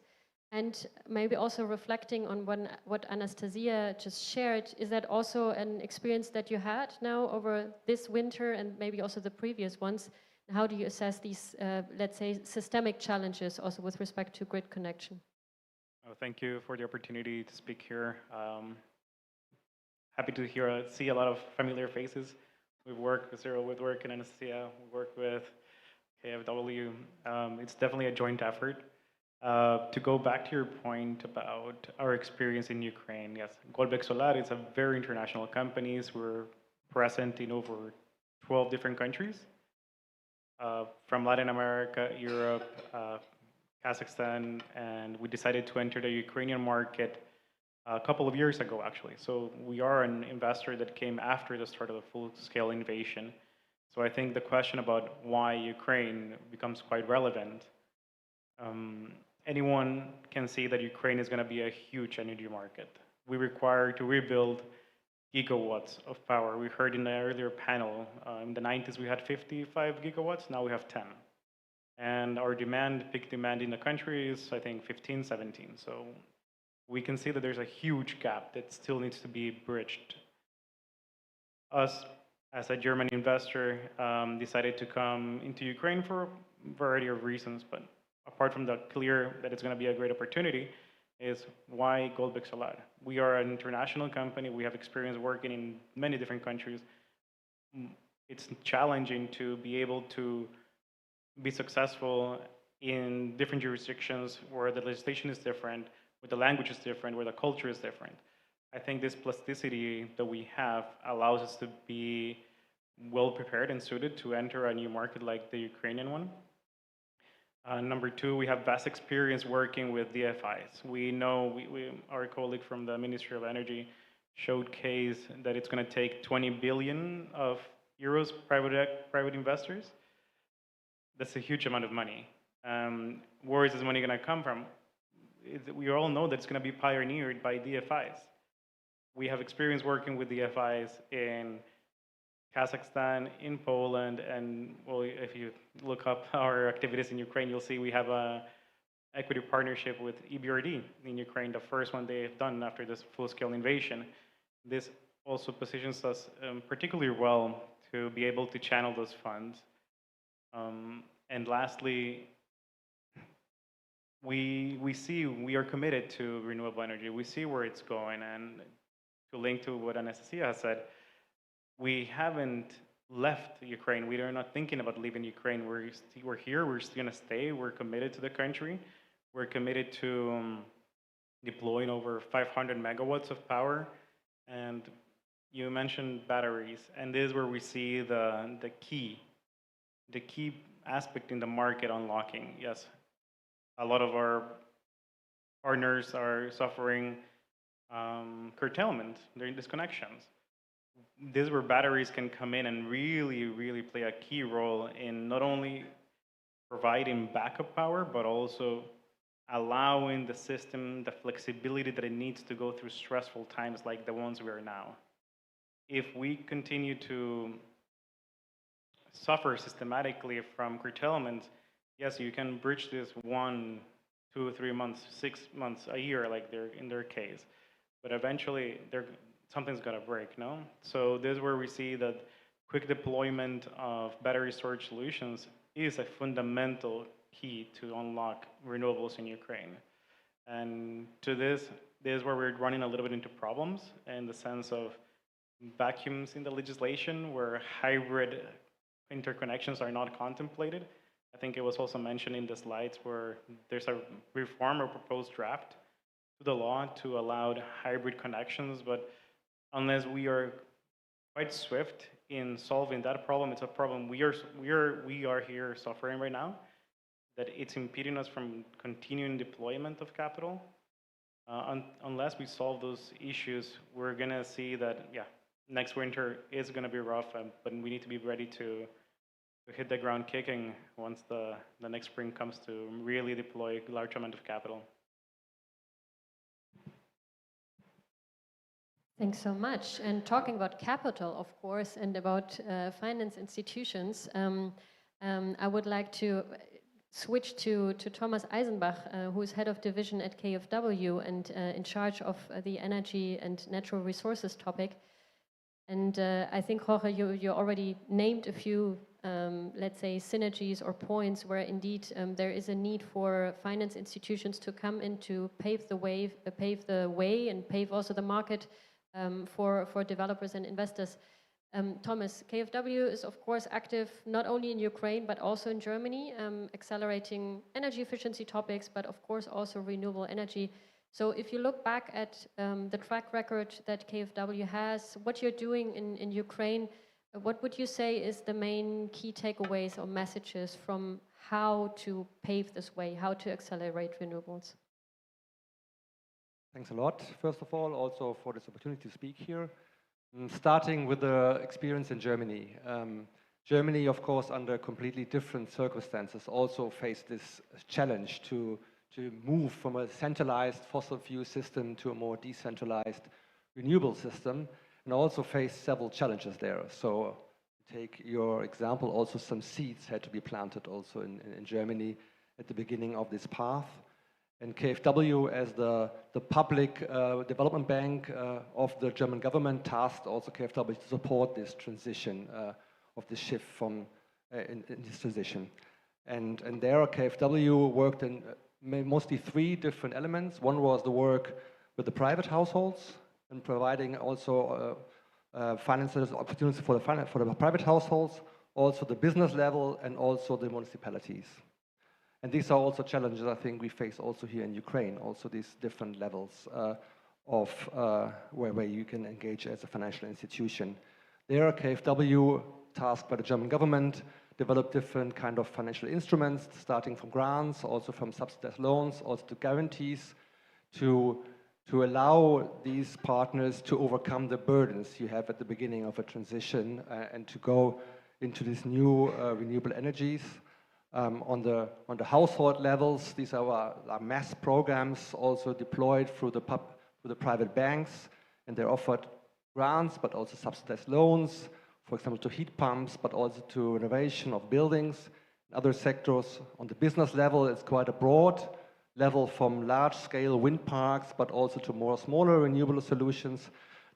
M: And maybe also reflecting on what Anastasia just shared, is that also an experience that you had now over this winter and maybe also the previous ones? How do you assess these, let's say, systemic challenges also with respect to grid connection?
Q: Oh, thank you for the opportunity to speak here. Happy to see a lot of familiar faces. We've worked with Cyril, we've worked in Anastasia, we've worked with KfW. It's definitely a joint effort. To go back to your point about our experience in Ukraine, yes, Goldbeck Solar is a very international company. We're present in over 12 different countries, from Latin America, Europe, Kazakhstan, and we decided to enter the Ukrainian market a couple of years ago, actually. So we are an investor that came after the start of the full-scale invasion. So I think the question about why Ukraine becomes quite relevant. Anyone can see that Ukraine is going to be a huge energy market. We require to rebuild gigawatts of power. We heard in the earlier panel, in the 90s we had 55 gigawatts, now we have 10. And our peak demand in the country is, I think, 15, 17. So we can see that there's a huge gap that still needs to be bridged. Us, as a German investor, decided to come into Ukraine for a variety of reasons, but apart from the clear that it's going to be a great opportunity, is why Goldbeck Solar? We are an international company. We have experience working in many different countries. It's challenging to be able to be successful in different jurisdictions where the legislation is different, where the language is different, where the culture is different. I think this plasticity that we have allows us to be well prepared and suited to enter a new market like the Ukrainian one. Number two, we have vast experience working with DFIs. We know, our colleague from the Ministry of Energy showcased that it's going to take 20 billion of euros private investors. That's a huge amount of money. Where is this money going to come from? We all know that it's going to be pioneered by DFIs. We have experience working with DFIs in Kazakhstan, in Poland, and well, if you look up our activities in Ukraine, you'll see we have a equity partnership with EBRD in Ukraine, the first one they've done after this full-scale invasion. This also positions us particularly well to be able to channel those funds. And lastly, we are committed to renewable energy. We see where it's going, and to link to what Anastasia has said, we haven't left Ukraine. We are not thinking about leaving Ukraine. We're here. We're still going to stay. We're committed to the country. We're committed to deploying over 500 megawatts of power. And you mentioned batteries, and this is where we see the key aspect in the market unlocking. Yes, a lot of our partners are suffering curtailment during disconnections. This is where batteries can come in and really, really play a key role in not only providing backup power, but also allowing the system the flexibility that it needs to go through stressful times like the ones we are now. If we continue to suffer systematically from curtailment, yes, you can bridge this 1, 2, 3 months, 6 months, a year, like in their case. But eventually, something's got to break, no? So this is where we see that quick deployment of battery storage solutions is a fundamental key to unlock renewables in Ukraine. And to this is where we're running a little bit into problems in the sense of vacuums in the legislation where hybrid interconnections are not contemplated. I think it was also mentioned in the slides where there's a reform or proposed draft to the law to allow hybrid connections, but unless we are quite swift in solving that problem. It's a problem we are here suffering right now, that it's impeding us from continuing deployment of capital. Unless we solve those issues, we're gonna see that, yeah, next winter is gonna be rough, but we need to be ready to hit the ground kicking once the next spring comes to really deploy a large amount of capital.
M: Thanks so much. And talking about capital, of course, and about finance institutions, I would like to switch to Thomas Eisenbach, who is head of division at KfW and in charge of the energy and natural resources topic. And I think, Jorge, you already named a few, let's say, synergies or points where indeed there is a need for finance institutions to come in to pave the way and pave also the market for developers and investors. Thomas, KfW is of course active not only in Ukraine but also in Germany, accelerating energy efficiency topics, but of course also renewable energy. So if you look back at the track record that KfW has, what you're doing in Ukraine, what would you say is the main key takeaways or messages from how to pave this way, how to accelerate renewables?
R: Thanks a lot, first of all, also for this opportunity to speak here. Starting with the experience in Germany. Germany, of course, under completely different circumstances, also faced this challenge to move from a centralized fossil fuel system to a more decentralized renewable system, and also faced several challenges there. So, take your example, also some seeds had to be planted also in Germany at the beginning of this path. And KfW, as the public development bank of the German government, tasked also KfW to support this transition of the shift from in this transition. And there KfW worked in mostly three different elements. One was the work with the private households and providing also finances opportunities for the private households, also the business level, and also the municipalities. And these are also challenges I think we face also here in Ukraine, also these different levels of where you can engage as a financial institution. There, KfW, tasked by the German government, developed different kind of financial instruments, starting from grants, also from subsidized loans, also to guarantees, to allow these partners to overcome the burdens you have at the beginning of a transition and to go into these new renewable energies. On the household levels, these are mass programs also deployed through the private banks, and they're offered grants but also subsidized loans, for example to heat pumps, but also to renovation of buildings. In other sectors, on the business level, it's quite a broad level, from large-scale wind parks but also to more smaller renewable solutions.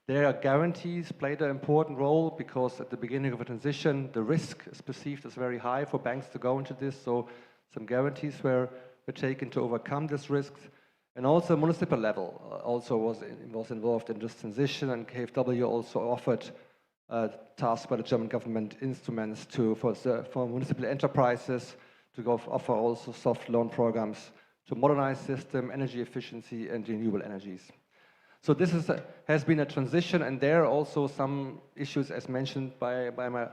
R: Their guarantees played an important role because at the beginning of a transition, the risk is perceived as very high for banks to go into this. So some guarantees were taken to overcome this risk. And also municipal level also was involved in this transition, and KfW also offered tasks by the German government instruments for municipal enterprises to offer also soft loan programs to modernize system, energy efficiency, and renewable energies. So this has been a transition, and there also some issues, as mentioned by my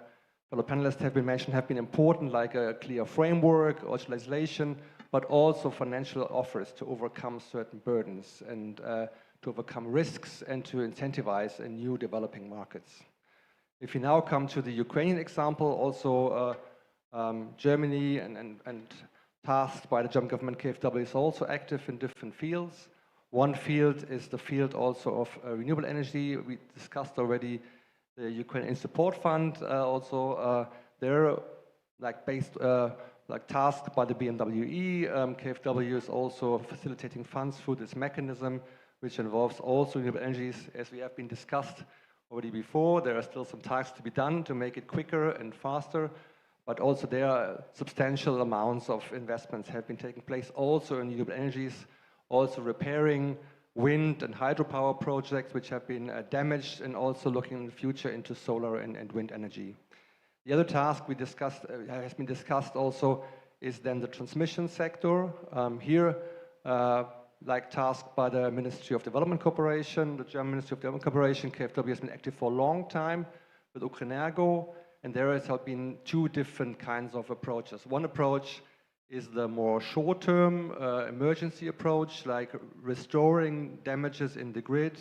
R: fellow panelists, have been important, like a clear framework, also legislation, but also financial offers to overcome certain burdens and to overcome risks and to incentivize new developing markets. If you now come to the Ukrainian example, also Germany and tasked by the German government, KfW is also active in different fields. One field is the field also of renewable energy. We discussed already the Ukrainian Support Fund. Also, they're tasked by the BMWE. KfW is also facilitating funds through this mechanism, which involves also renewable energies, as we have been discussed already before. There are still some tasks to be done to make it quicker and faster, but also there are substantial amounts of investments have been taking place also in renewable energies, also repairing wind and hydropower projects which have been damaged, and also looking in the future into solar and wind energy. The other task we discussed, has been discussed also, is then the transmission sector. Here, tasked by the Ministry of Development Cooperation, the German Ministry of Development Cooperation, KfW has been active for a long time with Ukrenergo, and there has been two different kinds of approaches. One approach is the more short-term emergency approach, like restoring damages in the grid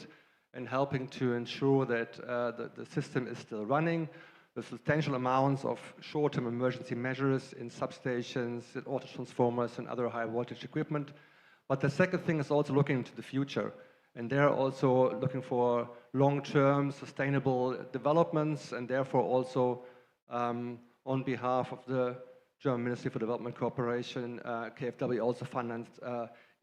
R: and helping to ensure that the system is still running with substantial amounts of short-term emergency measures in substations, in auto transformers and other high voltage equipment. But the second thing is also looking into the future. And they're also looking for long-term sustainable developments, and therefore also on behalf of the German Ministry for Development Cooperation, KfW also financed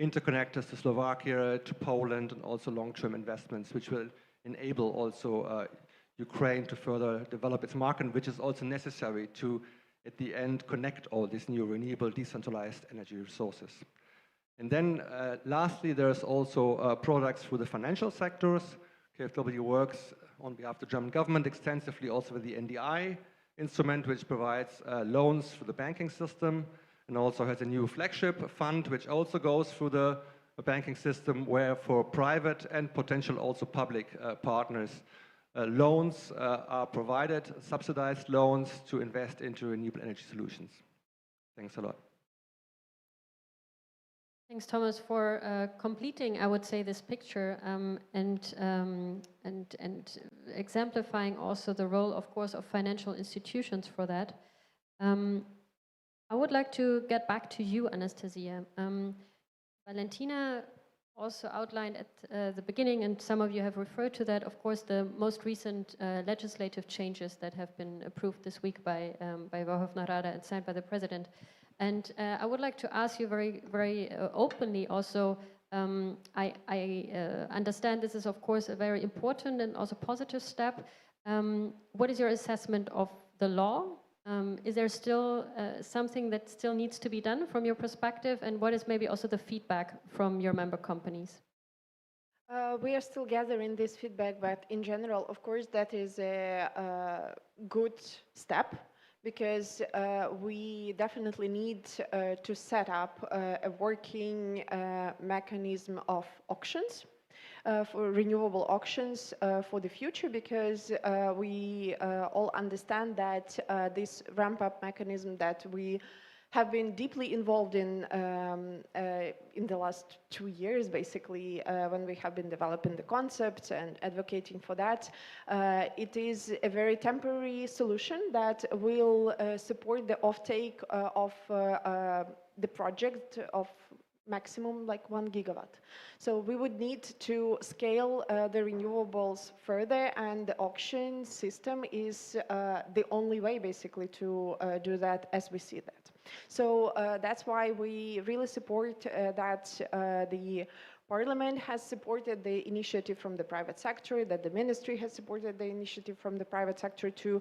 R: interconnectors to Slovakia, to Poland, and also long-term investments, which will enable also Ukraine to further develop its market, which is also necessary to, at the end, connect all these new renewable, decentralized energy resources. And then lastly, there's also products for the financial sectors. KfW works on behalf of the German government extensively also with the NDI instrument, which provides loans for the banking system, and also has a new flagship fund, which also goes through the banking system, where for private and potential also public partners, loans are provided, subsidized loans to invest into renewable energy solutions. Thanks a lot.
M: Thanks, Thomas, for completing, I would say, this picture and exemplifying also the role, of course, of financial institutions for that. I would like to get back to you, Anastasia. Valentina also outlined at the beginning, and some of you have referred to that, of course, the most recent legislative changes that have been approved this week by Verkhovna Rada and signed by the President. And I would like to ask you very openly also, I understand this is of course a very important and also positive step. What is your assessment of the law? Is there still something that still needs to be done from your perspective? And what is maybe also the feedback from your member companies?
P: We are still gathering this feedback, but in general, of course, that is a good step, because we definitely need to set up a working mechanism of auctions, for renewable auctions for the future, because we all understand that this ramp-up mechanism that we have been deeply involved in the last 2 years, basically, when we have been developing the concept and advocating for that. It is a very temporary solution that will support the offtake of the project of maximum like 1 gigawatt. So we would need to scale the renewables further, and the auction system is the only way basically to do that as we see that. So that's why we really support that the Parliament has supported the initiative from the private sector, that the Ministry has supported the initiative from the private sector to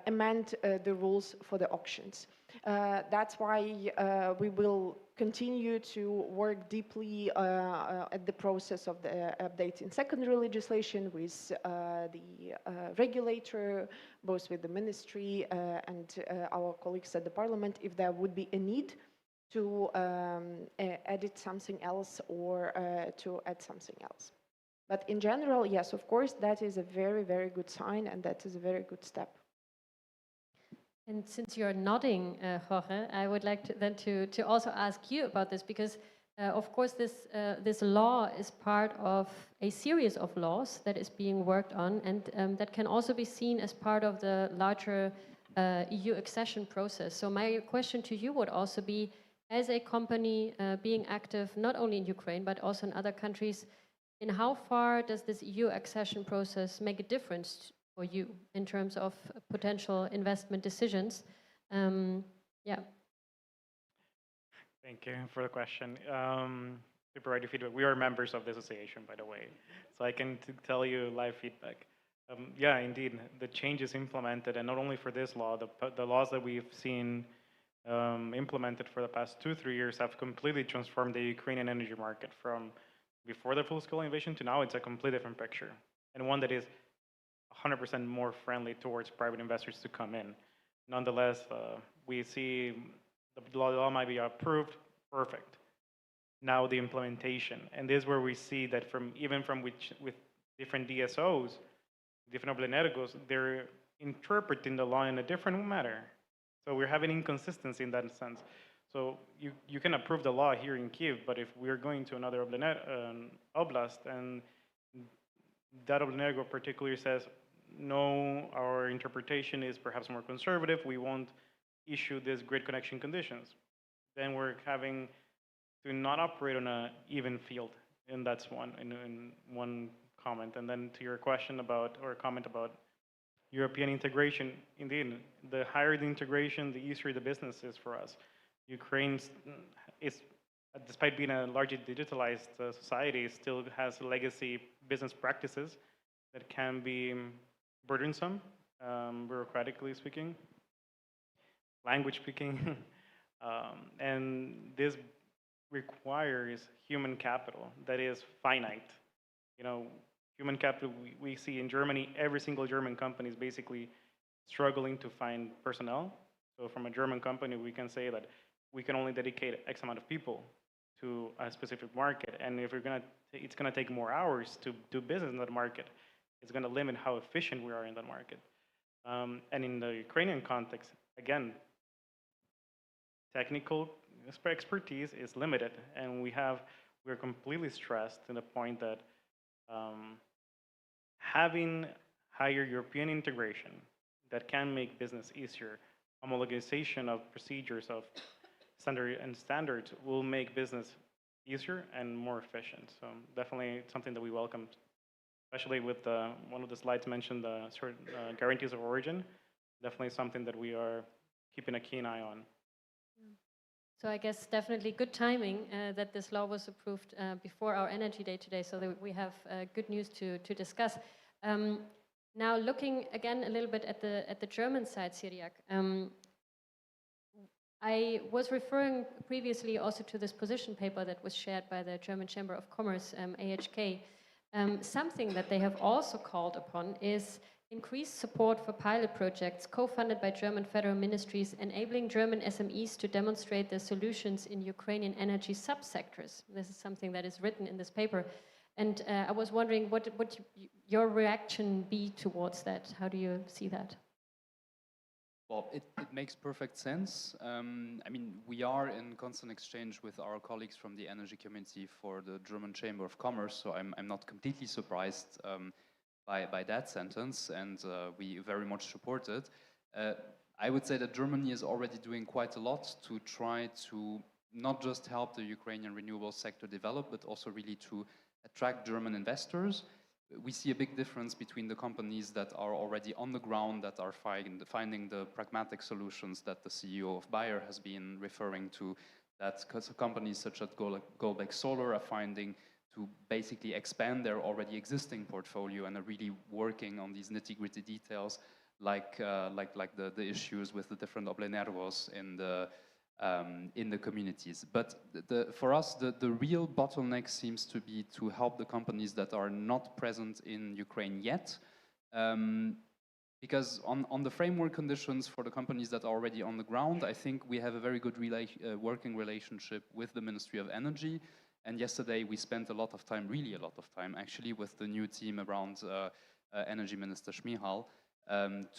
P: amend the rules for the auctions. That's why we will continue to work deeply at the process of the updating secondary legislation with the regulator, both with the Ministry and our colleagues at the Parliament, if there would be a need to edit something else or to add something else. But in general, yes, of course, that is a very, very good sign, and that is a very good step.
M: And since you're nodding, Jorge, I would like to also ask you about this, because of course this law is part of a series of laws that is being worked on, and that can also be seen as part of the larger EU accession process. So my question to you would also be, as a company being active not only in Ukraine but also in other countries, in how far does this EU accession process make a difference for you in terms of potential investment decisions? Yeah.
Q: Thank you for the question. To provide you feedback, we are members of the association, by the way, so I can tell you live feedback. Yeah, indeed, the changes implemented, and not only for this law, the laws that we've seen implemented for the past 2-3 years have completely transformed the Ukrainian energy market from before the full-scale invasion to now. It's a completely different picture, and one that is 100% more friendly towards private investors to come in. Nonetheless, we see the law might be approved, perfect. Now the implementation, and this is where we see that with different DSOs, different Oblenergos, they're interpreting the law in a different manner. So we're having inconsistency in that sense. So you can approve the law here in Kiev, but if we're going to another oblast and that Oblenergo particularly says, no, our interpretation is perhaps more conservative, we won't issue these grid connection conditions, then we're having to not operate on an even field. And that's one comment. And then to your question about, or comment about European integration, indeed, the higher the integration, the easier the business is for us. Ukraine is, despite being a largely digitalized society, still has legacy business practices that can be burdensome, bureaucratically speaking, language speaking, and this requires human capital that is finite. You know, human capital we see in Germany, every single German company is basically struggling to find personnel. So from a German company, we can say that we can only dedicate X amount of people to a specific market. And if it's gonna take more hours to do business in that market, it's gonna limit how efficient we are in that market. And in the Ukrainian context, again, technical expertise is limited, and we're completely stressed to the point that having higher European integration that can make business easier, homologization of procedures of standards will make business easier and more efficient. So definitely something that we welcome, especially with one of the slides mentioned the guarantees of origin. Definitely something that we are keeping a keen eye on.
M: So I guess definitely good timing that this law was approved before our Energy Day today, so that we have good news to discuss. Now looking again a little bit at the German side, Cyriak, I was referring previously also to this position paper that was shared by the German Chamber of Commerce, AHK. Something that they have also called upon is increased support for pilot projects co-funded by German federal ministries, enabling German SMEs to demonstrate their solutions in Ukrainian energy subsectors. This is something that is written in this paper. And I was wondering what your reaction be towards that? How do you see that?
O: Well, it makes perfect sense. I mean, we are in constant exchange with our colleagues from the energy community for the German Chamber of Commerce, so I'm not completely surprised by that sentence, and we very much support it. I would say that Germany is already doing quite a lot to try to not just help the Ukrainian renewable sector develop, but also really to attract German investors. We see a big difference between the companies that are already on the ground, that are finding the pragmatic solutions that the CEO of Bayer has been referring to, that companies such as Golbeck Solar are finding to basically expand their already existing portfolio and are really working on these nitty-gritty details, like the issues with the different Oblenergos in the communities. But for us, the real bottleneck seems to be to help the companies that are not present in Ukraine yet, because on the framework conditions for the companies that are already on the ground, I think we have a very good working relationship with the Ministry of Energy. And yesterday we spent a lot of time, really a lot of time actually, with the new team around Energy Minister Schmihal,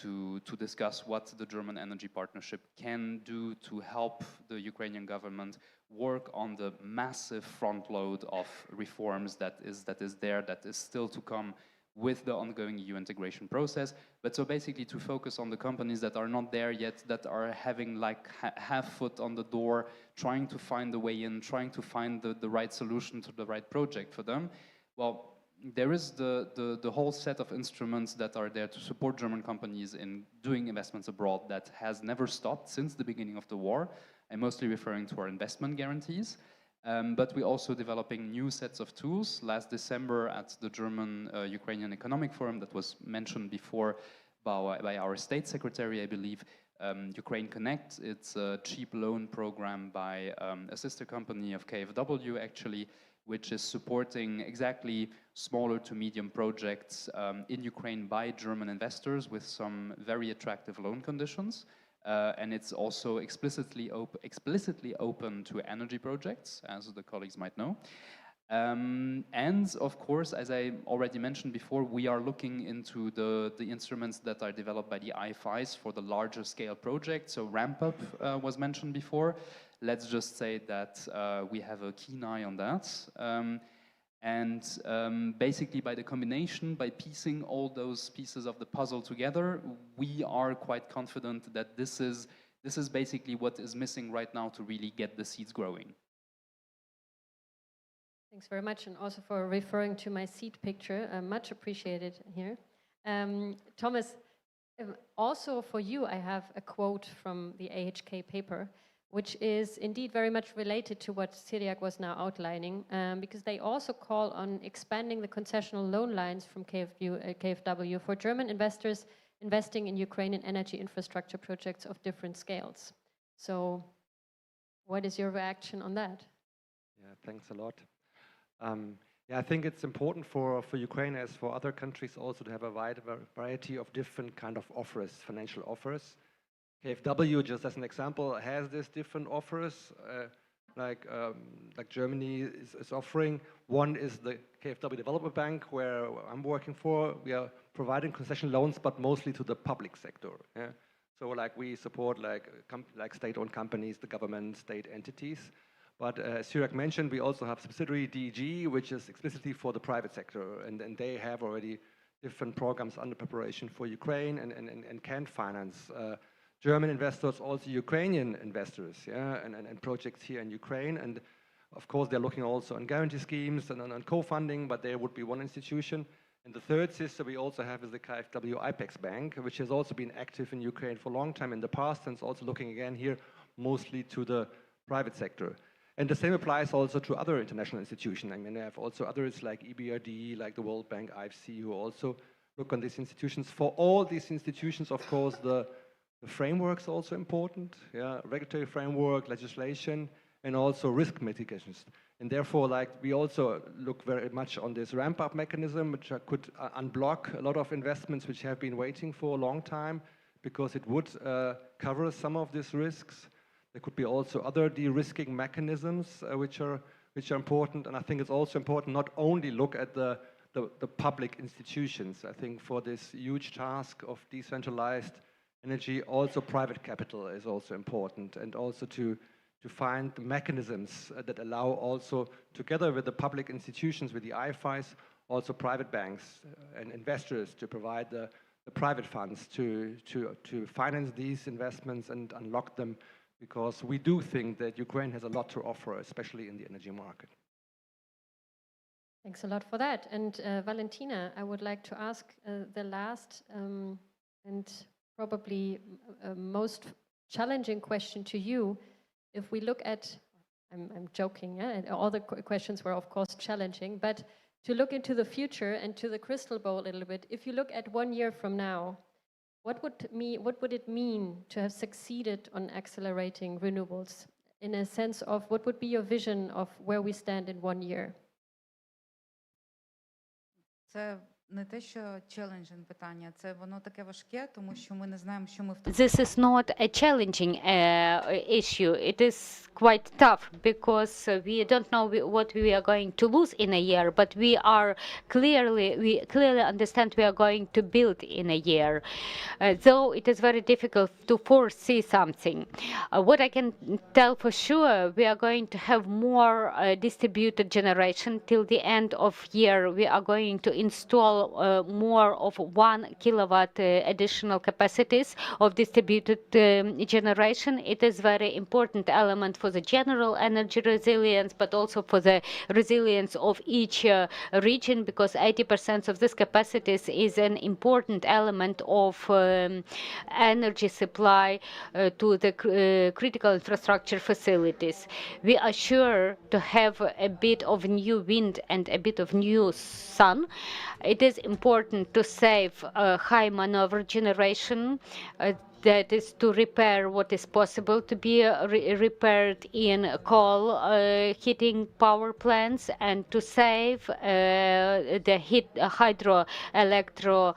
O: to discuss what the German energy partnership can do to help the Ukrainian government work on the massive front load of reforms that is still to come with the ongoing EU integration process. But so basically to focus on the companies that are not there yet, that are having like half foot on the door, trying to find the way in, trying to find the right solution to the right project for them. Well, there is the whole set of instruments that are there to support German companies in doing investments abroad that has never stopped since the beginning of the war. I'm mostly referring to our investment guarantees. But we're also developing new sets of tools. Last December at the German-Ukrainian Economic Forum that was mentioned before by our State Secretary, I believe, Ukraine Connect, it's a cheap loan program by a sister company of KfW actually, which is supporting exactly smaller to medium projects in Ukraine by German investors with some very attractive loan conditions. And it's also explicitly open to energy projects, as the colleagues might know. And of course, as I already mentioned before, we are looking into the instruments that are developed by the IFIs for the larger scale projects. So ramp up was mentioned before. Let's just say that we have a keen eye on that. Basically by the combination, by piecing all those pieces of the puzzle together, we are quite confident that this is basically what is missing right now to really get the seeds growing.
M: Thanks very much, and also for referring to my seat picture. Much appreciated here. Thomas, also for you, I have a quote from the AHK paper, which is indeed very much related to what Cyriac was now outlining, because they also call on expanding the concessional loan lines from KfW for German investors investing in Ukrainian energy infrastructure projects of different scales. So what is your reaction on that?
R: Yeah, thanks a lot. Yeah, I think it's important for Ukraine as for other countries also to have a wide variety of different kind of offers, financial offers. KfW, just as an example, has these different offers, like Germany is offering. One is the KfW Development Bank, where I'm working for. We are providing concession loans, but mostly to the public sector. Yeah? So like we support like state-owned companies, the government, state entities. But as Cyriac mentioned, we also have subsidiary DG, which is explicitly for the private sector, and they have already different programs under preparation for Ukraine and can finance German investors, also Ukrainian investors, yeah, and projects here in Ukraine. And of course, they're looking also on guarantee schemes and on co-funding, but there would be one institution. And the third sister we also have is the KfW IPEX Bank, which has also been active in Ukraine for a long time in the past, and is also looking again here mostly to the private sector. And the same applies also to other international institutions. I mean, they have also others like EBRD, like the World Bank, IFC, who also look on these institutions. For all these institutions, of course, the framework's also important, yeah, regulatory framework, legislation, and also risk mitigations. And therefore, like, we also look very much on this ramp-up mechanism, which could unblock a lot of investments which have been waiting for a long time, because it would cover some of these risks. There could be also other de-risking mechanisms which are important, and I think it's also important not only look at the public institutions. I think for this huge task of decentralized energy, also private capital is also important, and also to find mechanisms that allow also, together with the public institutions, with the IFIs, also private banks and investors to provide the private funds to finance these investments and unlock them, because we do think that Ukraine has a lot to offer, especially in the energy market.
M: Thanks a lot for that. And Valentina, I would like to ask the last and probably most challenging question to you. If we look at, I'm joking, yeah? And all the questions were of course challenging, but to look into the future and to the crystal ball a little bit, if you look at 1 year from now, what would it mean to have succeeded on accelerating renewables, in a sense of what would be your vision of where we stand in 1 year?
N: Це не те, що challenging питання, це воно таке важке, тому що ми не знаємо, що ми
E: This is not a challenging issue. It is quite tough because we don't know what we are going to lose in a year, but we clearly understand we are going to build in a year. Though it is very difficult to foresee something. What I can tell for sure, we are going to have more distributed generation till the end of year. We are going to install more of 1 kilowatt additional capacities of distributed generation. It is very important element for the general energy resilience, but also for the resilience of each region, because 80% of this capacities is an important element of energy supply to the critical infrastructure facilities. We are sure to have a bit of new wind and a bit of new sun. It is important to save high maneuver generation that is to repair what is possible to be repaired in coal heating power plants, and to save the hydroelectro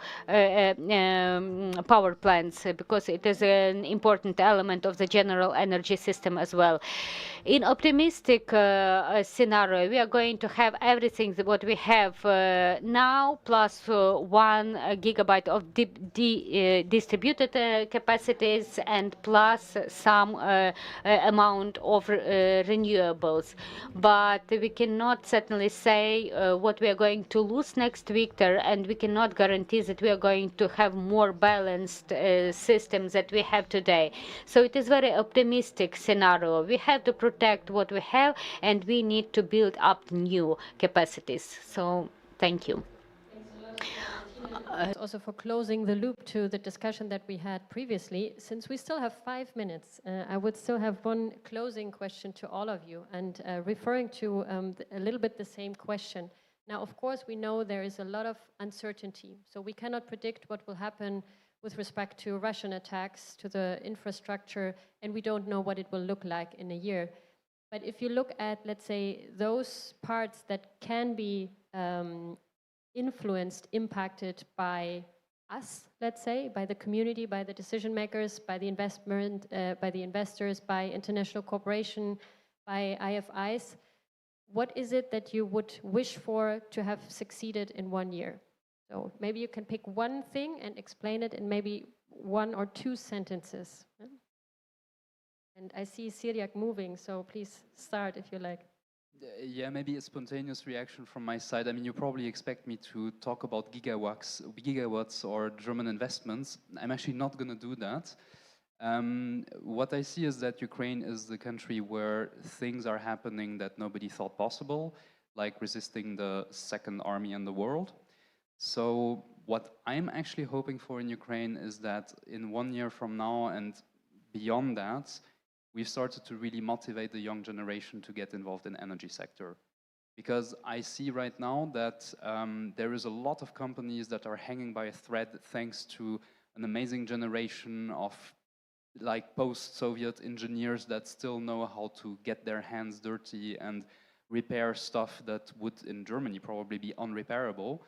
E: power plants, because it is an important element of the general energy system as well. In optimistic scenario, we are going to have everything what we have now, plus 1 gigabyte of distributed capacities, and plus some amount of renewables. But we cannot certainly say what we are going to lose next winter, and we cannot guarantee that we are going to have more balanced systems that we have today. So it is very optimistic scenario. We have to protect what we have, and we need to build up new capacities. So thank you.
M: Also for closing the loop to the discussion that we had previously, since we still have 5 minutes, I would still have one closing question to all of you, and referring to a little bit the same question. Now, of course, we know there is a lot of uncertainty, so we cannot predict what will happen with respect to Russian attacks, to the infrastructure, and we don't know what it will look like in a year. But if you look at, let's say, those parts that can be influenced, impacted by us, let's say, by the community, by the decision makers, by the by the investors, by international cooperation, by IFIs, what is it that you would wish for to have succeeded in 1 year? So maybe you can pick one thing and explain it in maybe 1 or 2 sentences. And I see Syriac moving, so please start if you like.
O: Yeah, maybe a spontaneous reaction from my side. I mean, you probably expect me to talk about gigawatts or German investments. I'm actually not going to do that. What I see is that Ukraine is the country where things are happening that nobody thought possible, like resisting the second army in the world. So what I'm actually hoping for in Ukraine is that in 1 year from now and beyond that, we've started to really motivate the young generation to get involved in the energy sector. Because I see right now that there is a lot of companies that are hanging by a thread thanks to an amazing generation of like post-Soviet engineers that still know how to get their hands dirty and repair stuff that would in Germany probably be unrepairable.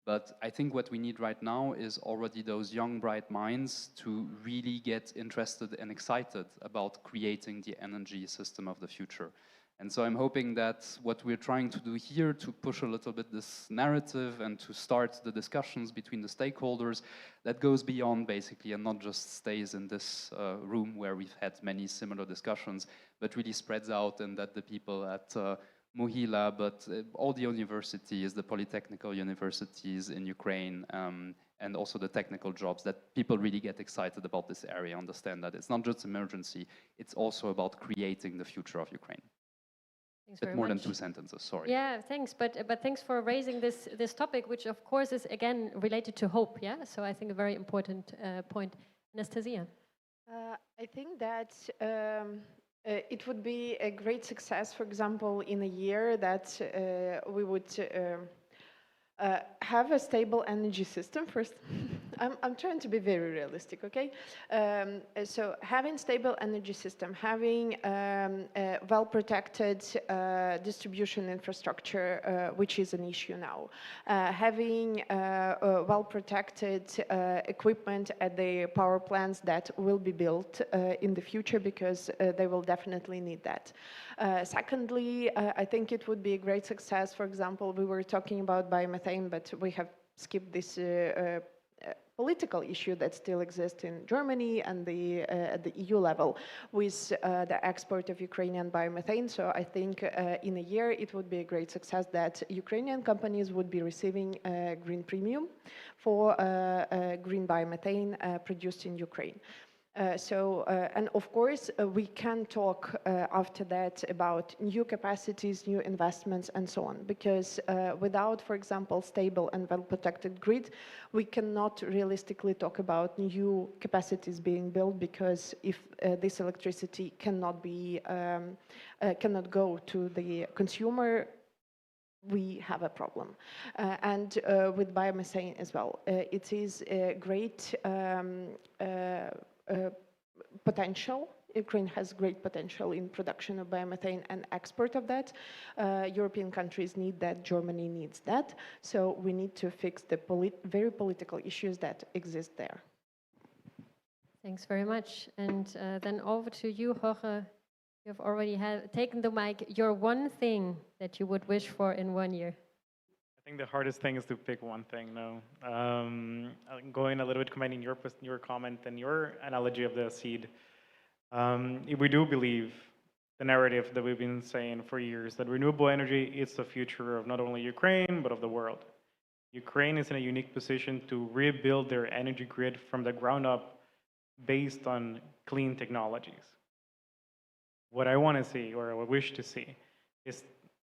O: But I think what we need right now is already those young, bright minds to really get interested and excited about creating the energy system of the future. And so I'm hoping that what we're trying to do here to push a little bit this narrative and to start the discussions between the stakeholders, that goes beyond basically and not just stays in this room where we've had many similar discussions, but really spreads out, and that the people at Mohila, but all the universities, the polytechnical universities in Ukraine, and also the technical jobs, that people really get excited about this area, understand that it's not just emergency, it's also about creating the future of Ukraine.
M: Thanks
O: Bit more than 2 sentences, sorry.
M: Yeah, thanks, but thanks for raising this topic, which of course is again related to hope, yeah? So I think a very important point. Anastasia.
P: I think that it would be a great success, for example, in a year that we would have a stable energy system first. I'm trying to be very realistic, okay? So having stable energy system, having a well-protected distribution infrastructure, which is an issue now, having well-protected equipment at the power plants that will be built in the future, because they will definitely need that. Secondly, I think it would be a great success. For example, we were talking about biomethane, but we have skipped this political issue that still exists in Germany and at the EU level with the export of Ukrainian biomethane. So I think in a year it would be a great success that Ukrainian companies would be receiving a green premium for green biomethane produced in Ukraine. And of course, we can talk after that about new capacities, new investments, and so on, because without, for example, stable and well-protected grid, we cannot realistically talk about new capacities being built, because if this electricity cannot go to the consumer, we have a problem. And with biomethane as well. It is a great potential. Ukraine has great potential in production of biomethane and export of that. European countries need that, Germany needs that. So we need to fix the very political issues that exist there.
M: Thanks very much. And then over to you, Jorge. You've already taken the mic. Your one thing that you would wish for in 1 year.
Q: I think the hardest thing is to pick one thing, no. Going a little bit commenting your comment and your analogy of the seed. If we do believe the narrative that we've been saying for years, that renewable energy is the future of not only Ukraine, but of the world. Ukraine is in a unique position to rebuild their energy grid from the ground up based on clean technologies. What I want to see, or I wish to see, is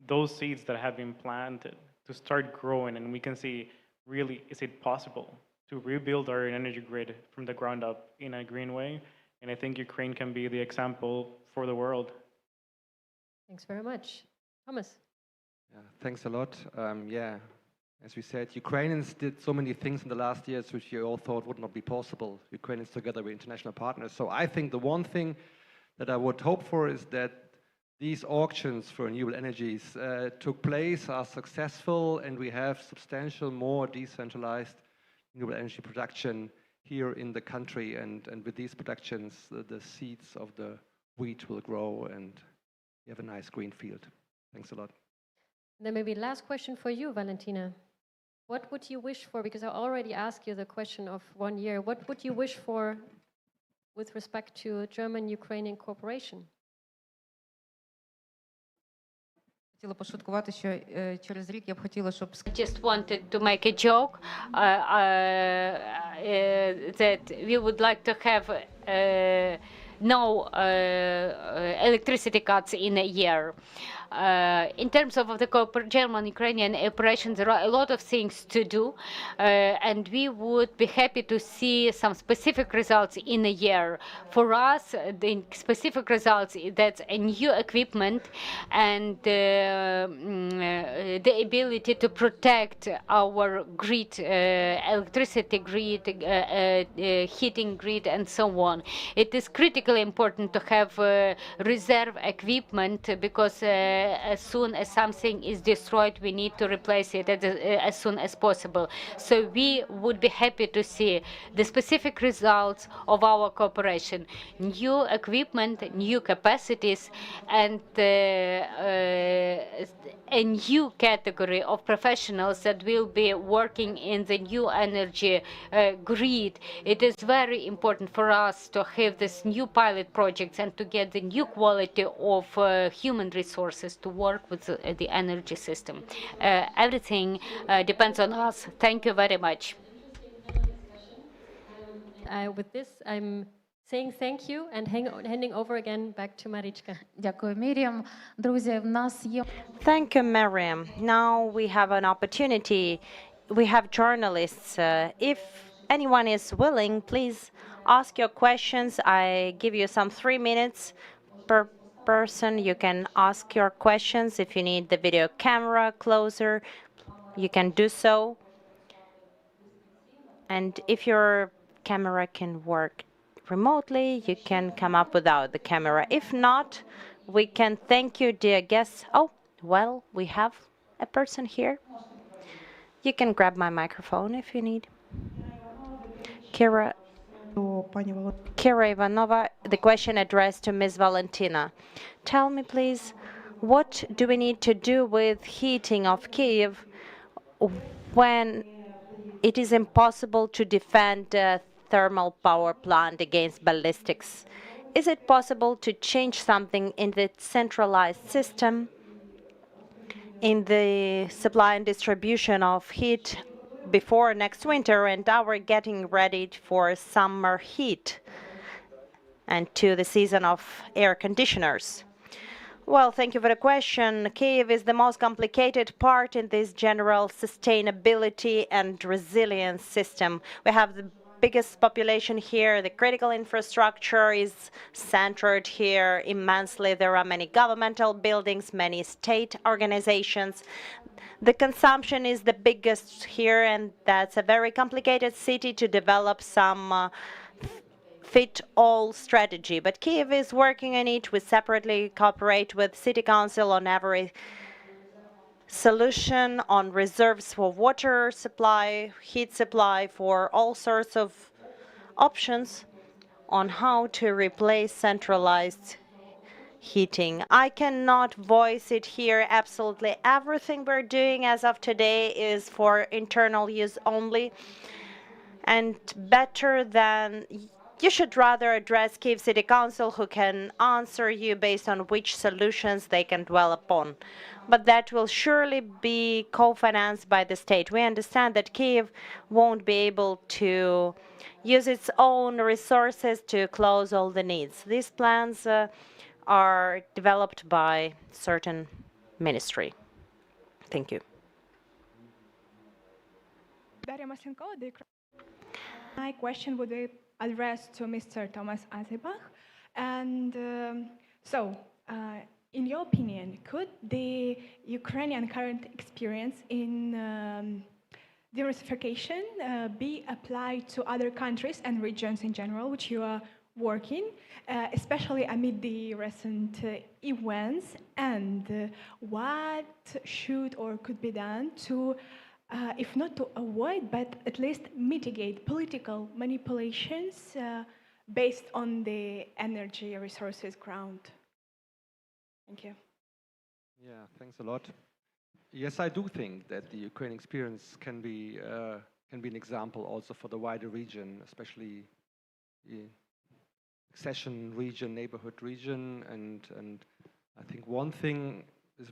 Q: those seeds that have been planted to start growing, and we can see, really, is it possible to rebuild our energy grid from the ground up in a green way? And I think Ukraine can be the example for the world.
M: Thanks very much. Thomas.
R: Yeah, thanks a lot. As we said, Ukrainians did so many things in the last years which you all thought would not be possible. Ukrainians together with international partners. So I think the one thing that I would hope for is that these auctions for renewable energies took place, are successful, and we have substantial more decentralized renewable energy production here in the country. And with these productions, the seeds of the wheat will grow and you have a nice green field. Thanks a lot.
M: Then maybe last question for you, Valentina. What would you wish for, because I already asked you the question of 1 year, what would you wish for with respect to German-Ukrainian cooperation?
N: Хотіла пошуткувати, що через рік я б хотіла, щоб
E: I just wanted to make a joke that we would like to have no electricity cuts in a year. In terms of the German-Ukrainian operation, there are a lot of things to do, and we would be happy to see some specific results in a year. For us, the specific results, that's a new equipment and the ability to protect our grid, electricity grid, heating grid, and so on. It is critically important to have reserve equipment because as soon as something is destroyed, we need to replace it as soon as possible. So we would be happy to see the specific results of our cooperation, new equipment, new capacities, and a new category of professionals that will be working in the new energy grid. It is very important for us to have this new pilot projects and to get the new quality of human resources to work with the energy system. Everything depends on us. Thank you very much.
M: With this, I'm saying thank you and handing over again back to Marichka.
G: Дякую, Мір'ям. Друзі, в нас є...
A: Thank you, Miriam. Now we have an opportunity. We have journalists. If anyone is willing, please ask your questions. I give you some 3 minutes per person. You can ask your questions. If you need the video camera closer, you can do so. And if your camera can work remotely, you can come up without the camera. If not, we can thank you, dear guests. Oh, well, we have a person here. You can grab my microphone if you need. Kira Ivanova, the question addressed to Ms. Valentina. Tell me, please, what do we need to do with heating of Kyiv when it is impossible to defend a thermal power plant against ballistics? Is it possible to change something in the centralized system, in the supply and distribution of heat before next winter and our getting ready for summer heat and to the season of air conditioners? Well, thank you for the question. Kyiv is the most complicated part in this general sustainability and resilience system. We have the biggest population here. The critical infrastructure is centered here immensely. There are many governmental buildings, many state organizations. The consumption is the biggest here, and that's a very complicated city to develop some fit-all strategy, but Kyiv is working on it. We separately cooperate with City Council on every solution, on reserves for water supply, heat supply, for all sorts of options on how to replace centralized heating. I cannot voice it here. Absolutely everything we're doing as of today is for internal use only, and better than you should rather address Kyiv City Council, who can answer you based on which solutions they can dwell upon. But that will surely be co-financed by the state. We understand that Kyiv won't be able to use its own resources to close all the needs. These plans are developed by certain ministry. Thank you.
S: My question would be addressed to Mr. Thomas Azebach. And in your opinion, could the Ukrainian current experience in diversification be applied to other countries and regions in general, which you are working, especially amid the recent events? And what should or could be done to if not to avoid, but at least mitigate political manipulations based on the energy resources ground? Thank you.
R: Yeah, thanks a lot. Yes, I do think that the Ukrainian experience can be an example also for the wider region, especially the accession region, neighborhood region, and I think one thing is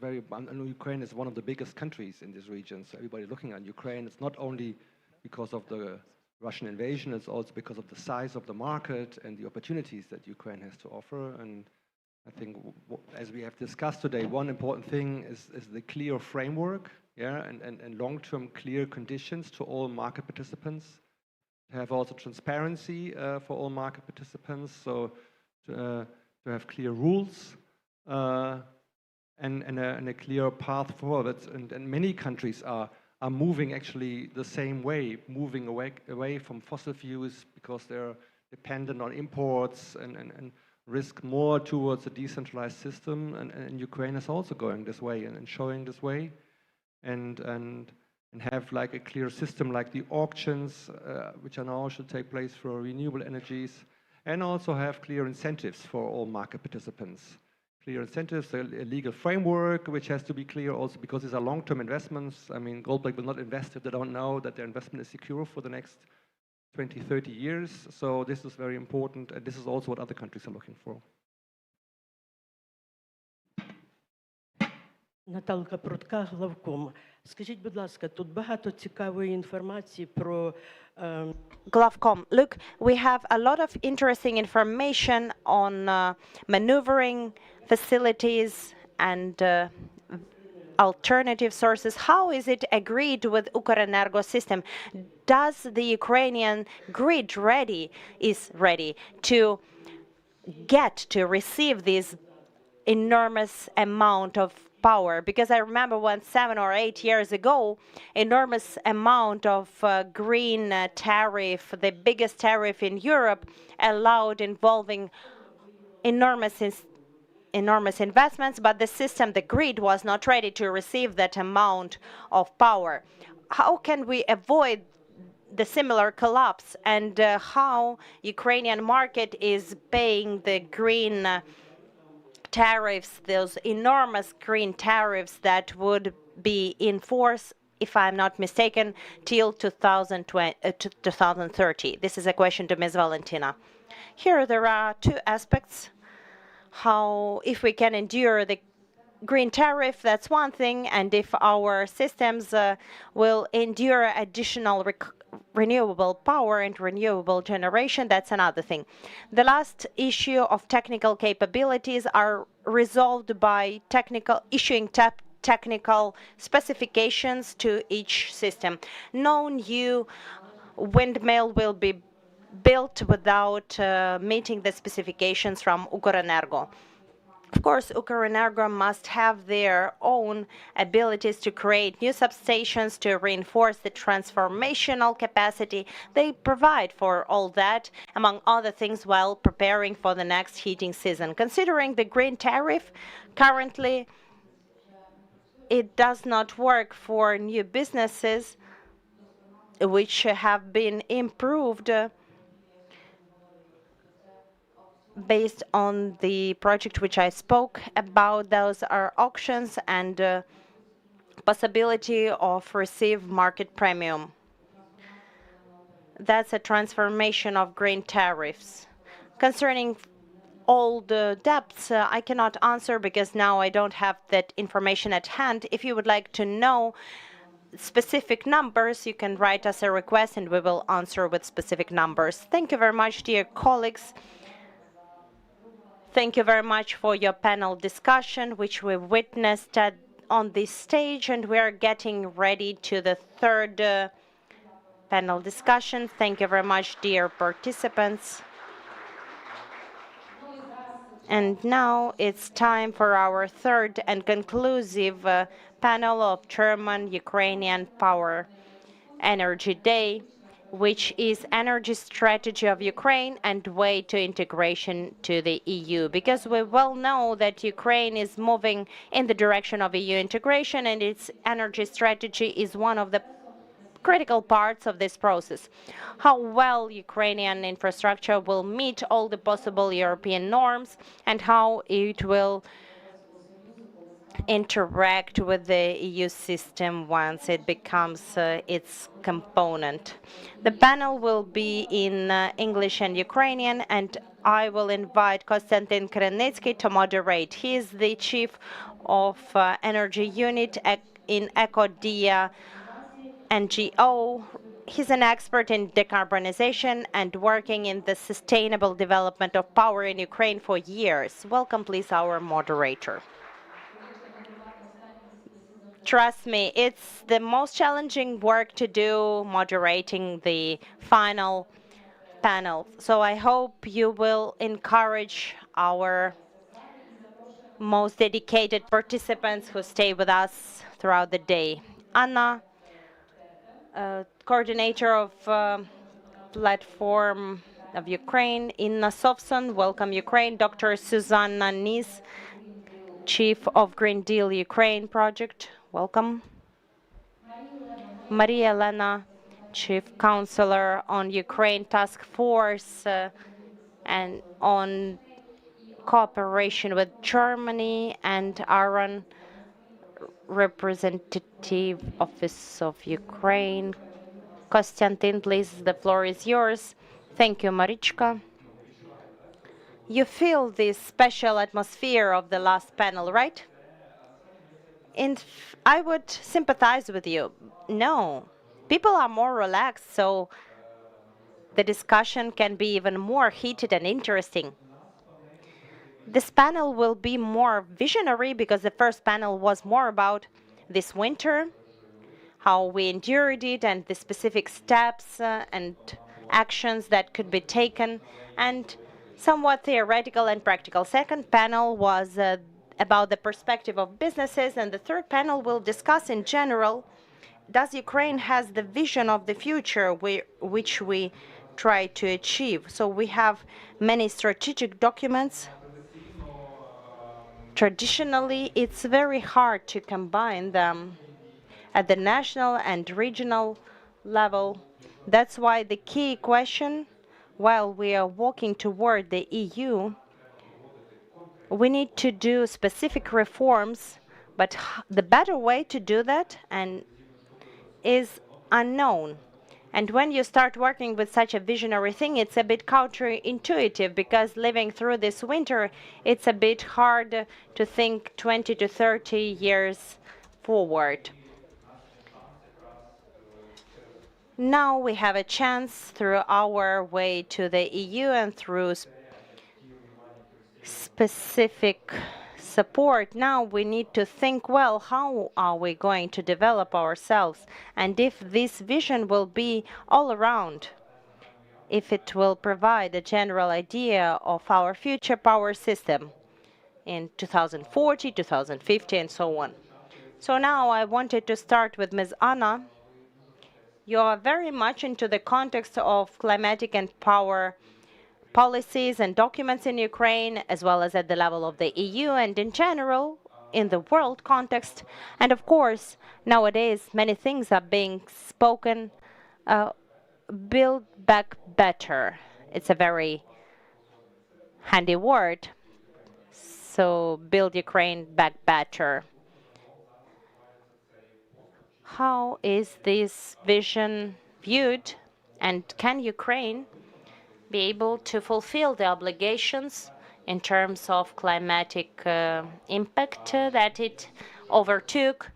R: Ukraine is one of the biggest countries in this region, so everybody looking at Ukraine, it's not only because of the Russian invasion, it's also because of the size of the market and the opportunities that Ukraine has to offer. And I think, as we have discussed today, one important thing is the clear framework, and long-term clear conditions to all market participants, to have also transparency for all market participants, so to have clear rules, and a clear path forward. And many countries are moving actually the same way, moving away from fossil fuels because they're dependent on imports and risk more towards a decentralized system. And Ukraine is also going this way and showing this way, and have like a clear system like the auctions, which are now should take place for renewable energies, and also have clear incentives for all market participants. Clear incentives, a legal framework, which has to be clear also because these are long-term investments. I mean, Goldberg will not invest if they don't know that their investment is secure for the next 20, 30 years. So this is very important, and this is also what other countries are looking for.
T: Наталка Прудка, главком. Скажіть, будь ласка, тут багато цікавої інформації про
A: Glavcom, look, we have a lot of interesting information on maneuvering facilities and alternative sources. How is it agreed with Ukrenergo system? Does the Ukrainian grid is ready to receive this enormous amount of power? Because I remember when 7 or 8 years ago, enormous amount of green tariff, the biggest tariff in Europe, allowed involving enormous investments, but the system, the grid, was not ready to receive that amount of power. How can we avoid the similar collapse, and how Ukrainian market is paying the green tariffs, those enormous green tariffs that would be in force, if I'm not mistaken, till 2030? This is a question to Ms. Valentina. Here there are two aspects. How, if we can endure the green tariff, that's one thing, and if our systems will endure additional renewable power and renewable generation, that's another thing. The last issue of technical capabilities are resolved by issuing technical specifications to each system. No new windmill will be built without meeting the specifications from Ukrenergo. Of course, Ukrenergo must have their own abilities to create new substations, to reinforce the transformational capacity. They provide for all that, among other things, while preparing for the next heating season. Considering the green tariff, currently it does not work for new businesses which have been improved based on the project which I spoke about. Those are auctions and possibility of receive market premium. That's a transformation of green tariffs. Concerning all the debts, I cannot answer because now I don't have that information at hand. If you would like to know specific numbers, you can write us a request and we will answer with specific numbers. Thank you very much, dear colleagues. Thank you very much for your panel discussion, which we witnessed on this stage, and we are getting ready to the third panel discussion. Thank you very much, dear participants. And now it's time for our third and conclusive panel of German-Ukrainian Power Energy Day, which is energy strategy of Ukraine and way to integration to the EU. Because we well know that Ukraine is moving in the direction of EU integration, and its energy strategy is one of the critical parts of this process. How well Ukrainian infrastructure will meet all the possible European norms and how it will interact with the EU system once it becomes its component. The panel will be in English and Ukrainian, and I will invite Konstantin Krenitsky to moderate. He is the chief of energy unit in EcoDia NGO. He's an expert in decarbonization and working in the sustainable development of power in Ukraine for years. Welcome, please, our moderator. Trust me, it's the most challenging work to do, moderating the final panel. So I hope you will encourage our most dedicated participants who stay with us throughout the day. Anna, coordinator of Platform of Ukraine. Inna Sovson, Welcome Ukraine. Dr. Susanna Nis, Chief of Green Deal Ukraine Project. Welcome. Maria Elena, Chief Counselor on Ukraine Task Force and on cooperation with Germany, and Aaron, Representative Office of Ukraine. Konstantin, please, the floor is yours. Thank you, Marichka. You feel this special atmosphere of the last panel, right? And I would sympathize with you. No, people are more relaxed, so the discussion can be even more heated and interesting. This panel will be more visionary because the first panel was more about this winter, how we endured it, and the specific steps and actions that could be taken, and somewhat theoretical and practical. Second panel was about the perspective of businesses, and the third panel will discuss in general, does Ukraine has the vision of the future which we try to achieve? So we have many strategic documents. Traditionally, it's very hard to combine them at the national and regional level. That's why the key question, while we are walking toward the EU, we need to do specific reforms, but the better way to do that is unknown. And when you start working with such a visionary thing, it's a bit counterintuitive, because living through this winter, it's a bit hard to think 20 to 30 years forward. Now we have a chance through our way to the EU and through specific support. Now we need to think, well, how are we going to develop ourselves? And if this vision will be all around, if it will provide a general idea of our future power system. in 2040, 2050, and so on. So now I wanted to start with Ms. Anna. You are very much into the context of climatic and power policies and documents in Ukraine, as well as at the level of the EU and in general in the world context. And of course, nowadays, many things are being spoken. Build back better. It's a very handy word. So build Ukraine back better. How is this vision viewed, and can Ukraine be able to fulfill the obligations in terms of climatic impact that it overtook?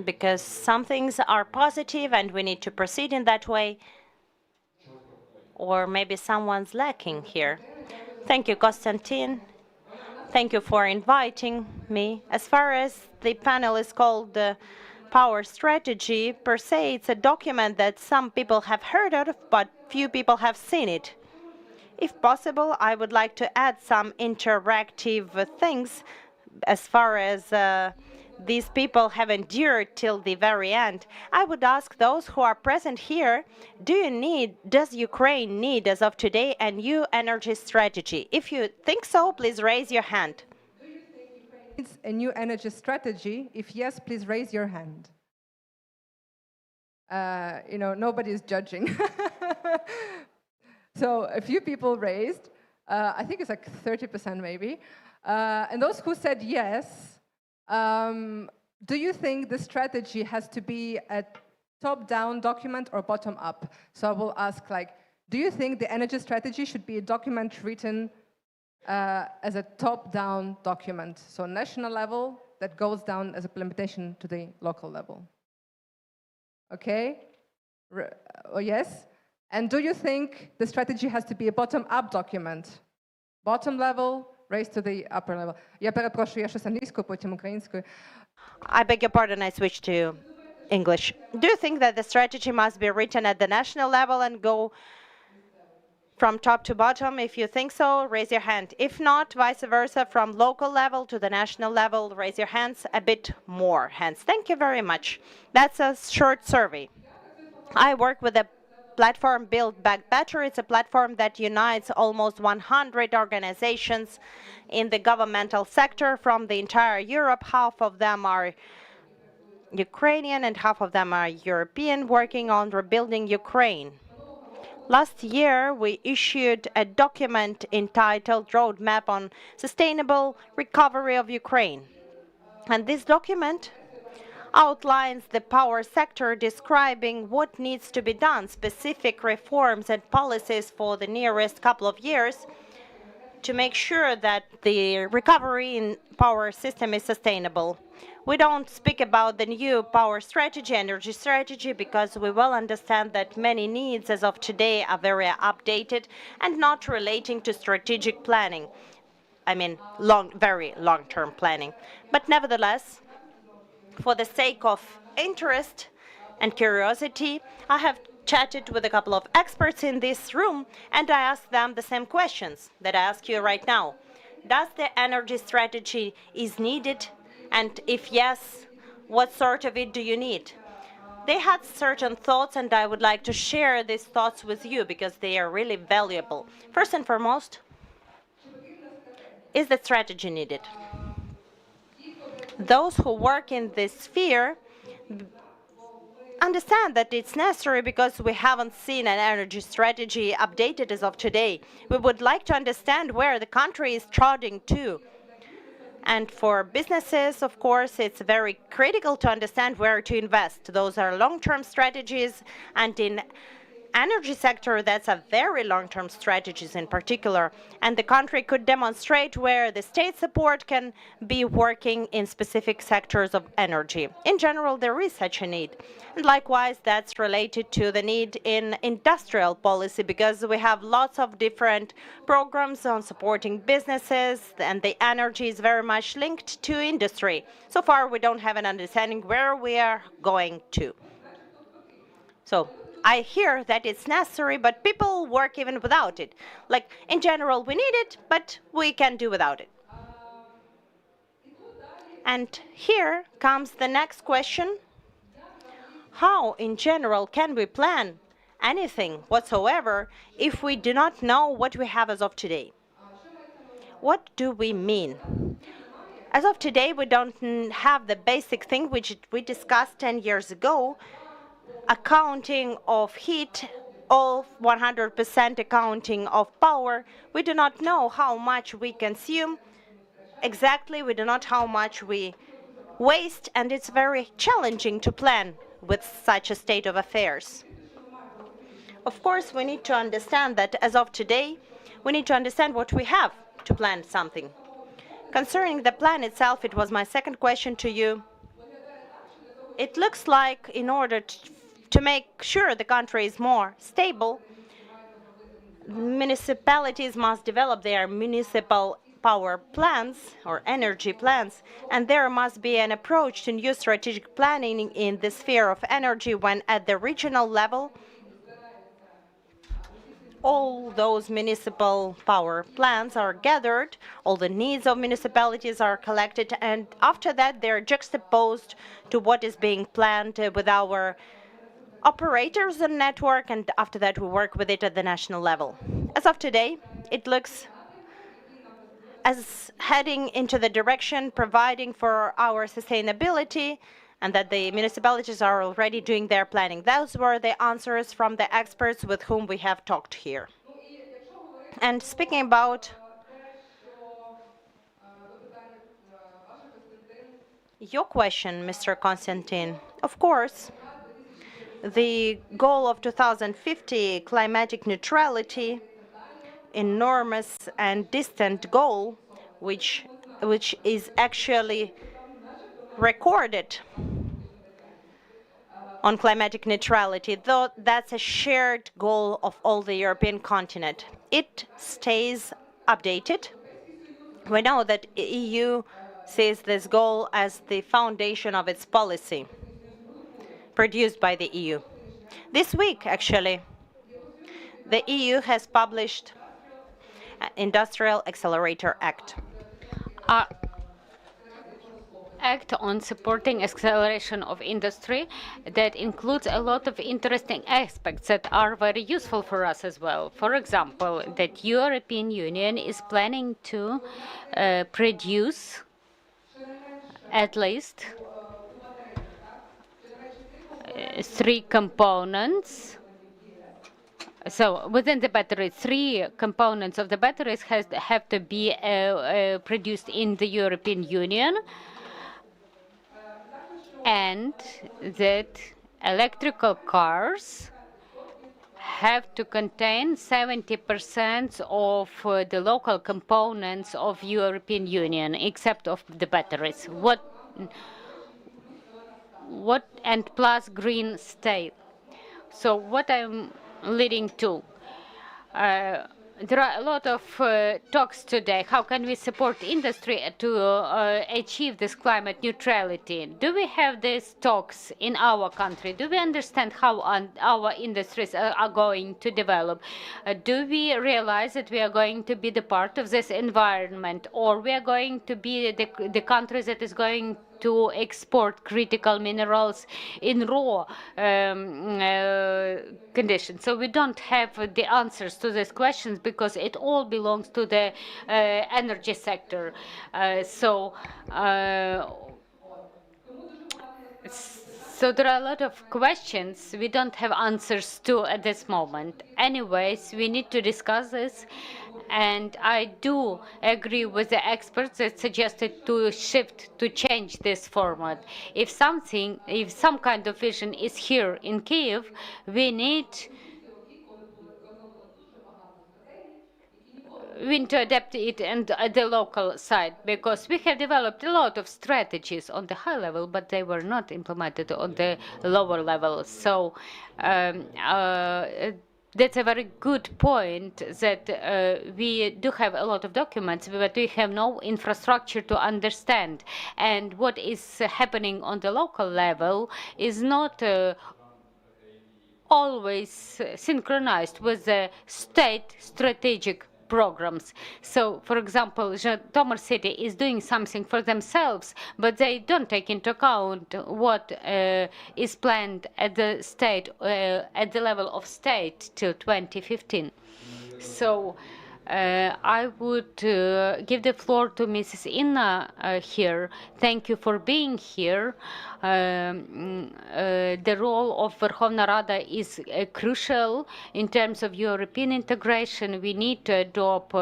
A: Because some things are positive and we need to proceed in that way, or maybe someone's lacking here. Thank you, Konstantin. Thank you for inviting me. As far as the panel is called the Power Strategy, per se, it's a document that some people have heard of, but few people have seen it. If possible, I would like to add some interactive things as far as these people have endured till the very end. I would ask those who are present here, does Ukraine need, as of today, a new energy strategy? If you think so, please raise your hand.
U: Needs a new energy strategy? If yes, please raise your hand. Nobody is judging. So a few people raised. I think it's like 30% maybe. And those who said yes, do you think the strategy has to be a top-down document or bottom-up? So I will ask, do you think the energy strategy should be a document written as a top-down document, so national level that goes down as implementation to the local level? Okay? Yes? And do you think the strategy has to be a bottom-up document? Bottom level, raise to the upper level. Я перепрошую, я щось англійською, потім українською.
A: I beg your pardon, I switched to English. Do you think that the strategy must be written at the national level and go from top to bottom? If you think so, raise your hand. If not, vice versa, from local level to the national level, raise your hands, a bit more hands. Thank you very much. That's a short survey. I work with a platform Build Back Better. It's a platform that unites almost 100 organizations in the governmental sector from the entire Europe. Half of them are Ukrainian and half of them are European, working on rebuilding Ukraine. Last year, we issued a document entitled Roadmap on Sustainable Recovery of Ukraine. And this document outlines the power sector, describing what needs to be done, specific reforms and policies for the nearest couple of years to make sure that the recovery in power system is sustainable. We don't speak about the new power strategy, energy strategy, because we well understand that many needs as of today are very updated and not relating to strategic planning. I mean, very long-term planning. But nevertheless, for the sake of interest and curiosity, I have chatted with a couple of experts in this room, and I asked them the same questions that I ask you right now. Does the energy strategy is needed? And if yes, what sort of it do you need? They had certain thoughts, and I would like to share these thoughts with you because they are really valuable. First and foremost, is the strategy needed? Those who work in this sphere understand that it's necessary because we haven't seen an energy strategy updated as of today. We would like to understand where the country is trotting to. And for businesses, of course, it's very critical to understand where to invest. Those are long-term strategies, and in energy sector, that's a very long-term strategies in particular, and the country could demonstrate where the state support can be working in specific sectors of energy. In general, there is such a need. And likewise, that's related to the need in industrial policy, because we have lots of different programs on supporting businesses, and the energy is very much linked to industry. So far, we don't have an understanding where we are going to. So, I hear that it's necessary, but people work even without it. Like, in general, we need it, but we can do without it. And here comes the next question. How, in general, can we plan anything whatsoever if we do not know what we have as of today? What do we mean? As of today, we don't have the basic thing which we discussed 10 years ago, accounting of heat, all 100% accounting of power. We do not know how much we consume. Exactly, we do not know how much we waste, and it's very challenging to plan with such a state of affairs. Of course, we need to understand that as of today, we need to understand what we have to plan something. Concerning the plan itself, it was my second question to you. It looks like in order to make sure the country is more stable, municipalities must develop their municipal power plans or energy plans, and there must be an approach to new strategic planning in the sphere of energy when at the regional level all those municipal power plans are gathered, all the needs of municipalities are collected, and after that they're juxtaposed to what is being planned with our operators and network, and after that we work with it at the national level. As of today, it looks as heading into the direction providing for our sustainability, and that the municipalities are already doing their planning. Those were the answers from the experts with whom we have talked here. And speaking about your question, Mr. Konstantin, of course, the goal of 2050, climatic neutrality, enormous and distant goal, which is actually recorded on climatic neutrality, though that's a shared goal of all the European continent. It stays updated. We know that the EU sees this goal as the foundation of its policy, produced by the EU. This week, actually, the EU has published an Industrial Accelerator Act.
E: Act on supporting acceleration of industry that includes a lot of interesting aspects that are very useful for us as well. For example, that European Union is planning to produce at least 3 components. So within the battery, 3 components of the batteries have to be produced in the European Union, and that electrical cars have to contain 70% of the local components of European Union, except of the batteries. What and plus green steel. So what I'm leading to. There are a lot of talks today. How can we support industry to achieve this climate neutrality? Do we have these talks in our country? Do we understand how our industries are going to develop? Do we realize that we are going to be the part of this environment, or we are going to be the country that is going to export critical minerals in raw conditions? So we don't have the answers to these questions because it all belongs to the energy sector. So there are a lot of questions we don't have answers to at this moment. Anyways, we need to discuss this. And I do agree with the experts that suggested to change this format. If some kind of vision is here in Kyiv, we need to adapt it at the local side, because we have developed a lot of strategies on the high level, but they were not implemented on the lower level. So that's a very good point, that we do have a lot of documents, but we have no infrastructure to understand. And what is happening on the local level is not always synchronized with the state strategic programs. So, for example, Zhytomyr city is doing something for themselves, but they don't take into account what is planned at the state, at the level of state till 2015. So, I would give the floor to Mrs. Inna here. Thank you for being here. The role of Verkhovna Rada is crucial in terms of European integration. We need to adopt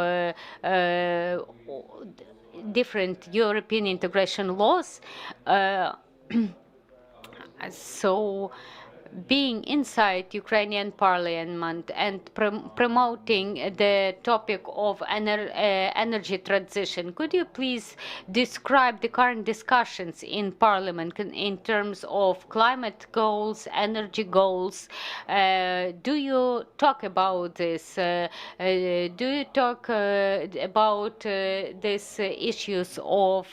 E: different European integration laws. So, being inside Ukrainian parliament and promoting the topic of energy transition, could you please describe the current discussions in parliament in terms of climate goals, energy goals? Do you talk about this? Do you talk about these issues of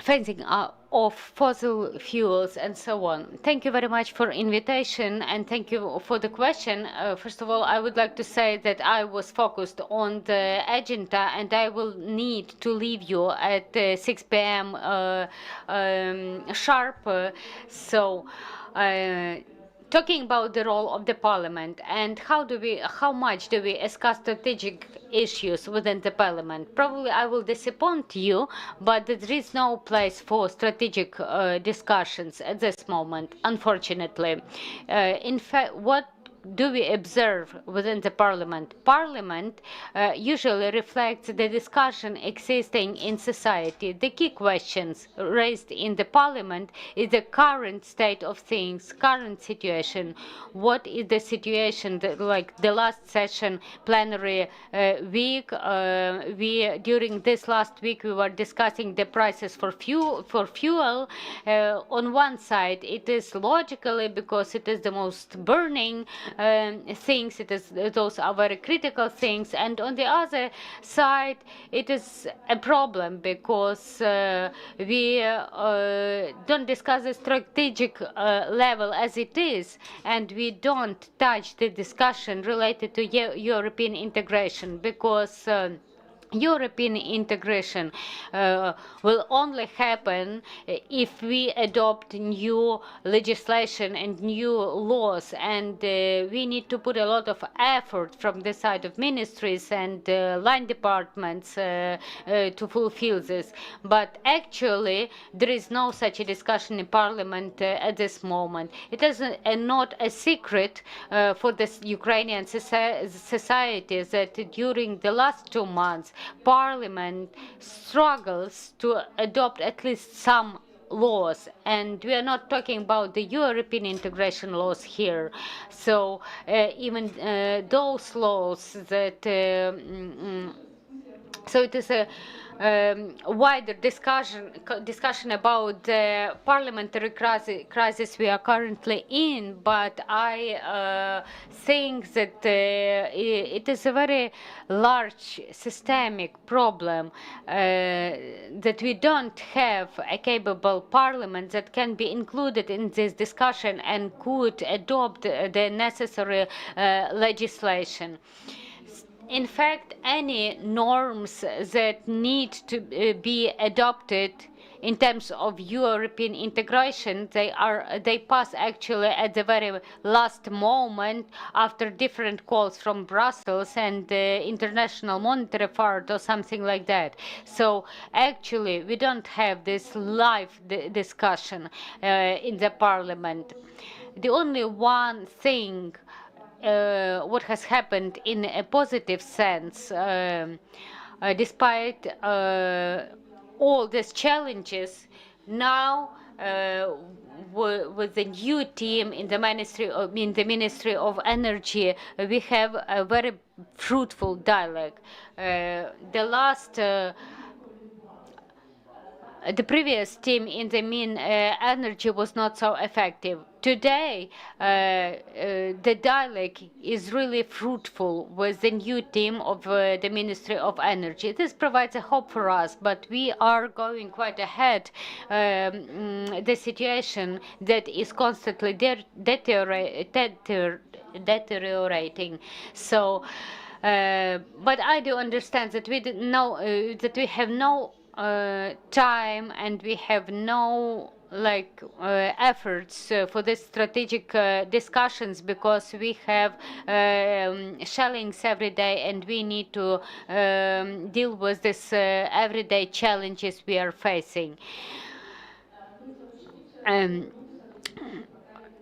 E: fencing of fossil fuels and so on? Thank you very much for invitation and thank you for the question. First of all, I would like to say that I was focused on the agenda and I will need to leave you at 6 p.m. Sharp. Talking about the role of the parliament and how much do we discuss strategic issues within the parliament. Probably I will disappoint you, but there is no place for strategic discussions at this moment, unfortunately. In fact, what do we observe within the parliament? Parliament usually reflects the discussion existing in society. The key questions raised in the parliament is the current state of things, current situation. What is the situation, like the last session plenary week? During this last week, we were discussing the prices for fuel. On one side, it is logically because it is the most burning things, those are very critical things, and on the other side it is a problem because we don't discuss the strategic level as it is, and we don't touch the discussion related to European integration because European integration will only happen if we adopt new legislation and new laws, and we need to put a lot of effort from the side of ministries and line departments to fulfill this. But actually, there is no such a discussion in Parliament at this moment. It is not a secret for the Ukrainian society that during the last 2 months, Parliament struggles to adopt at least some laws, and we are not talking about the European integration laws here. So even those laws that so it is a wider discussion about the parliamentary crisis we are currently in, but I think that it is a very large systemic problem that we don't have a capable parliament that can be included in this discussion and could adopt the necessary legislation. In fact, any norms that need to be adopted in terms of European integration, they pass actually at the very last moment after different calls from Brussels and the International Monetary Fund or something like that. So actually, we don't have this live discussion in the Parliament. The only one thing what has happened in a positive sense, despite all these challenges, now with the new team in the Ministry of Energy, we have a very fruitful dialogue. The previous team in the energy was not so effective. today, the dialogue is really fruitful with the new team of the Ministry of Energy. This provides a hope for us, but we are going quite ahead. The situation that is constantly deteriorating. So, but I do understand that we didn't know that we have no time and we have no efforts for these strategic discussions, because we have shellings every day and we need to deal with this everyday challenges we are facing.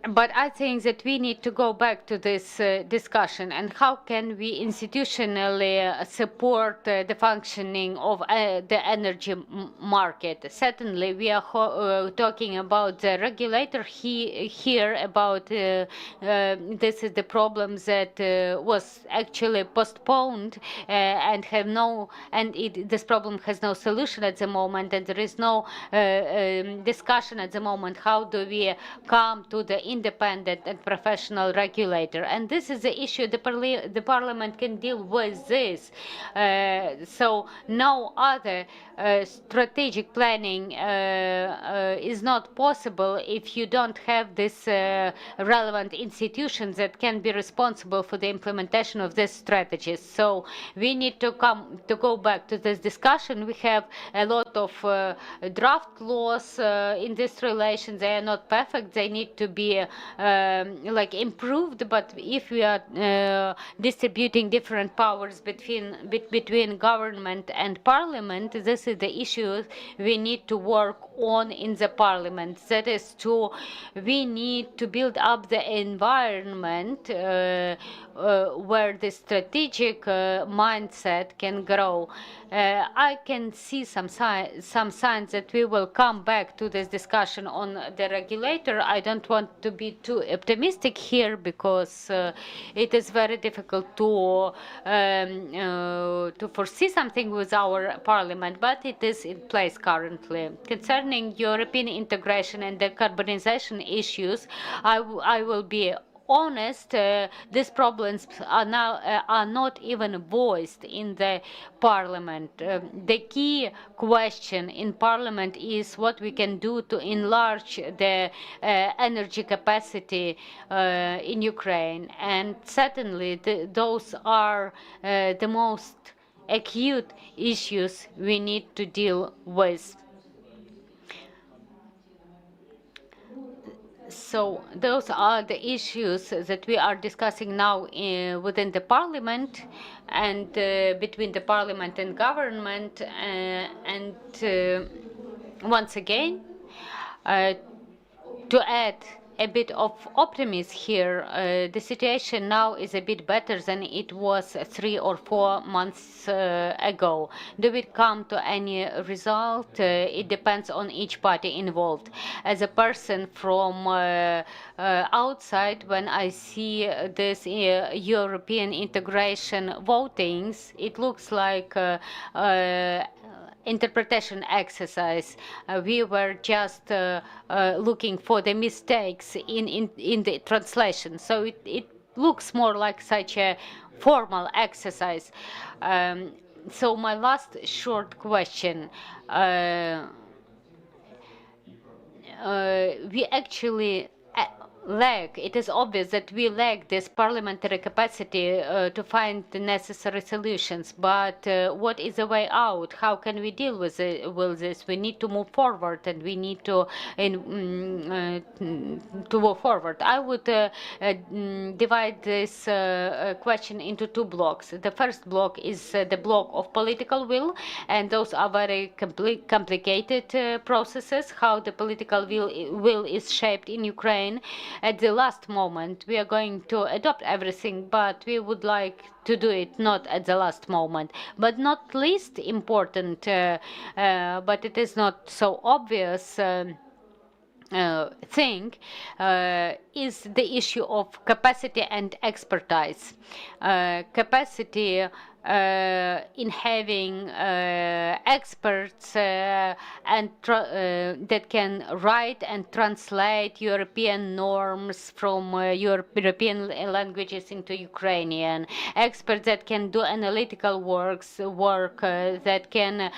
E: But I think that we need to go back to this discussion and how can we institutionally support the functioning of the energy market. Certainly, we are talking about the regulator here about this is the problem that was actually postponed and this problem has no solution at the moment, and there is no discussion at the moment. How do we come to the independent and professional regulator? And this is the issue. The parliament can deal with this. So no other strategic planning is not possible if you don't have this relevant institutions that can be responsible for the implementation of these strategies. So we need to go back to this discussion. We have a lot of draft laws in this relation. They are not perfect. They need to be improved. But if we are distributing different powers between government and parliament, this is the issue we need to work on in the parliament. That is we need to build up the environment where the strategic mindset can grow. I can see some signs that we will come back to this discussion on the regulator. I don't want to be too optimistic here because it is very difficult to foresee something with our parliament, but it is in place currently. Concerning European integration and decarbonization issues, I will be honest, these problems are not even voiced in the parliament. The key question in parliament is what we can do to enlarge the energy capacity in Ukraine, and certainly those are the most acute issues we need to deal with. So those are the issues that we are discussing now within the parliament and between the parliament and government. And once again, to add a bit of optimism here, the situation now is a bit better than it was 3 or 4 months ago. Do we come to any result? It depends on each party involved. As a person from outside, when I see this European integration votings, it looks like interpretation exercise. We were just looking for the mistakes in the translation. So it looks more like such a formal exercise. So my last short question. We actually lack, it is obvious that we lack this parliamentary capacity to find the necessary solutions, but what is the way out? How can we deal with this? We need to move forward, and we need to move forward. I would divide this question into 2 blocks. The first block is the block of political will, and those are very complicated processes, how the political will is shaped in Ukraine. At the last moment, we are going to adopt everything, but we would like to do it not at the last moment. But not least important, but it is not so obvious thing, is the issue of capacity and expertise. Capacity in having experts that can write and translate European norms from European languages into Ukrainian, experts that can do analytical work that can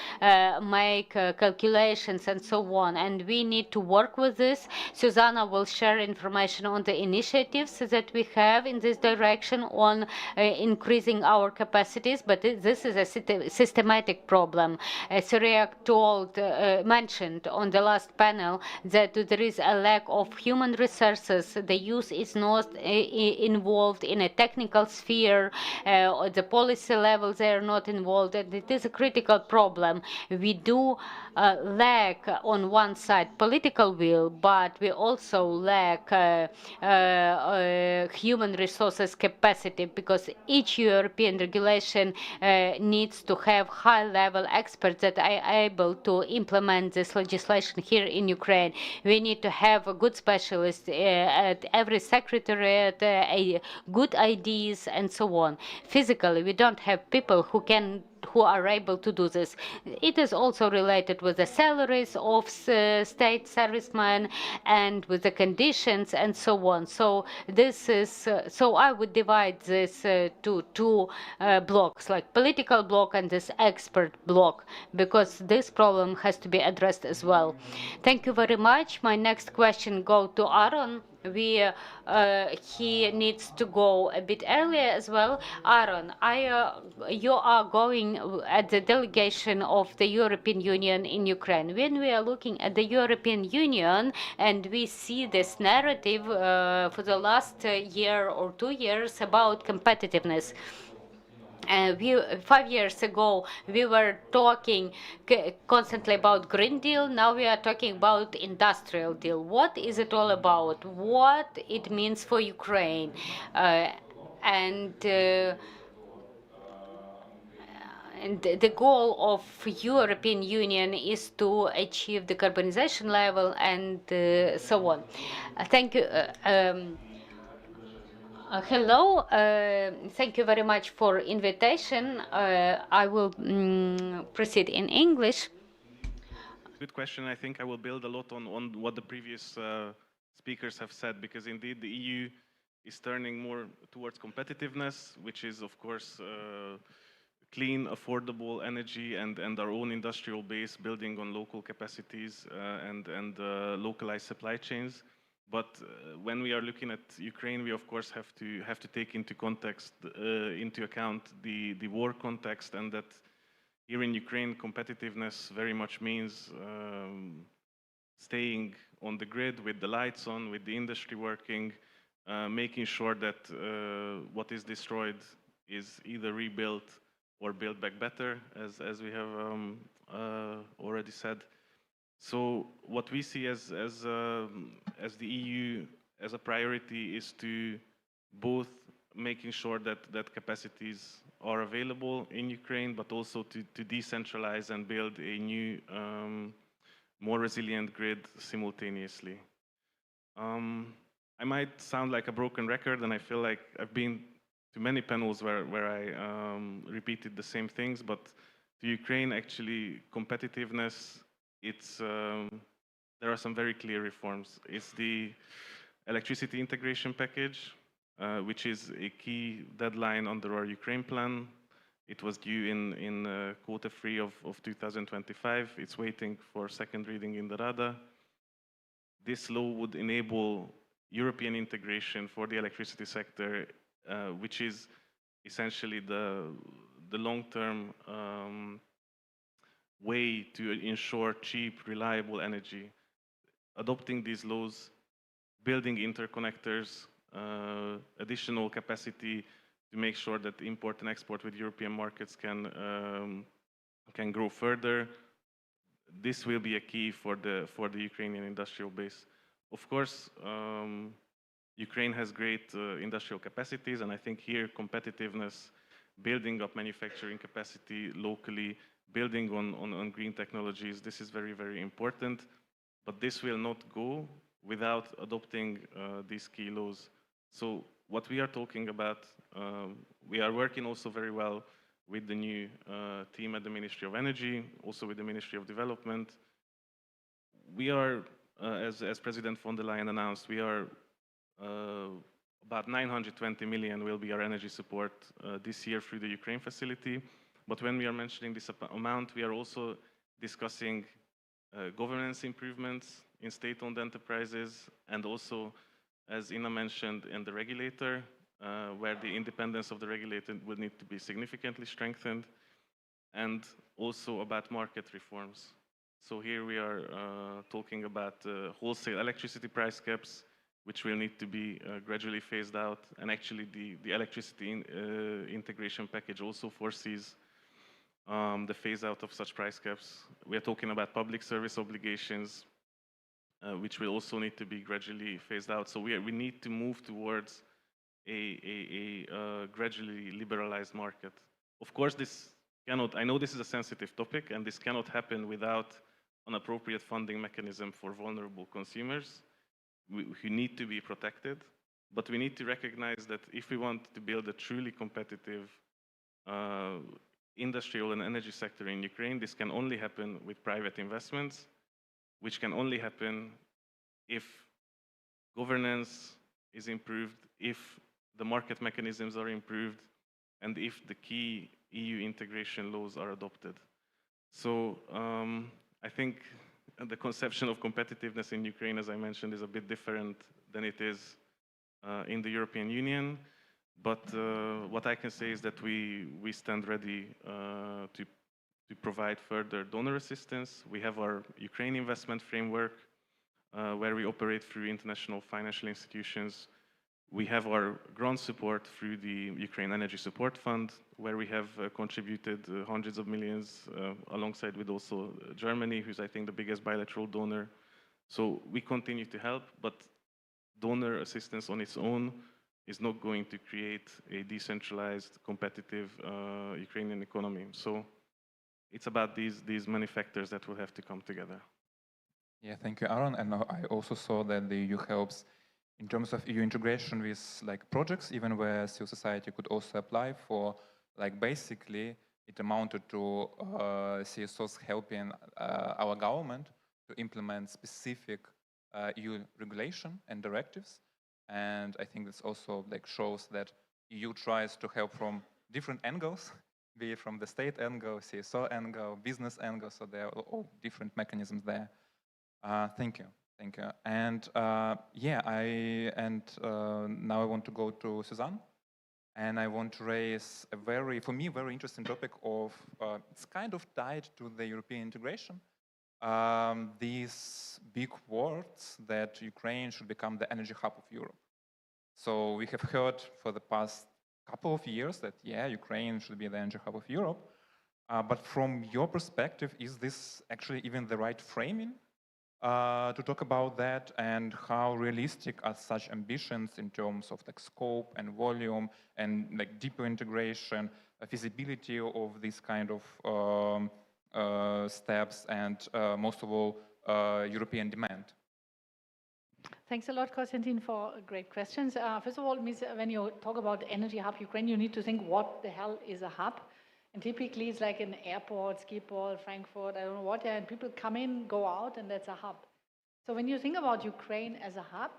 E: make calculations and so on. And we need to work with this. Susanna will share information on the initiatives that we have in this direction on increasing our capacities, but this is a systematic problem. Surya mentioned on the last panel that there is a lack of human resources. The youth is not involved in a technical sphere. The policy level, they are not involved, and it is a critical problem. We do lack on one side political will, but we also lack human resources capacity, because each European regulation needs to have high-level experts that are able to implement this legislation here in Ukraine. We need to have a good specialist at every secretariat, good ideas, and so on. Physically, we don't have people who are able to do this. It is also related with the salaries of state servicemen and with the conditions and so on. So this is so I would divide this to two blocks, like political block and this expert block, because this problem has to be addressed as well. Thank you very much. My next question goes to Aaron. He needs to go a bit earlier as well. Aaron, you are going at the delegation of the European Union in Ukraine. When we are looking at the European Union and we see this narrative for the last year or 2 years about competitiveness, 5 years ago, we were talking constantly about Green Deal. Now we are talking about Industrial Deal. What is it all about? What it means for Ukraine? And the goal of European Union is to achieve the decarbonization level and so on. Thank you. Hello, thank you very much for invitation. I will proceed in English.
B: Good question. I think I will build a lot on what the previous speakers have said, because indeed the EU is turning more towards competitiveness, which is of course clean, affordable energy and our own industrial base, building on local capacities and localized supply chains. But when we are looking at Ukraine, we of course have to take into account the war context, and that here in Ukraine, competitiveness very much means staying on the grid with the lights on, with the industry working, making sure that what is destroyed is either rebuilt or built back better, as we have already said. So what we see as the EU as a priority is to both making sure that capacities are available in Ukraine, but also to decentralize and build a new, more resilient grid simultaneously. I might sound like a broken record, and I feel like I've been to many panels where I repeated the same things, but to Ukraine, actually, competitiveness, there are some very clear reforms. It's the electricity integration package, which is a key deadline under our Ukraine plan. It was due in quarter 3 of 2025. It's waiting for second reading in the Rada. This law would enable European integration for the electricity sector, which is essentially the long-term way to ensure cheap, reliable energy. Adopting these laws, building interconnectors, additional capacity to make sure that import and export with European markets can grow further. This will be a key for the Ukrainian industrial base. Of course, Ukraine has great industrial capacities, and I think here competitiveness, building up manufacturing capacity locally, building on green technologies, this is very, very important. But this will not go without adopting these key laws. So what we are talking about, we are working also very well with the new team at the Ministry of Energy, also with the Ministry of Development. We are, as President von der Leyen announced, we are about 920 million will be our energy support this year through the Ukraine facility. But when we are mentioning this amount, we are also discussing governance improvements in state-owned enterprises, and also, as Ina mentioned, in the regulator, where the independence of the regulator would need to be significantly strengthened, and also about market reforms. So here we are talking about wholesale electricity price caps, which will need to be gradually phased out, and actually the electricity integration package also foresees the phase out of such price caps. We are talking about public service obligations, which will also need to be gradually phased out. So we need to move towards a gradually liberalized market. Of course, this cannot, I know this is a sensitive topic, and this cannot happen without an appropriate funding mechanism for vulnerable consumers who need to be protected. But we need to recognize that if we want to build a truly competitive industrial and energy sector in Ukraine, this can only happen with private investments, which can only happen if governance is improved, if the market mechanisms are improved, and if the key EU integration laws are adopted. So I think the conception of competitiveness in Ukraine, as I mentioned, is a bit different than it is in the European Union. But what I can say is that we stand ready to provide further donor assistance. We have our Ukraine investment framework, where we operate through international financial institutions. We have our grant support through the Ukraine Energy Support Fund, where we have contributed hundreds of millions, alongside with also Germany, who's I think the biggest bilateral donor. So we continue to help, but donor assistance on its own is not going to create a decentralized, competitive Ukrainian economy. So it's about these many factors that will have to come together.
C: Yeah, thank you, Aaron. And I also saw that the EU helps in terms of EU integration with like projects, even where civil society could also apply for, like basically it amounted to CSOs helping our government to implement specific EU regulation and directives. And I think this also like shows that EU tries to help from different angles, be it from the state angle, CSO angle, business angle, so there are all different mechanisms there. Thank you. Thank you. And yeah, now I want to go to Suzanne, and I want to raise a very, for me, very interesting topic of, it's kind of tied to the European integration. These big words that Ukraine should become the energy hub of Europe. So we have heard for the past couple of years that, yeah, Ukraine should be the energy hub of Europe. But from your perspective, is this actually even the right framing to talk about that, and how realistic are such ambitions in terms of like scope and volume and like deeper integration, feasibility of this kind of steps, and most of all, European demand?
V: Thanks a lot, Konstantin, for great questions. First of all, when you talk about energy hub Ukraine, you need to think what the hell is a hub. And typically it's like an airport, Schiphol, Frankfurt, I don't know what, and people come in, go out, and that's a hub. So when you think about Ukraine as a hub,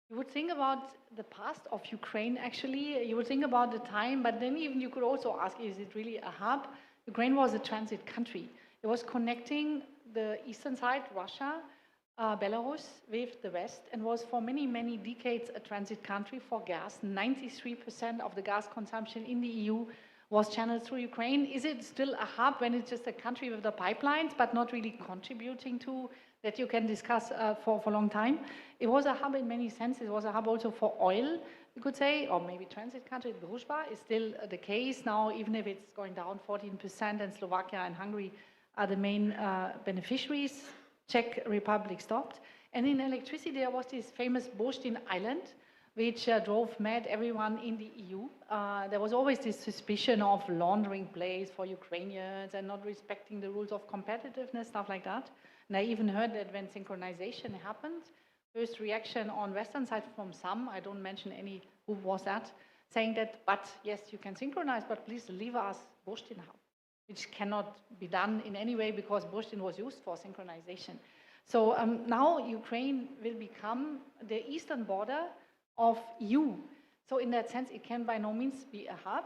V: you would think about the past of Ukraine, actually. You would think about the time, but then even you could also ask, is it really a hub? Ukraine was a transit country. It was connecting the eastern side, Russia, Belarus, with the West, and was for many, many decades a transit country for gas. 93% of the gas consumption in the EU was channeled through Ukraine. Is it still a hub when it's just a country with the pipelines, but not really contributing to that? You can discuss for a long time. It was a hub in many senses. It was a hub also for oil, you could say, or maybe transit country. Druzhba is still the case now, even if it's going down 14%, and Slovakia and Hungary are the main beneficiaries. Czech Republic stopped. And in electricity, there was this famous Borstin Island, which drove mad everyone in the EU. There was always this suspicion of laundering plays for Ukrainians and not respecting the rules of competitiveness, stuff like that. And I even heard that when synchronization happened, first reaction on Western side from some, I don't mention any, who was that, saying that, but yes, you can synchronize, but please leave us Burstin hub, which cannot be done in any way because Burstin was used for synchronization. So now Ukraine will become the eastern border of EU. So in that sense, it can by no means be a hub,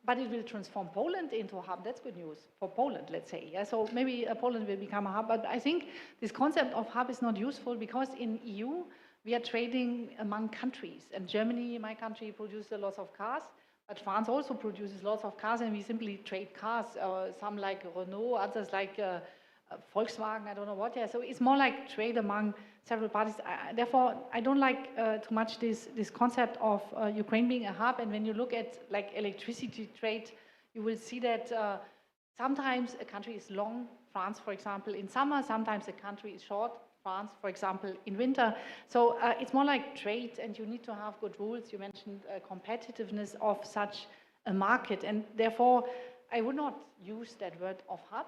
V: but it will transform Poland into a hub. That's good news for Poland, let's say. Yeah? So maybe Poland will become a hub, but I think this concept of hub is not useful because in EU, we are trading among countries. And Germany, my country, produces a lot of cars, but France also produces lots of cars, and we simply trade cars, some like Renault, others like Volkswagen, I don't know what. Yeah. So it's more like trade among several parties. Therefore, I don't like too much this concept of Ukraine being a hub. And when you look at like electricity trade, you will see that sometimes a country is long, France, for example, in summer, sometimes a country is short, France, for example, in winter. So it's more like trade, and you need to have good rules. You mentioned competitiveness of such a market, and therefore I would not use that word of hub.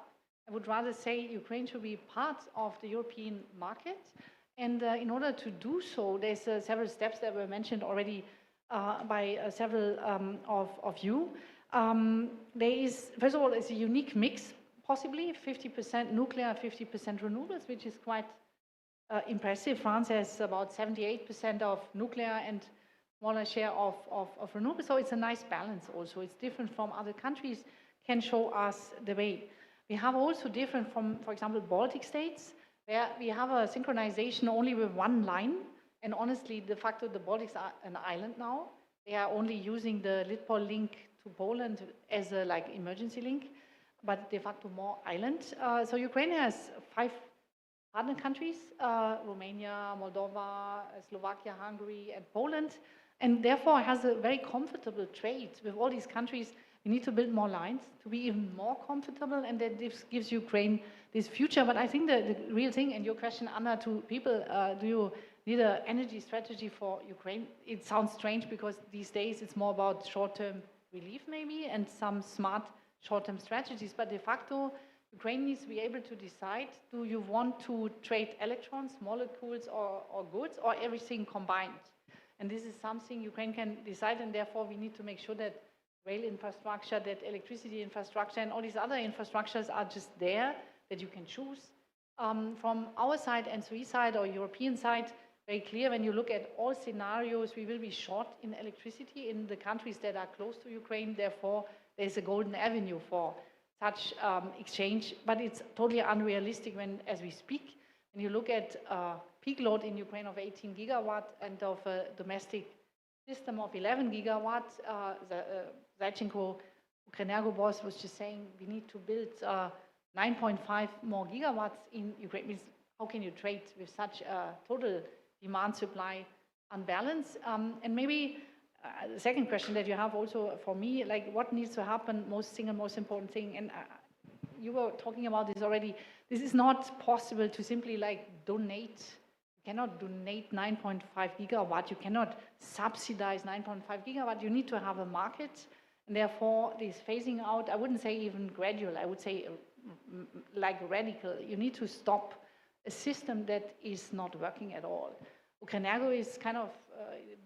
V: I would rather say Ukraine should be part of the European market, and in order to do so, there's several steps that were mentioned already by several of you. There is, first of all, it's a unique mix, possibly 50% nuclear, 50% renewables, which is quite impressive. France has about 78% of nuclear and smaller share of renewables, so it's a nice balance also. It's different from other countries, can show us the way. We have also different from, for example, Baltic states, where we have a synchronization only with one line, and honestly, de facto, the Baltics are an island now. They are only using the Litpol link to Poland as a like emergency link, but de facto more island. So Ukraine has 5 partner countries, Romania, Moldova, Slovakia, Hungary, and Poland, and therefore has a very comfortable trade with all these countries. We need to build more lines to be even more comfortable, and that this gives Ukraine this future. But I think the real thing, and your question, Anna, to people, do you need an energy strategy for Ukraine? It sounds strange because these days it's more about short-term relief maybe and some smart short-term strategies, but de facto, Ukraine needs to be able to decide, do you want to trade electrons, molecules, or goods, or everything combined? And this is something Ukraine can decide, and therefore we need to make sure that rail infrastructure, that electricity infrastructure, and all these other infrastructures are just there, that you can choose. From our side, ENTSO-E side or European side, very clear when you look at all scenarios, we will be short in electricity in the countries that are close to Ukraine. Therefore, there's a golden avenue for such exchange, but it's totally unrealistic when, as we speak, when you look at peak load in Ukraine of 18 gigawatt and of a domestic system of 11 gigawatt, Zaichenko, Ukrenergo boss was just saying we need to build 9.5 more gigawatts in Ukraine. Means how can you trade with such a total demand-supply unbalance? And maybe the second question that you have also for me, like what needs to happen, most important thing, and you were talking about this already, this is not possible to simply like donate. You cannot donate 9.5 gigawatt, you cannot subsidize 9.5 gigawatt, you need to have a market, and therefore this phasing out, I wouldn't say even gradual, I would say like radical. You need to stop a system that is not working at all. Ukrenergo is kind of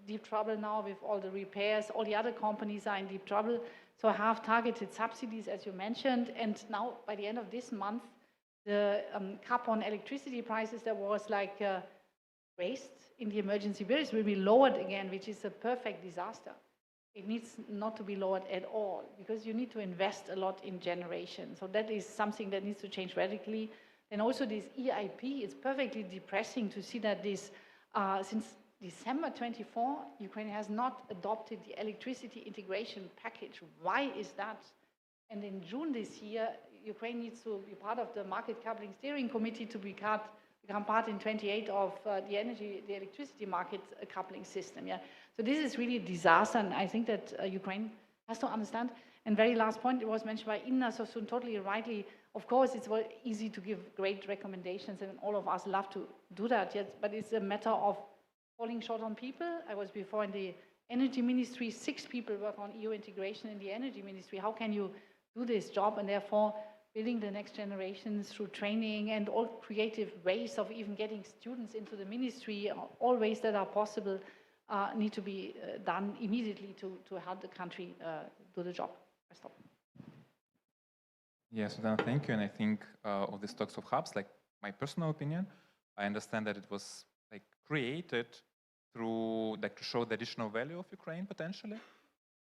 V: deep trouble now with all the repairs. All the other companies are in deep trouble. So I have targeted subsidies, as you mentioned. And now, by the end of this month, the cap on electricity prices that was like raised in the emergency bills will be lowered again, which is a perfect disaster. It needs not to be lowered at all because you need to invest a lot in generation. So that is something that needs to change radically. And also this EIP, it's perfectly depressing to see that this, since December 24, Ukraine has not adopted the electricity integration package. Why is that? And in June this year, Ukraine needs to be part of the Market Coupling Steering Committee to become part in 28 of the electricity market coupling system. Yeah. So this is really a disaster, and I think that Ukraine has to understand. And very last point, it was mentioned by Inna so soon, totally rightly. Of course, it's very easy to give great recommendations, and all of us love to do that, yes, but it's a matter of falling short on people. I was before in the energy ministry, 6 people work on EU integration in the energy ministry. How can you do this job? And therefore, building the next generations through training and all creative ways of even getting students into the ministry, all ways that are possible, need to be done immediately to help the country do the job. I stop.
C: Yes, then thank you. And I think of these talks of hubs, like my personal opinion, I understand that it was like created through like to show the additional value of Ukraine potentially.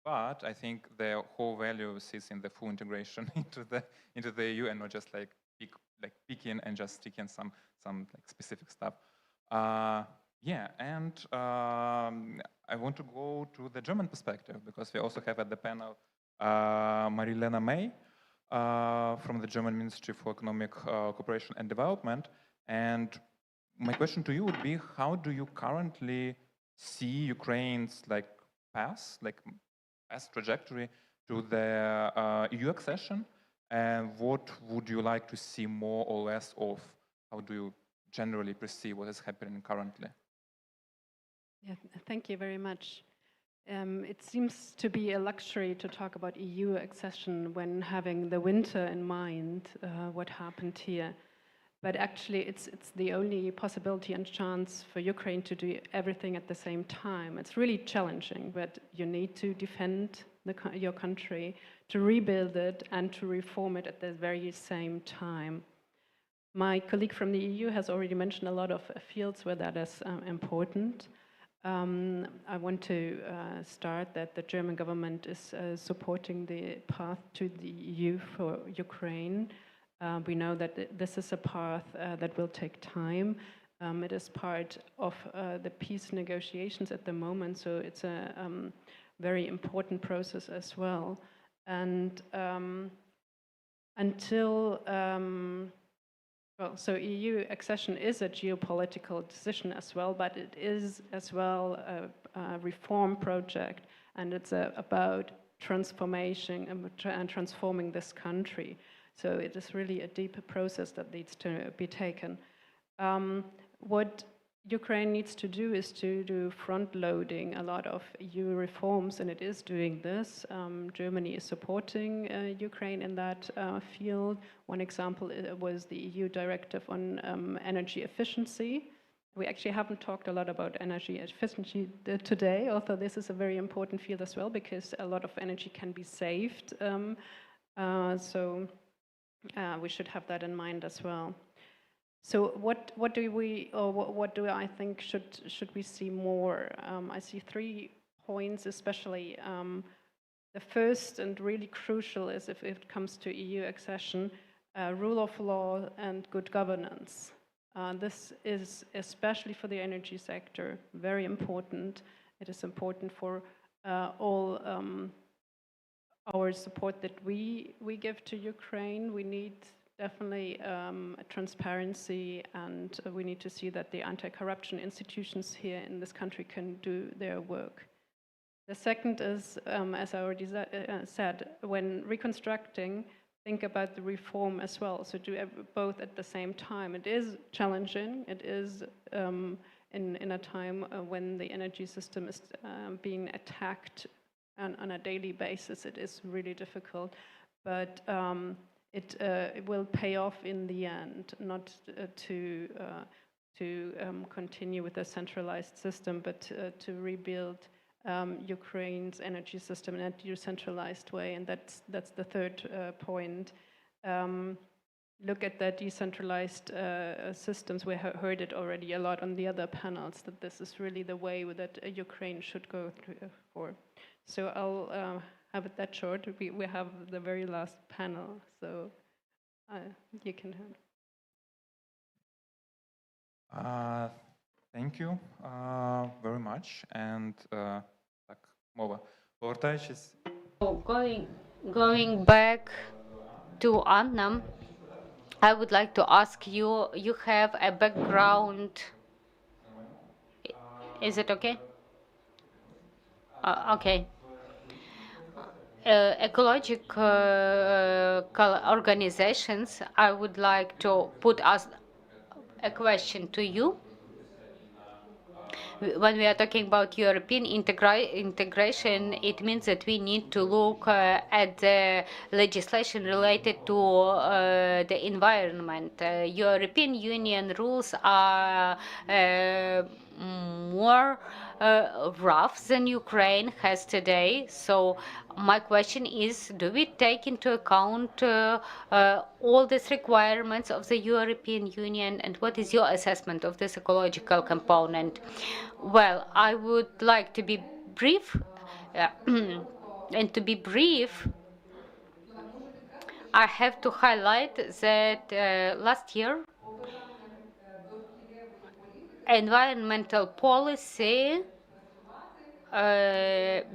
C: But I think the whole value sits in the full integration into the EU and not just like picking and just sticking some like specific stuff. Yeah, and I want to go to the German perspective because we also have at the panel Marilena May from the German Ministry for Economic Cooperation and Development. And my question to you would be, how do you currently see Ukraine's like path, like as trajectory to the EU accession, and what would you like to see more or less of? How do you generally perceive what is happening currently?
F: Yeah, thank you very much. It seems to be a luxury to talk about EU accession when having the winter in mind, what happened here. But actually, it's the only possibility and chance for Ukraine to do everything at the same time. It's really challenging, but you need to defend your country, to rebuild it, and to reform it at the very same time. My colleague from the EU has already mentioned a lot of fields where that is important. I want to start that the German government is supporting the path to the EU for Ukraine. We know that this is a path that will take time. It is part of the peace negotiations at the moment, so it's a very important process as well. And until, well, so EU accession is a geopolitical decision as well, but it is as well a reform project, and it's about transformation and transforming this country. So it is really a deeper process that needs to be taken. What Ukraine needs to do is to do front-loading a lot of EU reforms, and it is doing this. Germany is supporting Ukraine in that field. One example was the EU directive on energy efficiency. We actually haven't talked a lot about energy efficiency today, although this is a very important field as well, because a lot of energy can be saved. We should have that in mind as well. So what do I think should we see more? I see 3 points especially. The first and really crucial is if it comes to EU accession, rule of law and good governance. This is especially for the energy sector very important. It is important for all our support that we give to Ukraine. We need definitely transparency, and we need to see that the anti-corruption institutions here in this country can do their work. The second is, as I already said, when reconstructing, think about the reform as well. So do both at the same time. It is challenging. It is in a time when the energy system is being attacked on a daily basis. It is really difficult, but it will pay off in the end, not to continue with a centralized system, but to rebuild Ukraine's energy system in a decentralized way, and that's the third point. Look at the decentralized systems. We heard it already a lot on the other panels, that this is really the way that Ukraine should go for. So I'll have it that short. We have the very last panel, so you can have.
C: Thank you very much. And так, мова. Повертаючись.
E: Going back to Anna, I would like to ask you, you have a background. Is it okay? Okay. Ecological organizations, I would like to put us a question to you. When we are talking about European integration, it means that we need to look at the legislation related to the environment. European Union rules are more rough than Ukraine has today. So my question is, do we take into account all these requirements of the European Union, and what is your assessment of this ecological component? Well, I would like to be brief, and to be brief, I have to highlight that last year environmental policy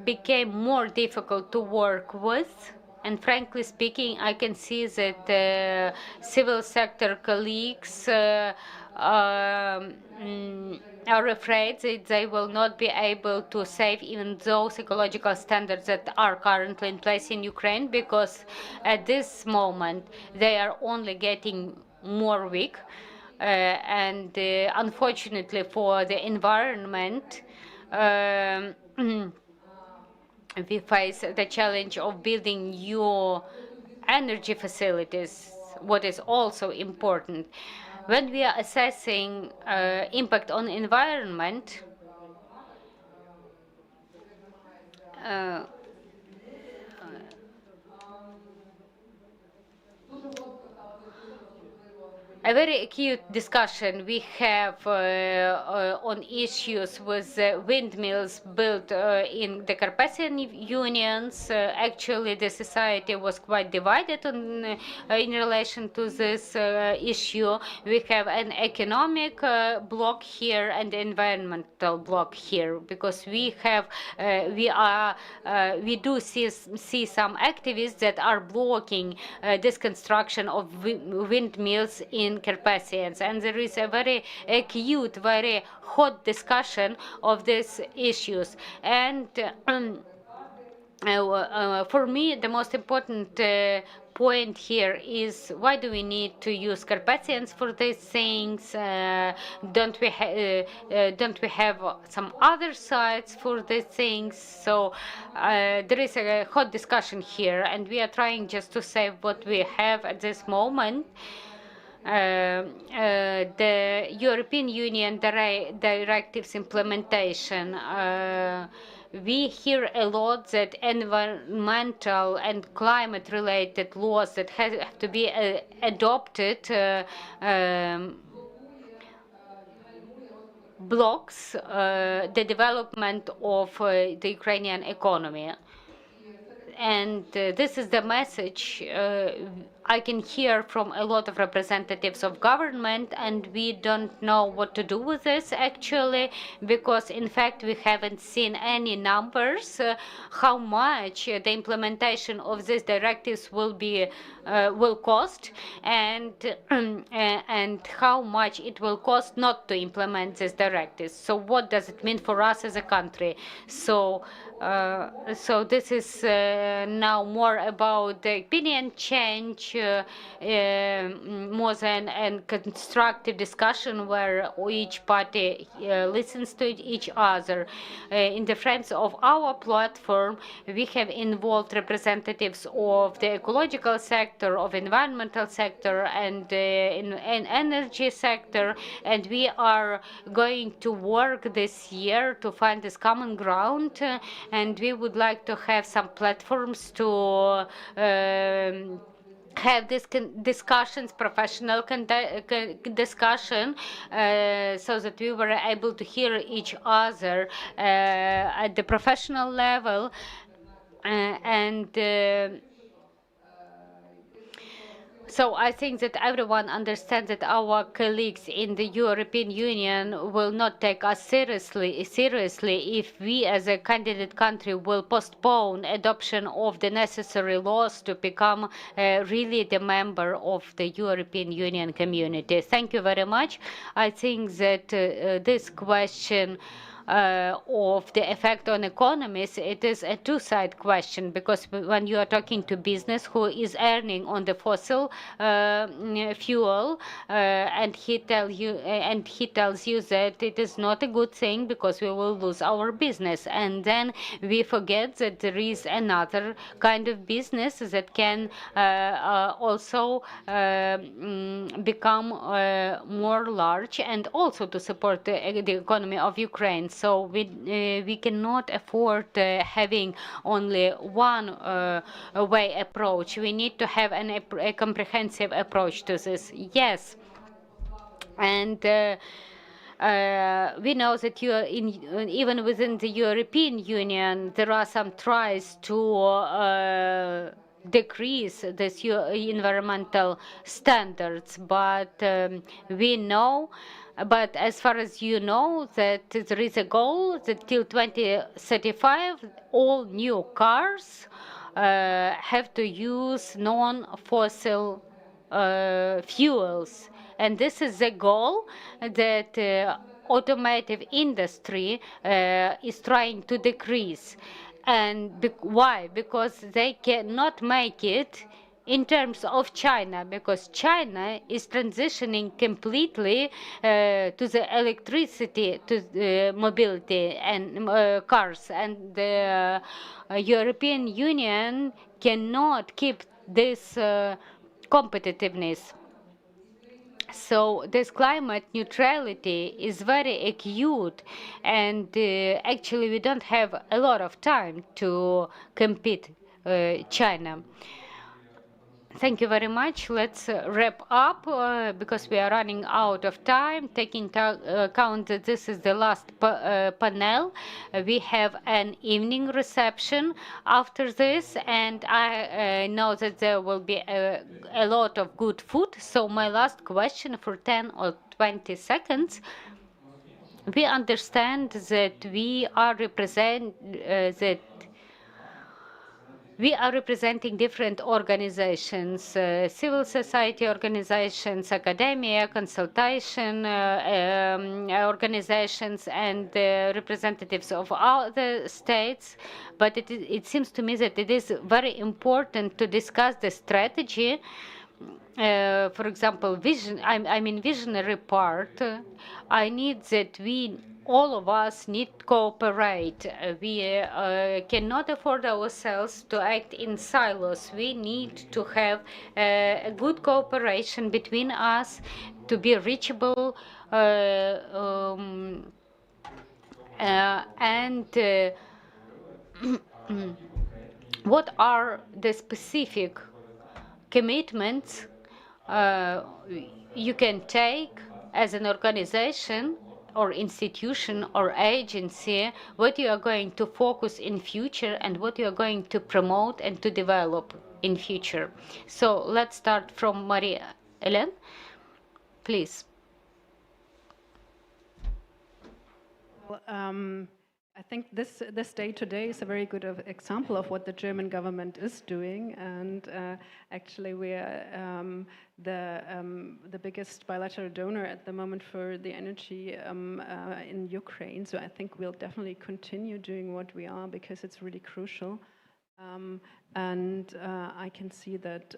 E: became more difficult to work with. And frankly speaking, I can see that civil sector colleagues are afraid that they will not be able to save even those ecological standards that are currently in place in Ukraine, because at this moment they are only getting more weak. And unfortunately for the environment, we face the challenge of building new energy facilities, what is also important. When we are assessing impact on environment, a very acute discussion we have on issues with windmills built in the Carpathian unions. Actually, the society was quite divided on, in relation to this issue. We have an economic block here and environmental block here, because we have we do see some activists that are blocking this construction of windmills in Carpathians, and there is a very acute, very hot discussion of these issues. And for me, the most important point here is, why do we need to use Carpathians for these things? Don't we have some other sites for these things? So there is a hot discussion here, and we are trying just to save what we have at this moment. The European Union directives implementation. We hear a lot that environmental and climate-related laws that have to be adopted blocks the development of the Ukrainian economy. And this is the message I can hear from a lot of representatives of government, and we don't know what to do with this actually, because in fact we haven't seen any numbers how much the implementation of these directives will cost, and how much it will cost not to implement these directives. So what does it mean for us as a country? So this is now more about the opinion change, more than a constructive discussion where each party listens to each other. In the frames of our platform, we have involved representatives of the ecological sector, of environmental sector, and in energy sector, and we are going to work this year to find this common ground. And we would like to have some platforms to have these discussions, professional discussion, so that we were able to hear each other at the professional level, so I think that everyone understands that our colleagues in the European Union will not take us seriously if we as a candidate country will postpone adoption of the necessary laws to become really the member of the European Union community. Thank you very much. I think that this question of the effect on economies, it is a two-side question, because when you are talking to business who is earning on the fossil fuel, and he tells you that it is not a good thing because we will lose our business, and then we forget that there is another kind of business that can also become more large and also to support the economy of Ukraine. So we cannot afford having only one way approach. We need to have a comprehensive approach to this. Yes. And we know that even within the European Union, there are some tries to decrease these environmental standards, but we know, but as far as you know, that there is a goal that till 2035, all new cars have to use non-fossil fuels. And this is the goal that automotive industry is trying to decrease. And why? Because they cannot make it in terms of China, because China is transitioning completely to the electricity, to the mobility and cars, and the European Union cannot keep this competitiveness. So this climate neutrality is very acute, and actually we don't have a lot of time to compete China. Thank you very much. Let's wrap up because we are running out of time. Taking into account that this is the last panel, we have an evening reception after this, and I know that there will be a lot of good food. So my last question for 10 or 20 seconds. We understand that we are representing different organizations, civil society organizations, academia, consultation organizations, and representatives of other states. But it seems to me that it is very important to discuss the strategy. For example, visionary part. I need that all of us need to cooperate. We cannot afford ourselves to act in silos. We need to have a good cooperation between us to be reachable what are the specific commitments you can take as an organization or institution or agency, what you are going to focus in future and what you are going to promote and to develop in future. So let's start from Maria Ellen, please.
F: Well, I think this day today is a very good example of what the German government is doing, and actually we are the biggest bilateral donor at the moment for the energy in Ukraine. So I think we'll definitely continue doing what we are because it's really crucial. And I can see that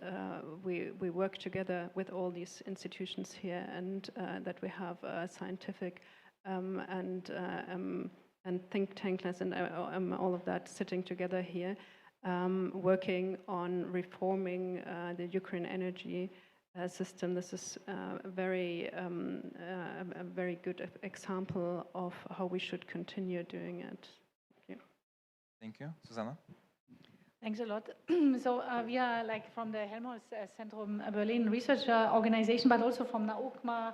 F: we work together with all these institutions here, and that we have scientific and think tankless and all of that sitting together here, working on reforming the Ukraine energy system. This is a very good example of how we should continue doing it. Thank you.
C: Thank you. Susanna?
V: Thanks a lot. So we are like from the Helmholtz Zentrum Berlin research organization, but also from NAUCMA,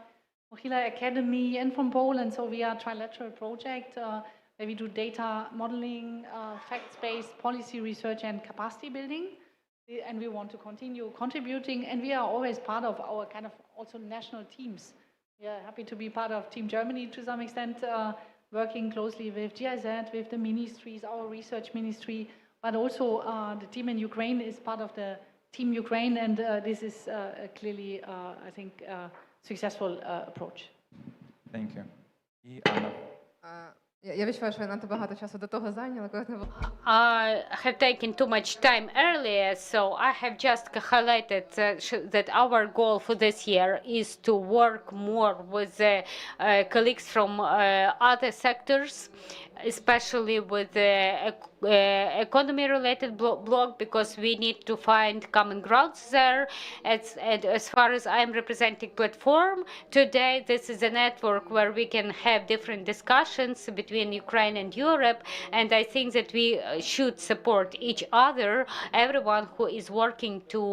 V: Mochila Academy, and from Poland. So we are a trilateral project where we do data modeling, facts-based policy research, and capacity building. And we want to continue contributing. And we are always part of our kind of also national teams. We are happy to be part of Team Germany to some extent, working closely with GIZ, with the ministries, our research ministry, but also the team in Ukraine is part of the Team Ukraine, and this is clearly, I think, a successful approach.
C: Thank you. Anna.
U: Я відчуваю, що я надто багато часу до того зайняла, коли не було.
E: I have taken too much time earlier, so I have just highlighted that our goal for this year is to work more with colleagues from other sectors, especially with the economy-related block, because we need to find common grounds there. As far as I am representing platform today, this is a network where we can have different discussions between Ukraine and Europe, and I think that we should support each other, everyone who is working to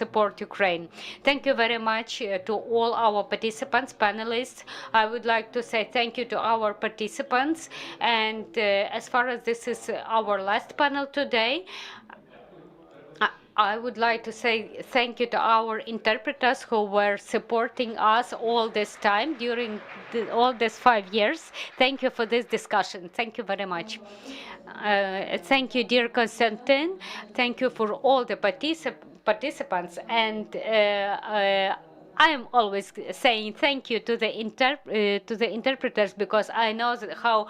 E: support Ukraine. Thank you very much to all our participants, panelists. I would like to say thank you to our participants, and as far as this is our last panel today, I would like to say thank you to our interpreters who were supporting us all this time during all these 5 years. Thank you for this discussion. Thank you very much. Thank you, dear Konstantin. Thank you for all the participants. And I am always saying thank you to the interpreters, because I know how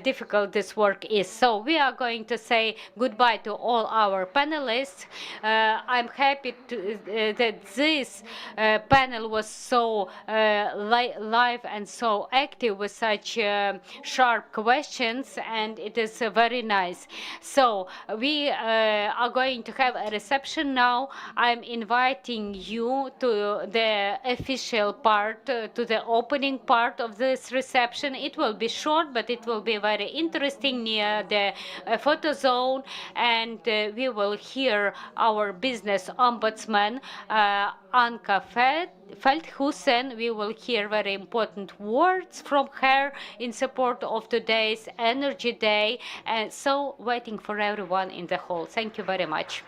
E: difficult this work is. So we are going to say goodbye to all our panelists. I'm happy that this panel was so live and so active with such sharp questions, and it is very nice. So we are going to have a reception now. I'm inviting you to the official part, to the opening part of this reception. It will be short, but it will be very interesting near the photo zone, and we will hear our business ombudsman, Anka Feldhusen. We will hear very important words from her in support of today's Energy Day, and so waiting for everyone in the hall. Thank you very much.